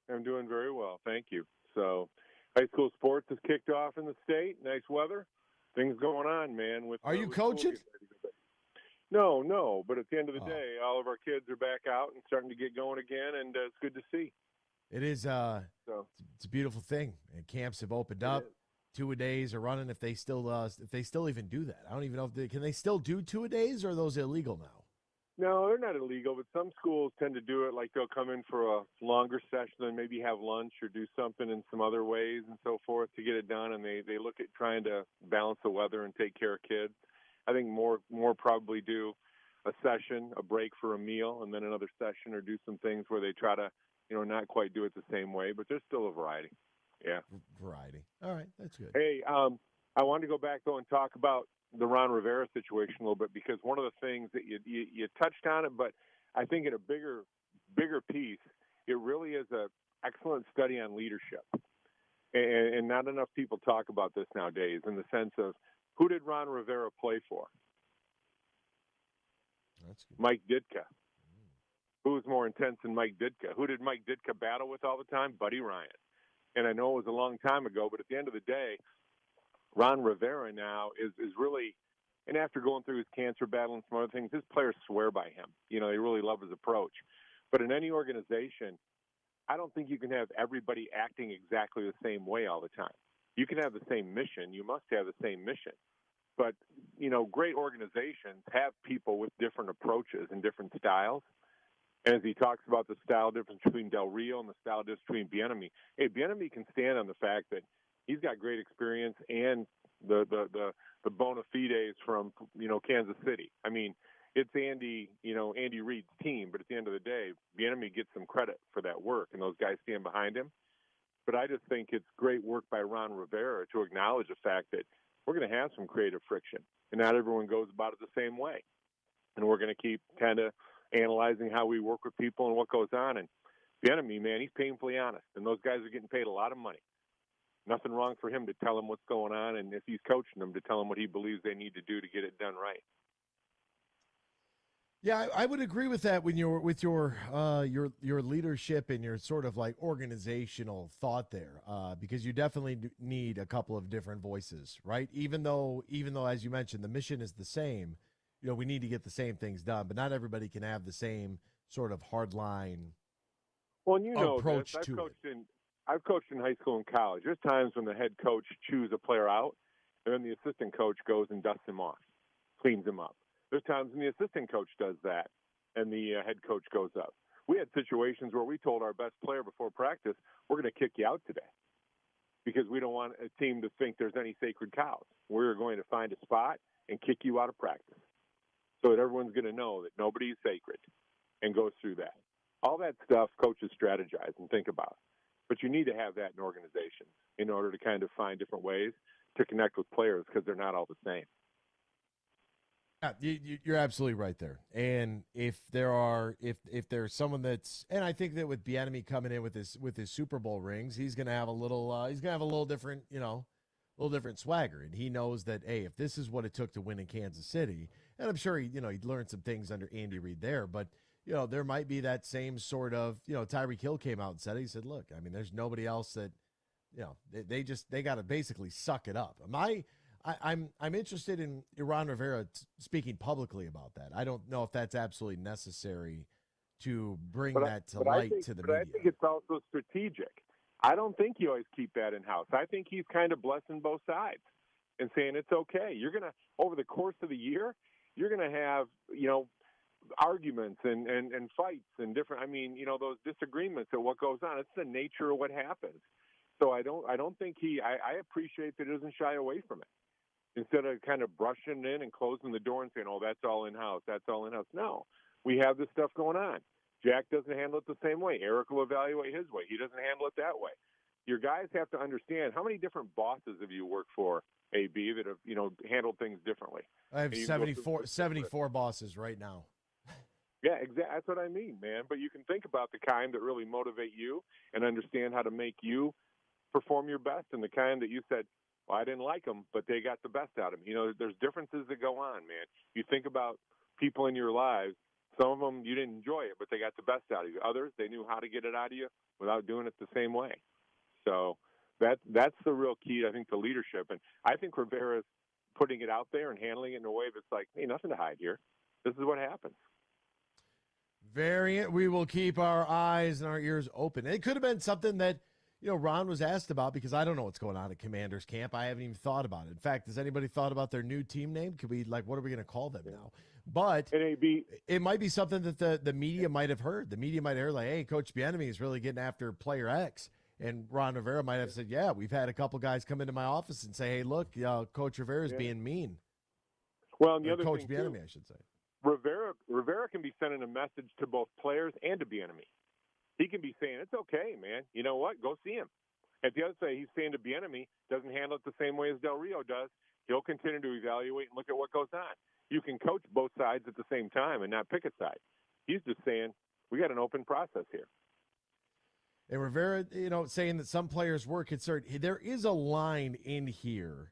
I'm doing very well, thank you. So, high school sports has kicked off in the state. Nice weather. Things going on, man. Are you coaching? No. But at the end of the day, all of our kids are back out and starting to get going again, and it's good to see. It is. It's a beautiful thing. And camps have opened up. 2-a-days are running. If they still even do that, I don't even know if can they still do 2-a-days, or are those illegal now? No, they're not illegal, but some schools tend to do it like they'll come in for a longer session and maybe have lunch or do something in some other ways and so forth to get it done, and they look at trying to balance the weather and take care of kids. I think more probably do a session, a break for a meal, and then another session, or do some things where they try to, not quite do it the same way, but there's still a variety. Yeah. Variety. All right, that's good. Hey, I wanted to go back, though, and talk about the Ron Rivera situation a little bit, because one of the things that you touched on it, but I think in a bigger piece, it really is an excellent study on leadership. And not enough people talk about this nowadays, in the sense of, who did Ron Rivera play for? That's good. Mike Ditka. Who was more intense than Mike Ditka? Who did Mike Ditka battle with all the time? Buddy Ryan. And I know it was a long time ago, but at the end of the day, Ron Rivera now is really, and after going through his cancer battle and some other things, his players swear by him. They really love his approach. But in any organization, I don't think you can have everybody acting exactly the same way all the time. You can have the same mission. You must have the same mission. But, great organizations have people with different approaches and different styles. And as he talks about the style difference between Del Rio and the style difference between Br0's, hey, Br0 can stand on the fact that he's got great experience and the bona fides from, Kansas City. I mean, it's Andy Reid's team, but at the end of the day, Br0 gets some credit for that work, and those guys stand behind him. But I just think it's great work by Ron Rivera to acknowledge the fact that we're going to have some creative friction, and not everyone goes about it the same way. And we're going to keep kind of analyzing how we work with people and what goes on. And Br0, man, he's painfully honest, and those guys are getting paid a lot of money. Nothing wrong for him to tell them what's going on, and if he's coaching them, to tell them what he believes they need to do to get it done right. Yeah, I would agree with that with your leadership and your sort of like organizational thought there, because you definitely need a couple of different voices, right? Even though as you mentioned, the mission is the same, we need to get the same things done, but not everybody can have the same sort of hardline approach to it. I've coached in high school and college. There's times when the head coach chews a player out, and then the assistant coach goes and dusts him off, cleans him up. There's times when the assistant coach does that, and the head coach goes up. We had situations where we told our best player before practice, we're going to kick you out today, because we don't want a team to think there's any sacred cows. We're going to find a spot and kick you out of practice, so that everyone's going to know that nobody's sacred, and goes through that. All that stuff coaches strategize and think about. But you need to have that in organizations in order to kind of find different ways to connect with players, because they're not all the same. Yeah, you're absolutely right there. And if there's someone that's, and I think that with Br0 coming in with his Super Bowl rings, he's gonna have a little different, different swagger. And he knows that, hey, if this is what it took to win in Kansas City, and I'm sure he learned some things under Andy Reid there, but there might be that same sort of, Tyreek Hill came out and said it. He said, look, I mean, there's nobody else that, they got to basically suck it up. I'm interested in Ron Rivera speaking publicly about that. I don't know if that's absolutely necessary to bring that to light to the media. I think it's also strategic. I don't think you always keep that in-house. I think he's kind of blessing both sides and saying it's okay. You're going to, over the course of the year, you're going to have, arguments and fights and different, those disagreements of what goes on. It's the nature of what happens. So I don't think I appreciate that he doesn't shy away from it. Instead of kind of brushing in and closing the door and saying, oh, that's all in-house, that's all in-house. No, we have this stuff going on. Jack doesn't handle it the same way. Eric will evaluate his way. He doesn't handle it that way. Your guys have to understand, how many different bosses have you worked for, AB, that have, handled things differently? I have 74 bosses right now. Yeah, exactly. That's what I mean, man. But you can think about the kind that really motivate you and understand how to make you perform your best, and the kind that you said, well, I didn't like them, but they got the best out of me. There's differences that go on, man. You think about people in your lives, some of them you didn't enjoy it, but they got the best out of you. Others, they knew how to get it out of you without doing it the same way. So that's the real key, I think, to leadership. And I think Rivera's putting it out there and handling it in a way that's like, hey, nothing to hide here. This is what happens. We will keep our eyes and our ears open. It could have been something that, Ron was asked about, because I don't know what's going on at Commanders camp. I haven't even thought about it. In fact, has anybody thought about their new team name? Could we, what are we going to call them now? But it might be something that the media might have heard. The media might have heard, like, hey, Coach Br0's is really getting after player X. And Ron Rivera might have said, yeah, we've had a couple guys come into my office and say, hey, look, Coach Rivera is being mean. Well, and the other Coach thing, Br0, I should say. Rivera can be sending a message to both players and to Br0. He can be saying, it's okay, man. You know what? Go see him. At the other side, he's saying to Br0 doesn't handle it the same way as Del Rio does. He'll continue to evaluate and look at what goes on. You can coach both sides at the same time and not pick a side. He's just saying, we got an open process here. And Rivera, saying that some players were concerned. There is a line in here,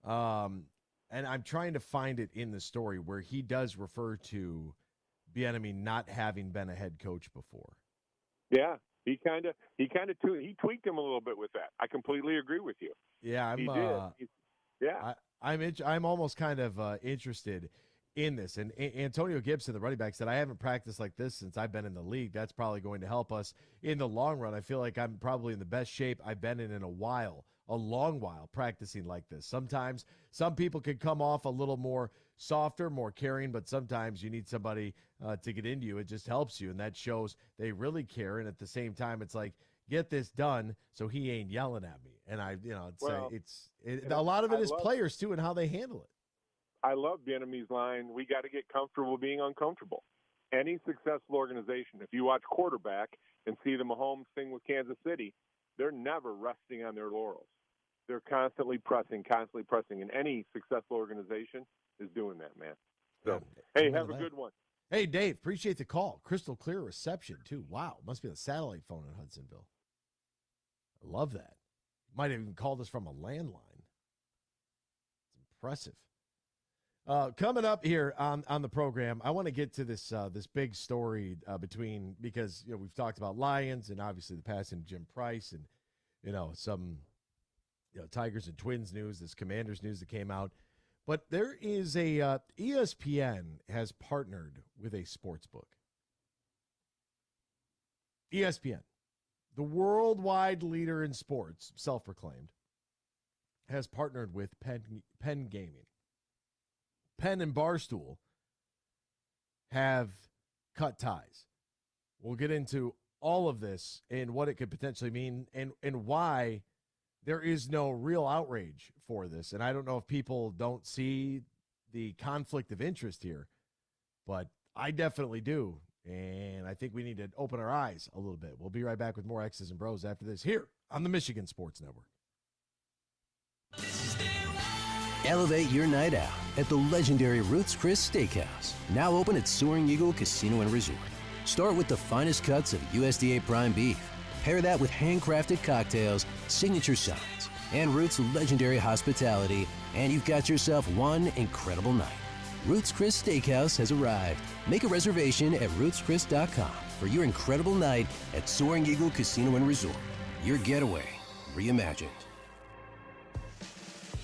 and I'm trying to find it in the story, where he does refer to Br0 not having been a head coach before. Yeah, he tweaked him a little bit with that. I completely agree with you. Yeah, I'm almost kind of interested in this. And Antonio Gibson, the running back, said, I haven't practiced like this since I've been in the league. That's probably going to help us in the long run. I feel like I'm probably in the best shape I've been in a while, a long while, practicing like this. Sometimes some people can come off a little more softer, more caring, but sometimes you need somebody to get into you. It just helps you, and that shows they really care. And at the same time, it's like, get this done so he ain't yelling at me. And a lot of it is players too and how they handle it. I love Br0's line, we got to get comfortable being uncomfortable. Any successful organization, if you watch quarterback and see the Mahomes thing with Kansas City, they're never resting on their laurels. They're constantly pressing, and any successful organization is doing that, man. So, hey, have a good one. Hey, Dave, appreciate the call. Crystal clear reception, too. Wow, must be a satellite phone in Hudsonville. I love that. Might have even called us from a landline. It's impressive. Coming up here on the program, I want to get to this big story because we've talked about Lions and obviously the passing of Jim Price and some Tigers and Twins news, this Commanders news that came out. But there is ESPN has partnered with a sportsbook. ESPN, the worldwide leader in sports, self-proclaimed, has partnered with Penn Gaming. Penn and Barstool have cut ties. We'll get into all of this and what it could potentially mean and why there is no real outrage for this. And I don't know if people don't see the conflict of interest here, but I definitely do. And I think we need to open our eyes a little bit. We'll be right back with more X's and Bros after this here on the Michigan Sports Network. Elevate your night out at the legendary Ruth's Chris Steakhouse, now open at Soaring Eagle Casino and Resort. Start with the finest cuts of USDA prime beef. Pair that with handcrafted cocktails, signature sides, and Ruth's legendary hospitality, and you've got yourself one incredible night. Ruth's Chris Steakhouse has arrived. Make a reservation at Ruth'sChris.com for your incredible night at Soaring Eagle Casino and Resort. Your getaway reimagined.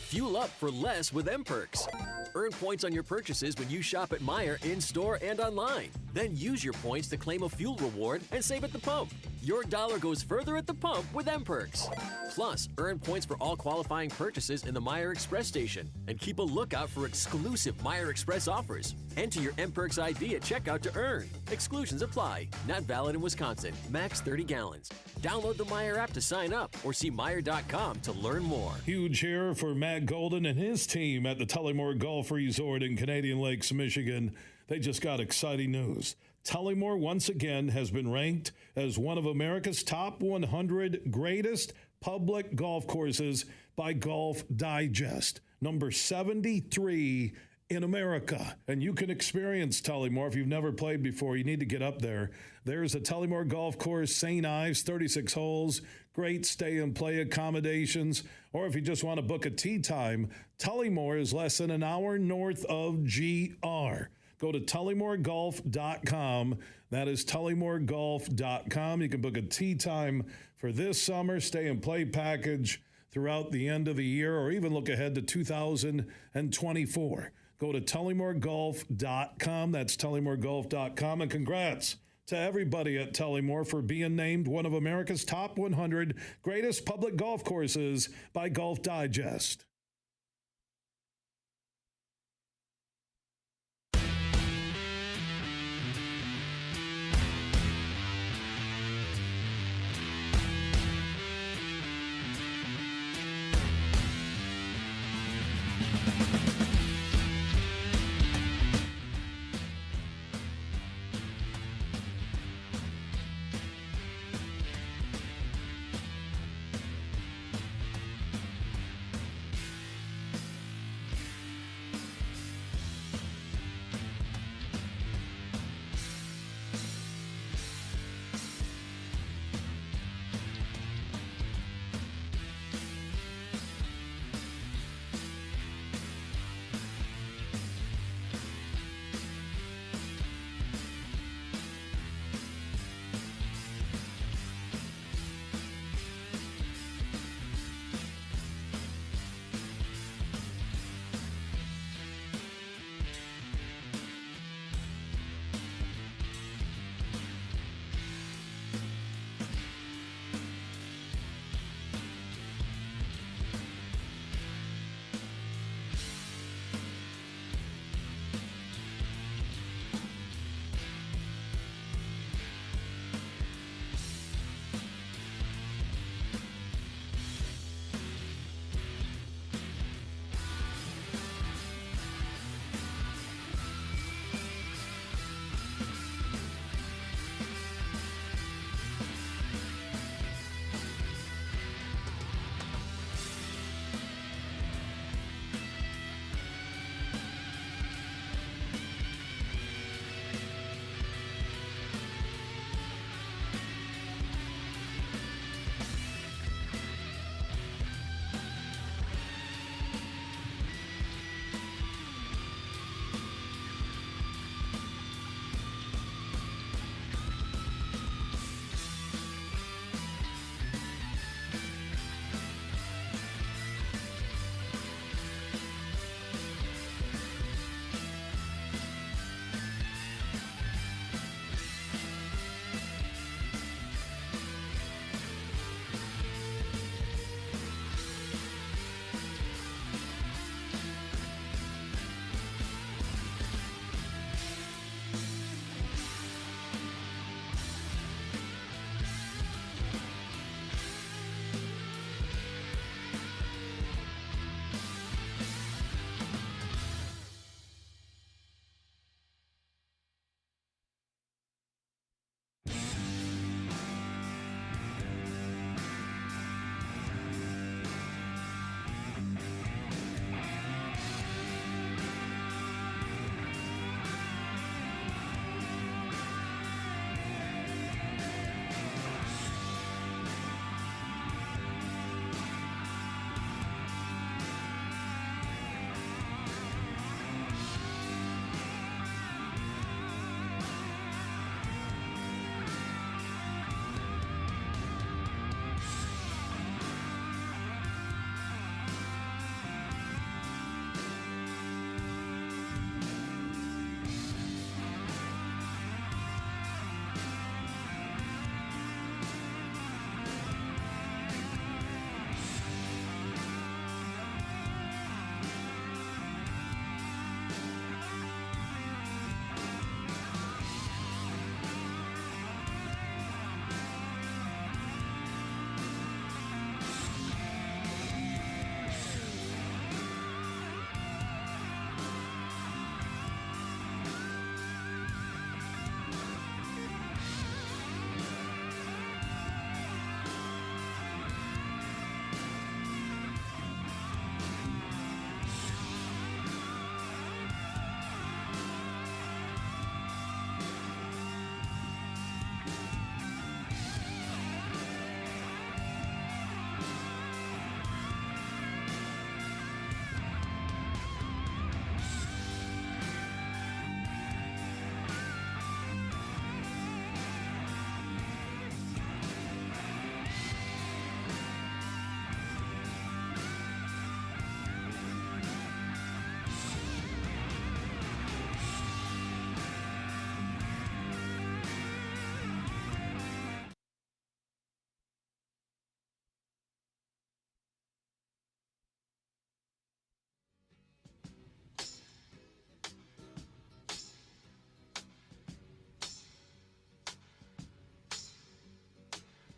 Fuel up for less with M-Perks. Earn points on your purchases when you shop at Meijer in-store and online. Then use your points to claim a fuel reward and save at the pump. Your dollar goes further at the pump with M-Perks. Plus, earn points for all qualifying purchases in the Meijer Express station. And keep a lookout for exclusive Meijer Express offers. Enter your M-Perks ID at checkout to earn. Exclusions apply. Not valid in Wisconsin. Max 30 gallons. Download the Meijer app to sign up or see Meijer.com to learn more. Huge here for Matt Golden and his team at the Tullymore Golf Resort in Canadian Lakes, Michigan. They just got exciting news. Tullymore once again has been ranked as one of America's top 100 greatest public golf courses by Golf Digest. Number 73 in America. And you can experience Tullymore if you've never played before. You need to get up there. There's a Tullymore Golf Course, St. Ives, 36 holes, great stay and play accommodations. Or if you just want to book a tee time, Tullymore is less than an hour north of GR. Go to tullymoregolf.com. That is tullymoregolf.com. You can book a tee time for this summer, stay and play package throughout the end of the year, or even look ahead to 2024. Go to tullymoregolf.com. That's tullymoregolf.com. And congrats to everybody at Tullymore for being named one of America's top 100 greatest public golf courses by Golf Digest.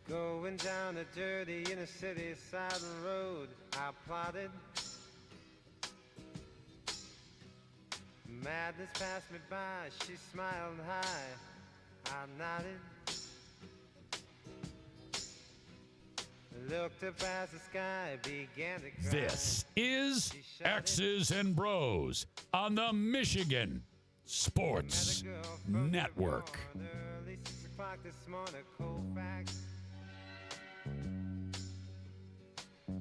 Going down a dirty inner city side road, I plotted. Madness passed me by, she smiled high, I nodded. Looked up as the sky began to cry. This is X's and Bros on the Michigan Sports Network. Early 6 o'clock this morning, Colfax.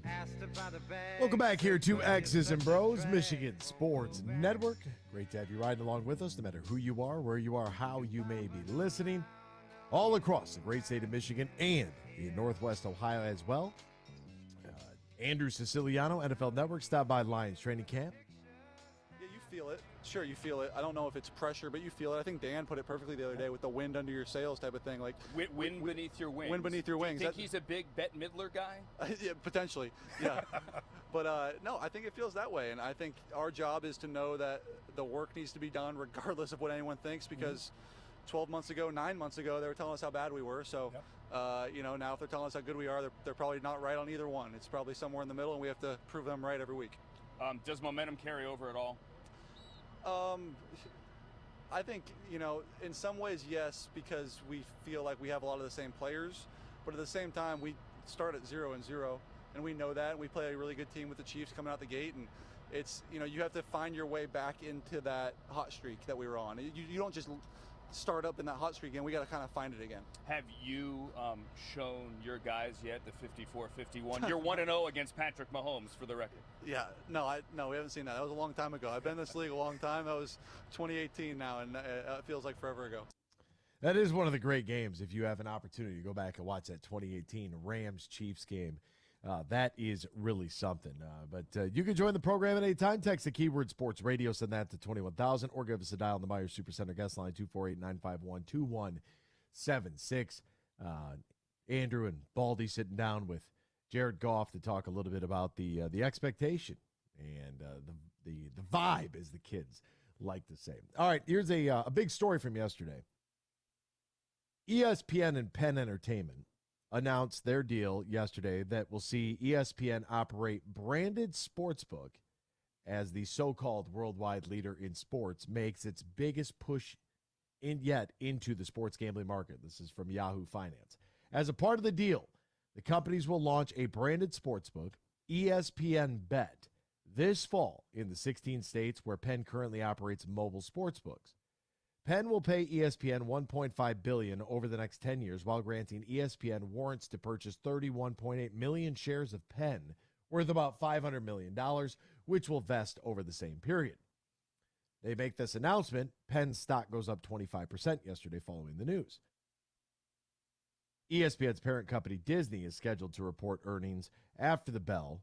Asked about a bag. Welcome back here to X's and Bros, Michigan Sports Network. Great to have you riding along with us, no matter who you are, where you are, how you may be listening. All across the great state of Michigan and in Northwest Ohio as well. Andrew Siciliano, NFL Network, stopped by Lions training camp. Yeah, you feel it. Sure, you feel it. I don't know if it's pressure, but you feel it. I think Dan put it perfectly the other day with the wind under your sails type of thing. Like wind beneath your wings. Wind beneath your wings. Do you think he's a big Bette Midler guy? Yeah, potentially. Yeah. But no, I think it feels that way. And I think our job is to know that the work needs to be done regardless of what anyone thinks, because 12 months ago, 9 months ago, they were telling us how bad we were. So, now if they're telling us how good we are, they're probably not right on either one. It's probably somewhere in the middle, and we have to prove them right every week. Does momentum carry over at all? I think, in some ways, yes, because we feel like we have a lot of the same players. But at the same time, we start at 0-0, and we know that. We play a really good team with the Chiefs coming out the gate, and it's, you have to find your way back into that hot streak that we were on. You don't just start up in that hot streak again. We got to kind of find it again. Have you shown your guys yet the 54-51? You're 1-0 against Patrick Mahomes, for the record. Yeah, no, we haven't seen that. That was a long time ago. I've been in this league a long time. That was 2018 now, and it feels like forever ago. That is one of the great games. If you have an opportunity to go back and watch that 2018 Rams-Chiefs game, that is really something. But you can join the program at any time. Text the keyword sports radio, send that to 21,000, or give us a dial on the Myers Supercenter guest line, 248-951-2176. Andrew and Baldy sitting down with Jared Goff to talk a little bit about the expectation and the vibe, as the kids like to say. All right, here's a big story from yesterday. ESPN and Penn Entertainment announced their deal yesterday that will see ESPN operate branded sportsbook as the so-called worldwide leader in sports makes its biggest push yet into the sports gambling market. This is from Yahoo Finance. As a part of the deal, the companies will launch a branded sportsbook, ESPN Bet, this fall in the 16 states where Penn currently operates mobile sportsbooks. Penn will pay ESPN $1.5 billion over the next 10 years while granting ESPN warrants to purchase 31.8 million shares of Penn, worth about $500 million, which will vest over the same period. They make this announcement. Penn's stock goes up 25% yesterday following the news. ESPN's parent company, Disney, is scheduled to report earnings after the bell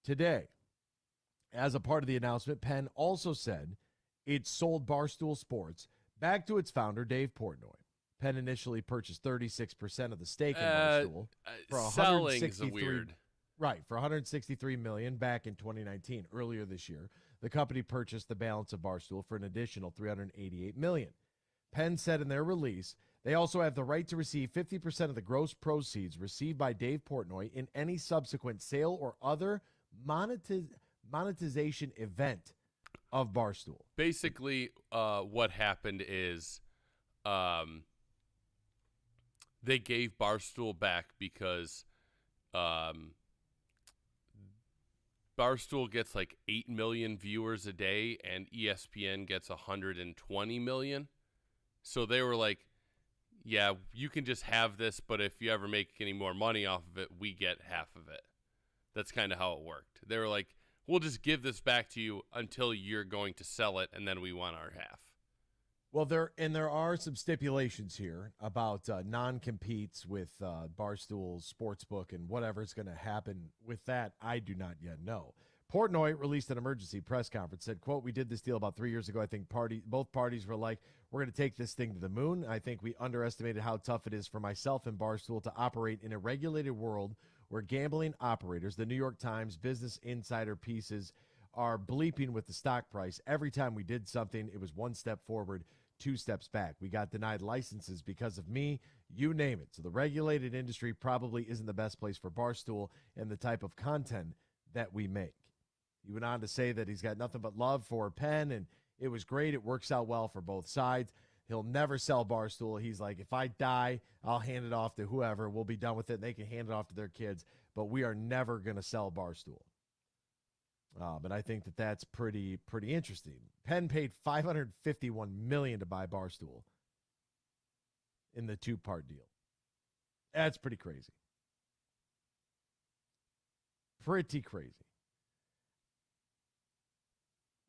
today. As a part of the announcement, Penn also said it sold Barstool Sports back to its founder, Dave Portnoy. Penn initially purchased 36% of the stake in Barstool for selling's weird. Right, for $163 million back in 2019. Earlier this year, the company purchased the balance of Barstool for an additional $388 million. Penn said in their release, they also have the right to receive 50% of the gross proceeds received by Dave Portnoy in any subsequent sale or other monetization event of Barstool. Basically, what happened is they gave Barstool back because Barstool gets like 8 million viewers a day and ESPN gets 120 million. So they were like, yeah, you can just have this, but if you ever make any more money off of it, we get half of it. That's kind of how it worked. They were like, we'll just give this back to you until you're going to sell it, and then we want our half. Well, there are some stipulations here about non-competes with Barstool Sportsbook and whatever's going to happen with that. I do not yet know. Portnoy released an emergency press conference, said, quote, we did this deal about 3 years ago. I think both parties were like, we're going to take this thing to the moon. I think we underestimated how tough it is for myself and Barstool to operate in a regulated world where gambling operators, the New York Times, Business Insider pieces, are bleeping with the stock price. Every time we did something, it was one step forward, 2 steps back. We got denied licenses because of me, you name it. So the regulated industry probably isn't the best place for Barstool and the type of content that we make. He went on to say that he's got nothing but love for Penn, and it was great. It works out well for both sides. He'll never sell Barstool. He's like, if I die, I'll hand it off to whoever. We'll be done with it, and they can hand it off to their kids. But we are never going to sell Barstool. But I think that that's pretty interesting. Penn paid $551 million to buy Barstool in the 2-part deal. That's pretty crazy. Pretty crazy.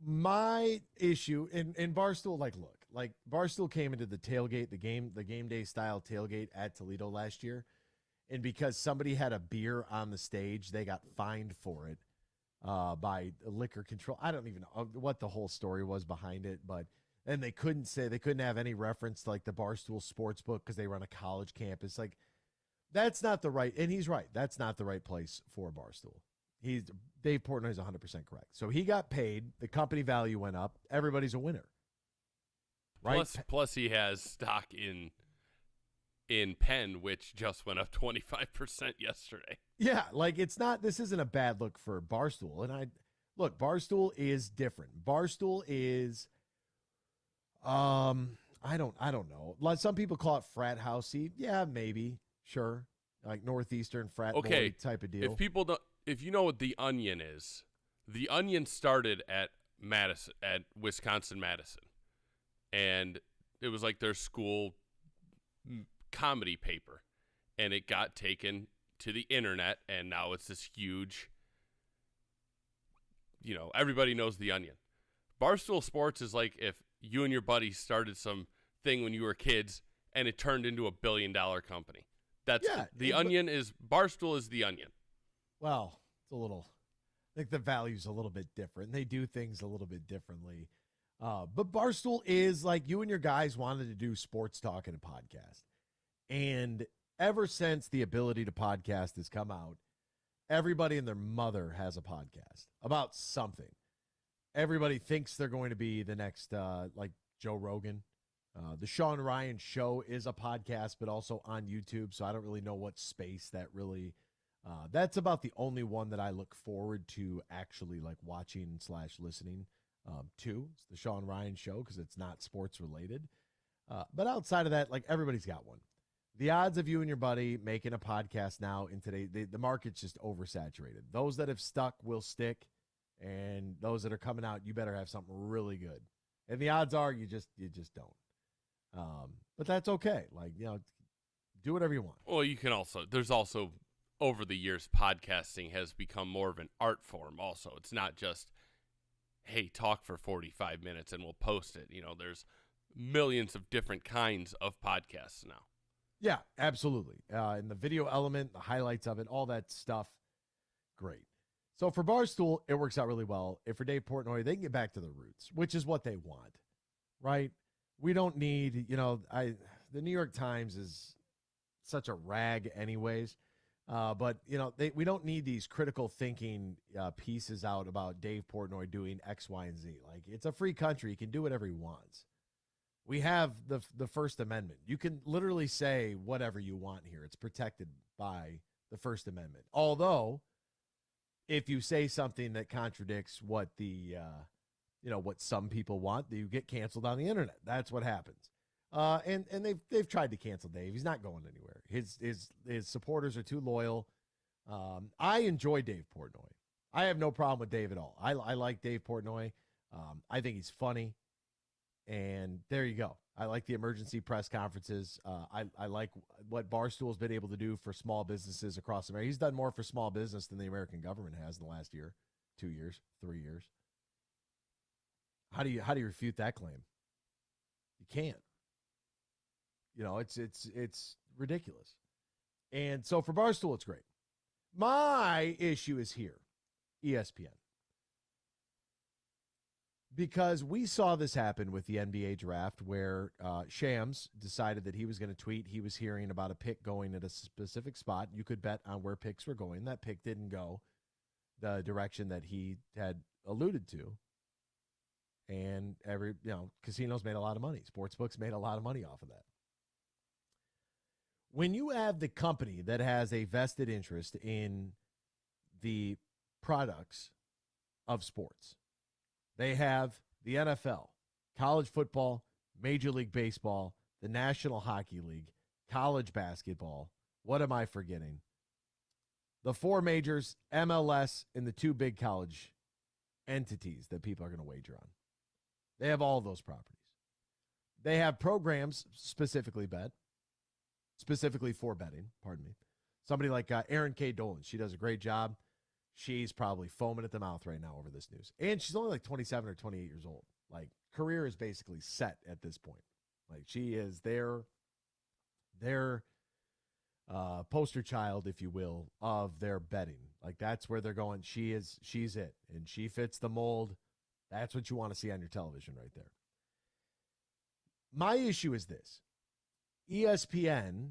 My issue in Barstool, look, Barstool came into the tailgate, the game day style tailgate at Toledo last year, and because somebody had a beer on the stage, they got fined for it by liquor control. I don't even know what the whole story was behind it, and they couldn't have any reference to like the Barstool sportsbook because they run a college campus. Like, that's not the right, and he's right. That's not the right place for Barstool. Dave Portnoy is 100% correct. So he got paid. The company value went up. Everybody's a winner, right? Plus he has stock in Penn, which just went up 25% yesterday. Yeah, like this isn't a bad look for Barstool. And Barstool is different. Barstool is, I don't know. Like, some people call it frat housey. Yeah, maybe, sure, like Northeastern frat boy type of deal. If you know what The Onion is, The Onion started at Wisconsin-Madison, and it was like their school comedy paper, and it got taken to the internet, and now it's this huge, everybody knows The Onion. Barstool Sports is like if you and your buddies started some thing when you were kids, and it turned into a $1 billion company. Barstool is The Onion. Well, it's a little, I think the value's a little bit different. They do things a little bit differently. But Barstool is like, you and your guys wanted to do sports talk in a podcast. And ever since the ability to podcast has come out, everybody and their mother has a podcast about something. Everybody thinks they're going to be the next, like Joe Rogan. The Sean Ryan Show is a podcast, but also on YouTube. So I don't really know what space that really... that's about the only one that I look forward to actually like watching / listening to. It's the Sean Ryan Show because it's not sports related. But outside of that, like, everybody's got one. The odds of you and your buddy making a podcast now in today, the market's just oversaturated. Those that have stuck will stick, and those that are coming out, you better have something really good. And the odds are you just don't. But that's okay. Like, do whatever you want. Well, there's also over the years, podcasting has become more of an art form also. It's not just, hey, talk for 45 minutes and we'll post it. There's millions of different kinds of podcasts now. Yeah, absolutely. And the video element, the highlights of it, all that stuff, great. So for Barstool, it works out really well. If for Dave Portnoy, they can get back to the roots, which is what they want, right? We don't need, the New York Times is such a rag anyways. But we don't need these critical thinking pieces out about Dave Portnoy doing X, Y, and Z. Like, it's a free country. He can do whatever he wants. We have the First Amendment. You can literally say whatever you want here. It's protected by the First Amendment. Although, if you say something that contradicts what what some people want, you get canceled on the internet. That's what happens. And they've tried to cancel Dave. He's not going anywhere. His supporters are too loyal. I enjoy Dave Portnoy. I have no problem with Dave at all. I like Dave Portnoy. I think he's funny. And there you go. I like the emergency press conferences. I like what Barstool has been able to do for small businesses across America. He's done more for small business than the American government has in the last year, 2 years, 3 years. How do you refute that claim? You can't. It's ridiculous. And so for Barstool, it's great. My issue is here, ESPN. Because we saw this happen with the NBA draft where Shams decided that he was going to tweet. He was hearing about a pick going at a specific spot. You could bet on where picks were going. That pick didn't go the direction that he had alluded to. And casinos made a lot of money. Sportsbooks made a lot of money off of that. When you have the company that has a vested interest in the products of sports, they have the NFL, college football, Major League Baseball, the National Hockey League, college basketball. What am I forgetting? The 4 majors, MLS, and the 2 big college entities that people are going to wager on. They have all those properties. They have programs specifically for betting, pardon me. Somebody like Erin K. Dolan, she does a great job. She's probably foaming at the mouth right now over this news. And she's only like 27 or 28 years old. Like, career is basically set at this point. Like, she is their poster child, if you will, of their betting. Like, that's where they're going. She's it. And she fits the mold. That's what you want to see on your television right there. My issue is this. ESPN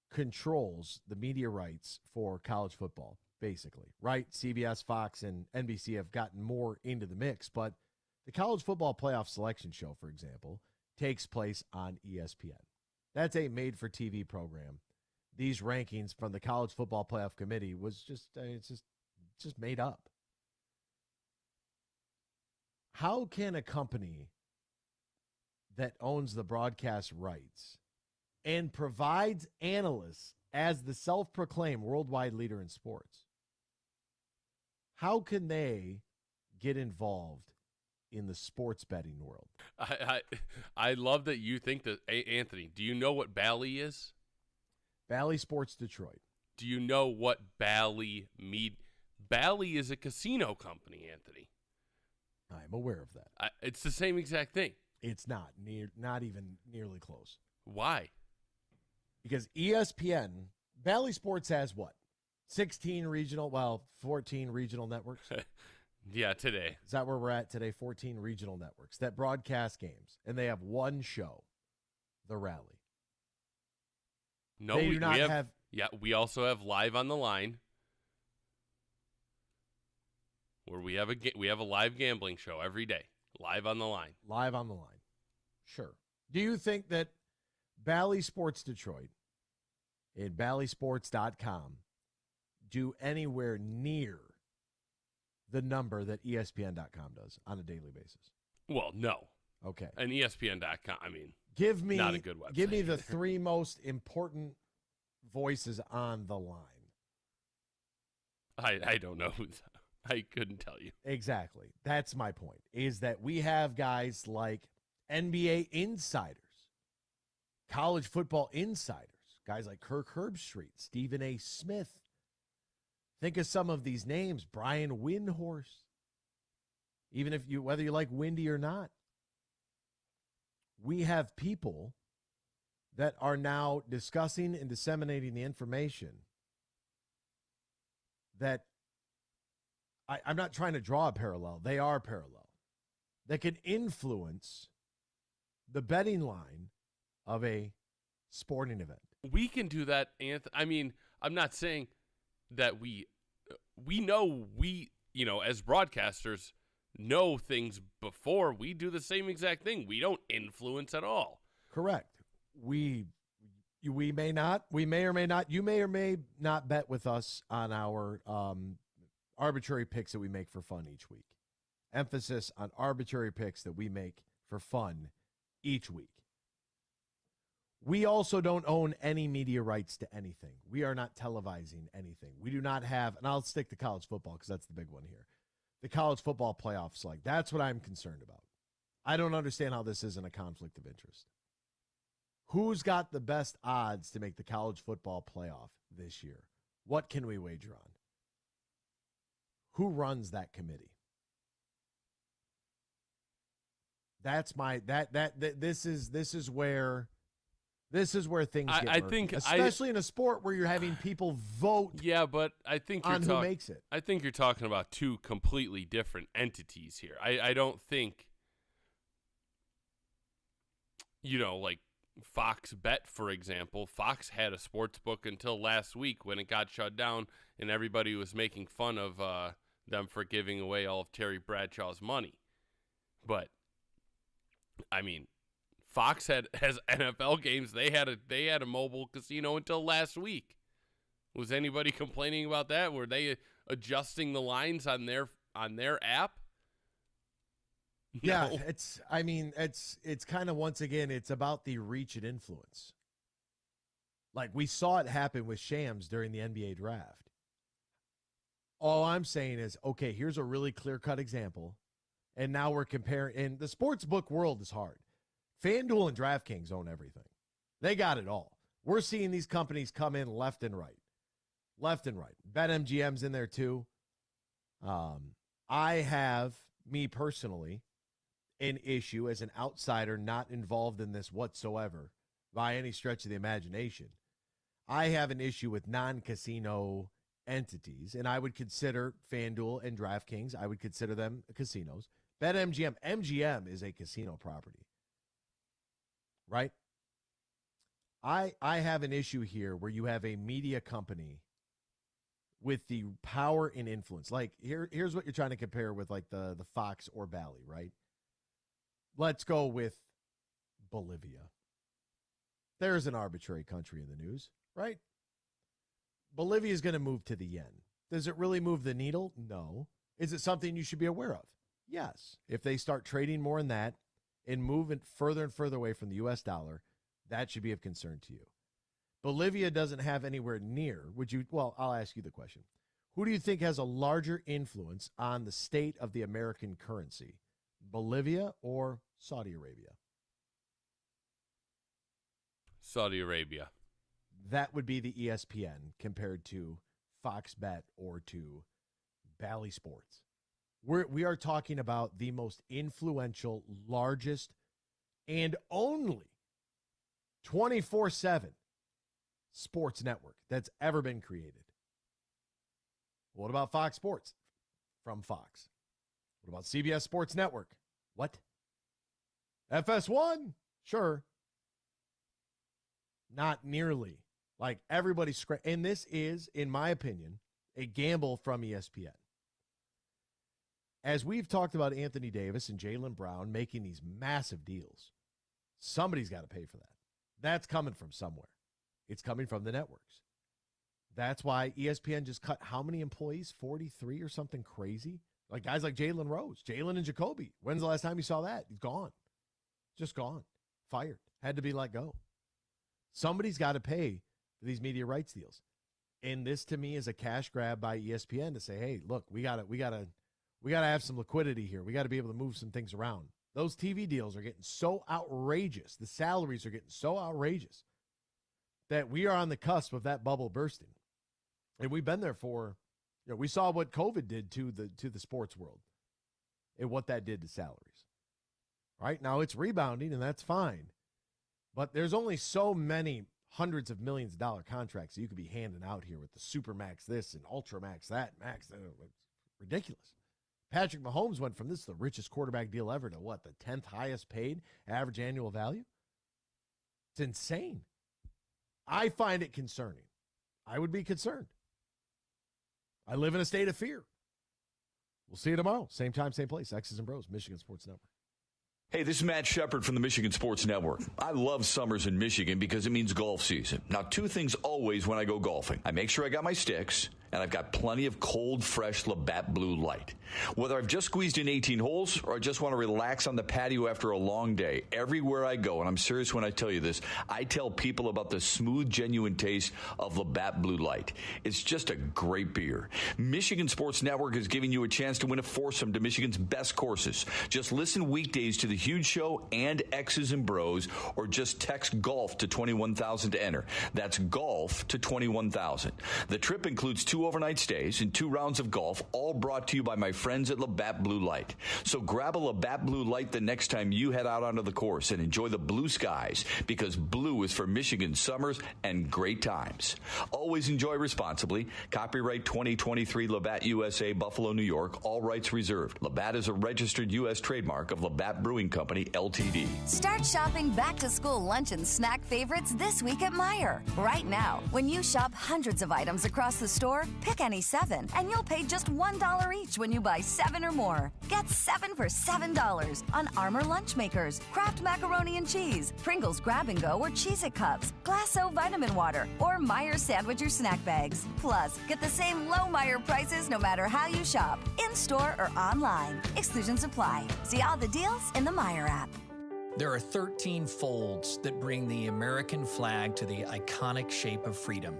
controls the media rights for college football, basically, right? CBS, Fox, and NBC have gotten more into the mix, but the college football playoff selection show, for example, takes place on ESPN. That's a made-for-TV program. These rankings from the College Football Playoff Committee was just made up. How can a company that owns the broadcast rights and provides analysts as the self-proclaimed worldwide leader in sports, how can they get involved in the sports betting world? I love that you think that. Anthony, do you know what Bally is? Bally Sports Detroit. Do you know what Bally Bally is a casino company, Anthony. I'm aware of that. It's the same exact thing. It's not even nearly close. Why? Because ESPN, Bally Sports has what? 14 regional networks? Yeah, today. Is that where we're at today? 14 regional networks that broadcast games. And they have one show, The Rally. No, we have. Yeah, we also have Live on the Line, where we have a live gambling show every day. Live on the Line. Live on the Line. Sure. Do you think that Bally Sports Detroit and ballysports.com do anywhere near the number that ESPN.com does on a daily basis? Well, no. Okay. And ESPN.com, I mean, not a good website. Give me the 3 most important voices on the line. I don't know. I couldn't tell you. Exactly. That's my point, is that we have guys like NBA insiders, college football insiders, guys like Kirk Herbstreit, Stephen A. Smith. Think of some of these names, Brian Windhorst. Even whether you like Windy or not, we have people that are now discussing and disseminating the information that I'm not trying to draw a parallel. They are parallel. That can influence the betting line of a sporting event. We can do that, Anthony. I mean, I'm not saying that we know as broadcasters, know things before we do the same exact thing. We don't influence at all. Correct. We may not. We may or may not. You may or may not bet with us on our arbitrary picks that we make for fun each week. Emphasis on arbitrary picks that we make for fun each week. We also don't own any media rights to anything. We are not televising anything. We do not have, and I'll stick to college football because that's the big one here. The college football playoffs, that's what I'm concerned about. I don't understand how this isn't a conflict of interest. Who's got the best odds to make the college football playoff this year? What can we wager on? Who runs that committee? That's my this is where things get murky, especially in a sport where you're having people vote. Yeah, but I think who makes it. I think you're talking about 2 completely different entities here. I don't think, like Fox Bet, for example. Fox had a sports book until last week when it got shut down, and everybody was making fun of them for giving away all of Terry Bradshaw's money. But I mean, Fox has NFL games. They had a mobile casino until last week. Was anybody complaining about that? Were they adjusting the lines on their app? Yeah, No. it's kind of, once again, it's about the reach and influence. Like, we saw it happen with Shams during the NBA draft. All I'm saying is, okay, here's a really clear-cut example, and now we're comparing. And the sportsbook world is hard. FanDuel and DraftKings own everything. They got it all. We're seeing these companies come in left and right. Left and right. BetMGM's in there too. I have, me personally, an issue as an outsider not involved in this whatsoever by any stretch of the imagination. I have an issue with non-casino entities, and I would consider FanDuel and DraftKings, I would consider them casinos. BetMGM, MGM is a casino property, right? I have an issue here where you have a media company with the power and influence. Like, here's what you're trying to compare with, like the Fox or Bally, right? Let's go with Bolivia. There's an arbitrary country in the news, right? Bolivia is going to move to the yen. Does it really move the needle? No. Is it something you should be aware of? Yes. If they start trading more in that and move it further and further away from the U.S. dollar, that should be of concern to you. Bolivia doesn't have anywhere near, I'll ask you the question. Who do you think has a larger influence on the state of the American currency? Bolivia or Saudi Arabia? Saudi Arabia. That would be the ESPN compared to Fox Bet or to Bally Sports. We are talking about the most influential, largest, and only 24/7 sports network that's ever been created. What about Fox Sports? From Fox. What about CBS Sports Network? What? FS1? Sure. Not nearly. Like, everybody's and this is, in my opinion, a gamble from ESPN. As we've talked about Anthony Davis and Jaylen Brown making these massive deals, somebody's got to pay for that. That's coming from somewhere. It's coming from the networks. That's why ESPN just cut how many employees? 43 or something crazy? Like guys like Jalen Rose, Jalen and Jacoby. When's the last time you saw that? He's gone. Just gone. Fired. Had to be let go. Somebody's got to pay for these media rights deals. And this, to me, is a cash grab by ESPN to say, hey, look, we gotta have some liquidity here. We got to be able to move some things around. Those TV deals are getting so outrageous. The salaries are getting so outrageous that we are on the cusp of that bubble bursting. And we've been there for, we saw what COVID did to the sports world and what that did to salaries. Right now it's rebounding, and that's fine. But there's only so many hundreds of millions of dollar contracts that you could be handing out here with the Supermax this and Ultramax that, Max. It's ridiculous. Patrick Mahomes went from this is the richest quarterback deal ever to what, the 10th highest paid average annual value? It's insane. I find it concerning. I would be concerned. I live in a state of fear. We'll see you tomorrow. Same time, same place. X's and Bros, Michigan Sports Network. Hey, this is Matt Shepard from the Michigan Sports Network. I love summers in Michigan because it means golf season. Now, two things always when I go golfing. I make sure I got my sticks, and I've got plenty of cold, fresh Labatt Blue Light. Whether I've just squeezed in 18 holes or I just want to relax on the patio after a long day, everywhere I go, and I'm serious when I tell you this, I tell people about the smooth, genuine taste of Labatt Blue Light. It's just a great beer. Michigan Sports Network is giving you a chance to win a foursome to Michigan's best courses. Just listen weekdays to the Huge Show and X's and Bros, or just text golf to 21,000 to enter. That's golf to 21,000. The trip includes 2 overnight stays and 2 rounds of golf, all brought to you by my friends at Labatt Blue Light. So grab a Labatt Blue Light the next time you head out onto the course and enjoy the blue skies, because blue is for Michigan summers and great times. Always enjoy responsibly. Copyright 2023 Labatt USA, Buffalo, New York. All rights reserved. Labatt is a registered U.S. trademark of Labatt Brewing Company, Ltd. Start shopping back-to-school lunch and snack favorites this week at Meijer. Right now, when you shop hundreds of items across the store, Pick any 7, and you'll pay just $1 each when you buy 7 or more. Get 7 for $7 on Armour Lunch Makers, Kraft Macaroni and Cheese, Pringles Grab and Go or Cheez-It Cups, Glasso Vitamin Water, or Meijer Sandwich or Snack Bags. Plus, get the same low Meijer prices no matter how you shop, in-store or online. Exclusions apply. See all the deals in the Meijer app. There are 13 folds that bring the American flag to the iconic shape of freedom.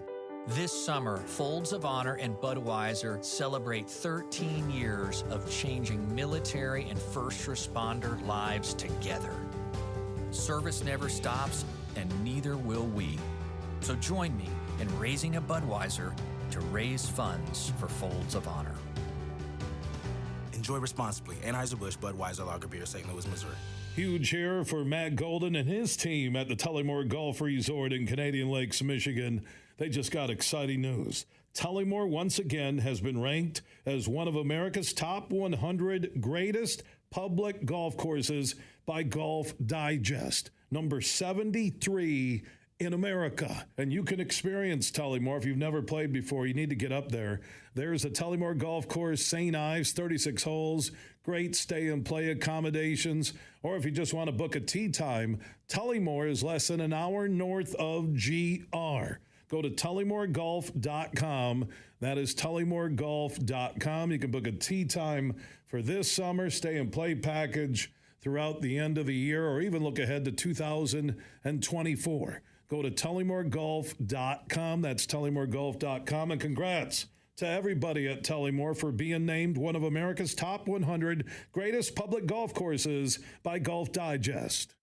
This summer, Folds of Honor and Budweiser celebrate 13 years of changing military and first responder lives together. Service never stops, and neither will we. So join me in raising a Budweiser to raise funds for Folds of Honor. Enjoy responsibly. Anheuser-Busch Budweiser Lager Beer, St. Louis, Missouri. Huge here for Matt Golden and his team at the Tullymore Golf Resort in Canadian Lakes, Michigan. They just got exciting news. Tullymore once again has been ranked as one of America's top 100 greatest public golf courses by Golf Digest, number 73 in America. And you can experience Tullymore. If you've never played before, you need to get up there. There's the Tullymore Golf Course, St. Ives, 36 holes, great stay and play accommodations. Or if you just want to book a tee time, Tullymore is less than an hour north of GR. Go to tullymoregolf.com. That is tullymoregolf.com. You can book a tee time for this summer, stay and play package throughout the end of the year, or even look ahead to 2024. Go to tullymoregolf.com. That's tullymoregolf.com. And congrats to everybody at Tullymore for being named one of America's top 100 greatest public golf courses by Golf Digest.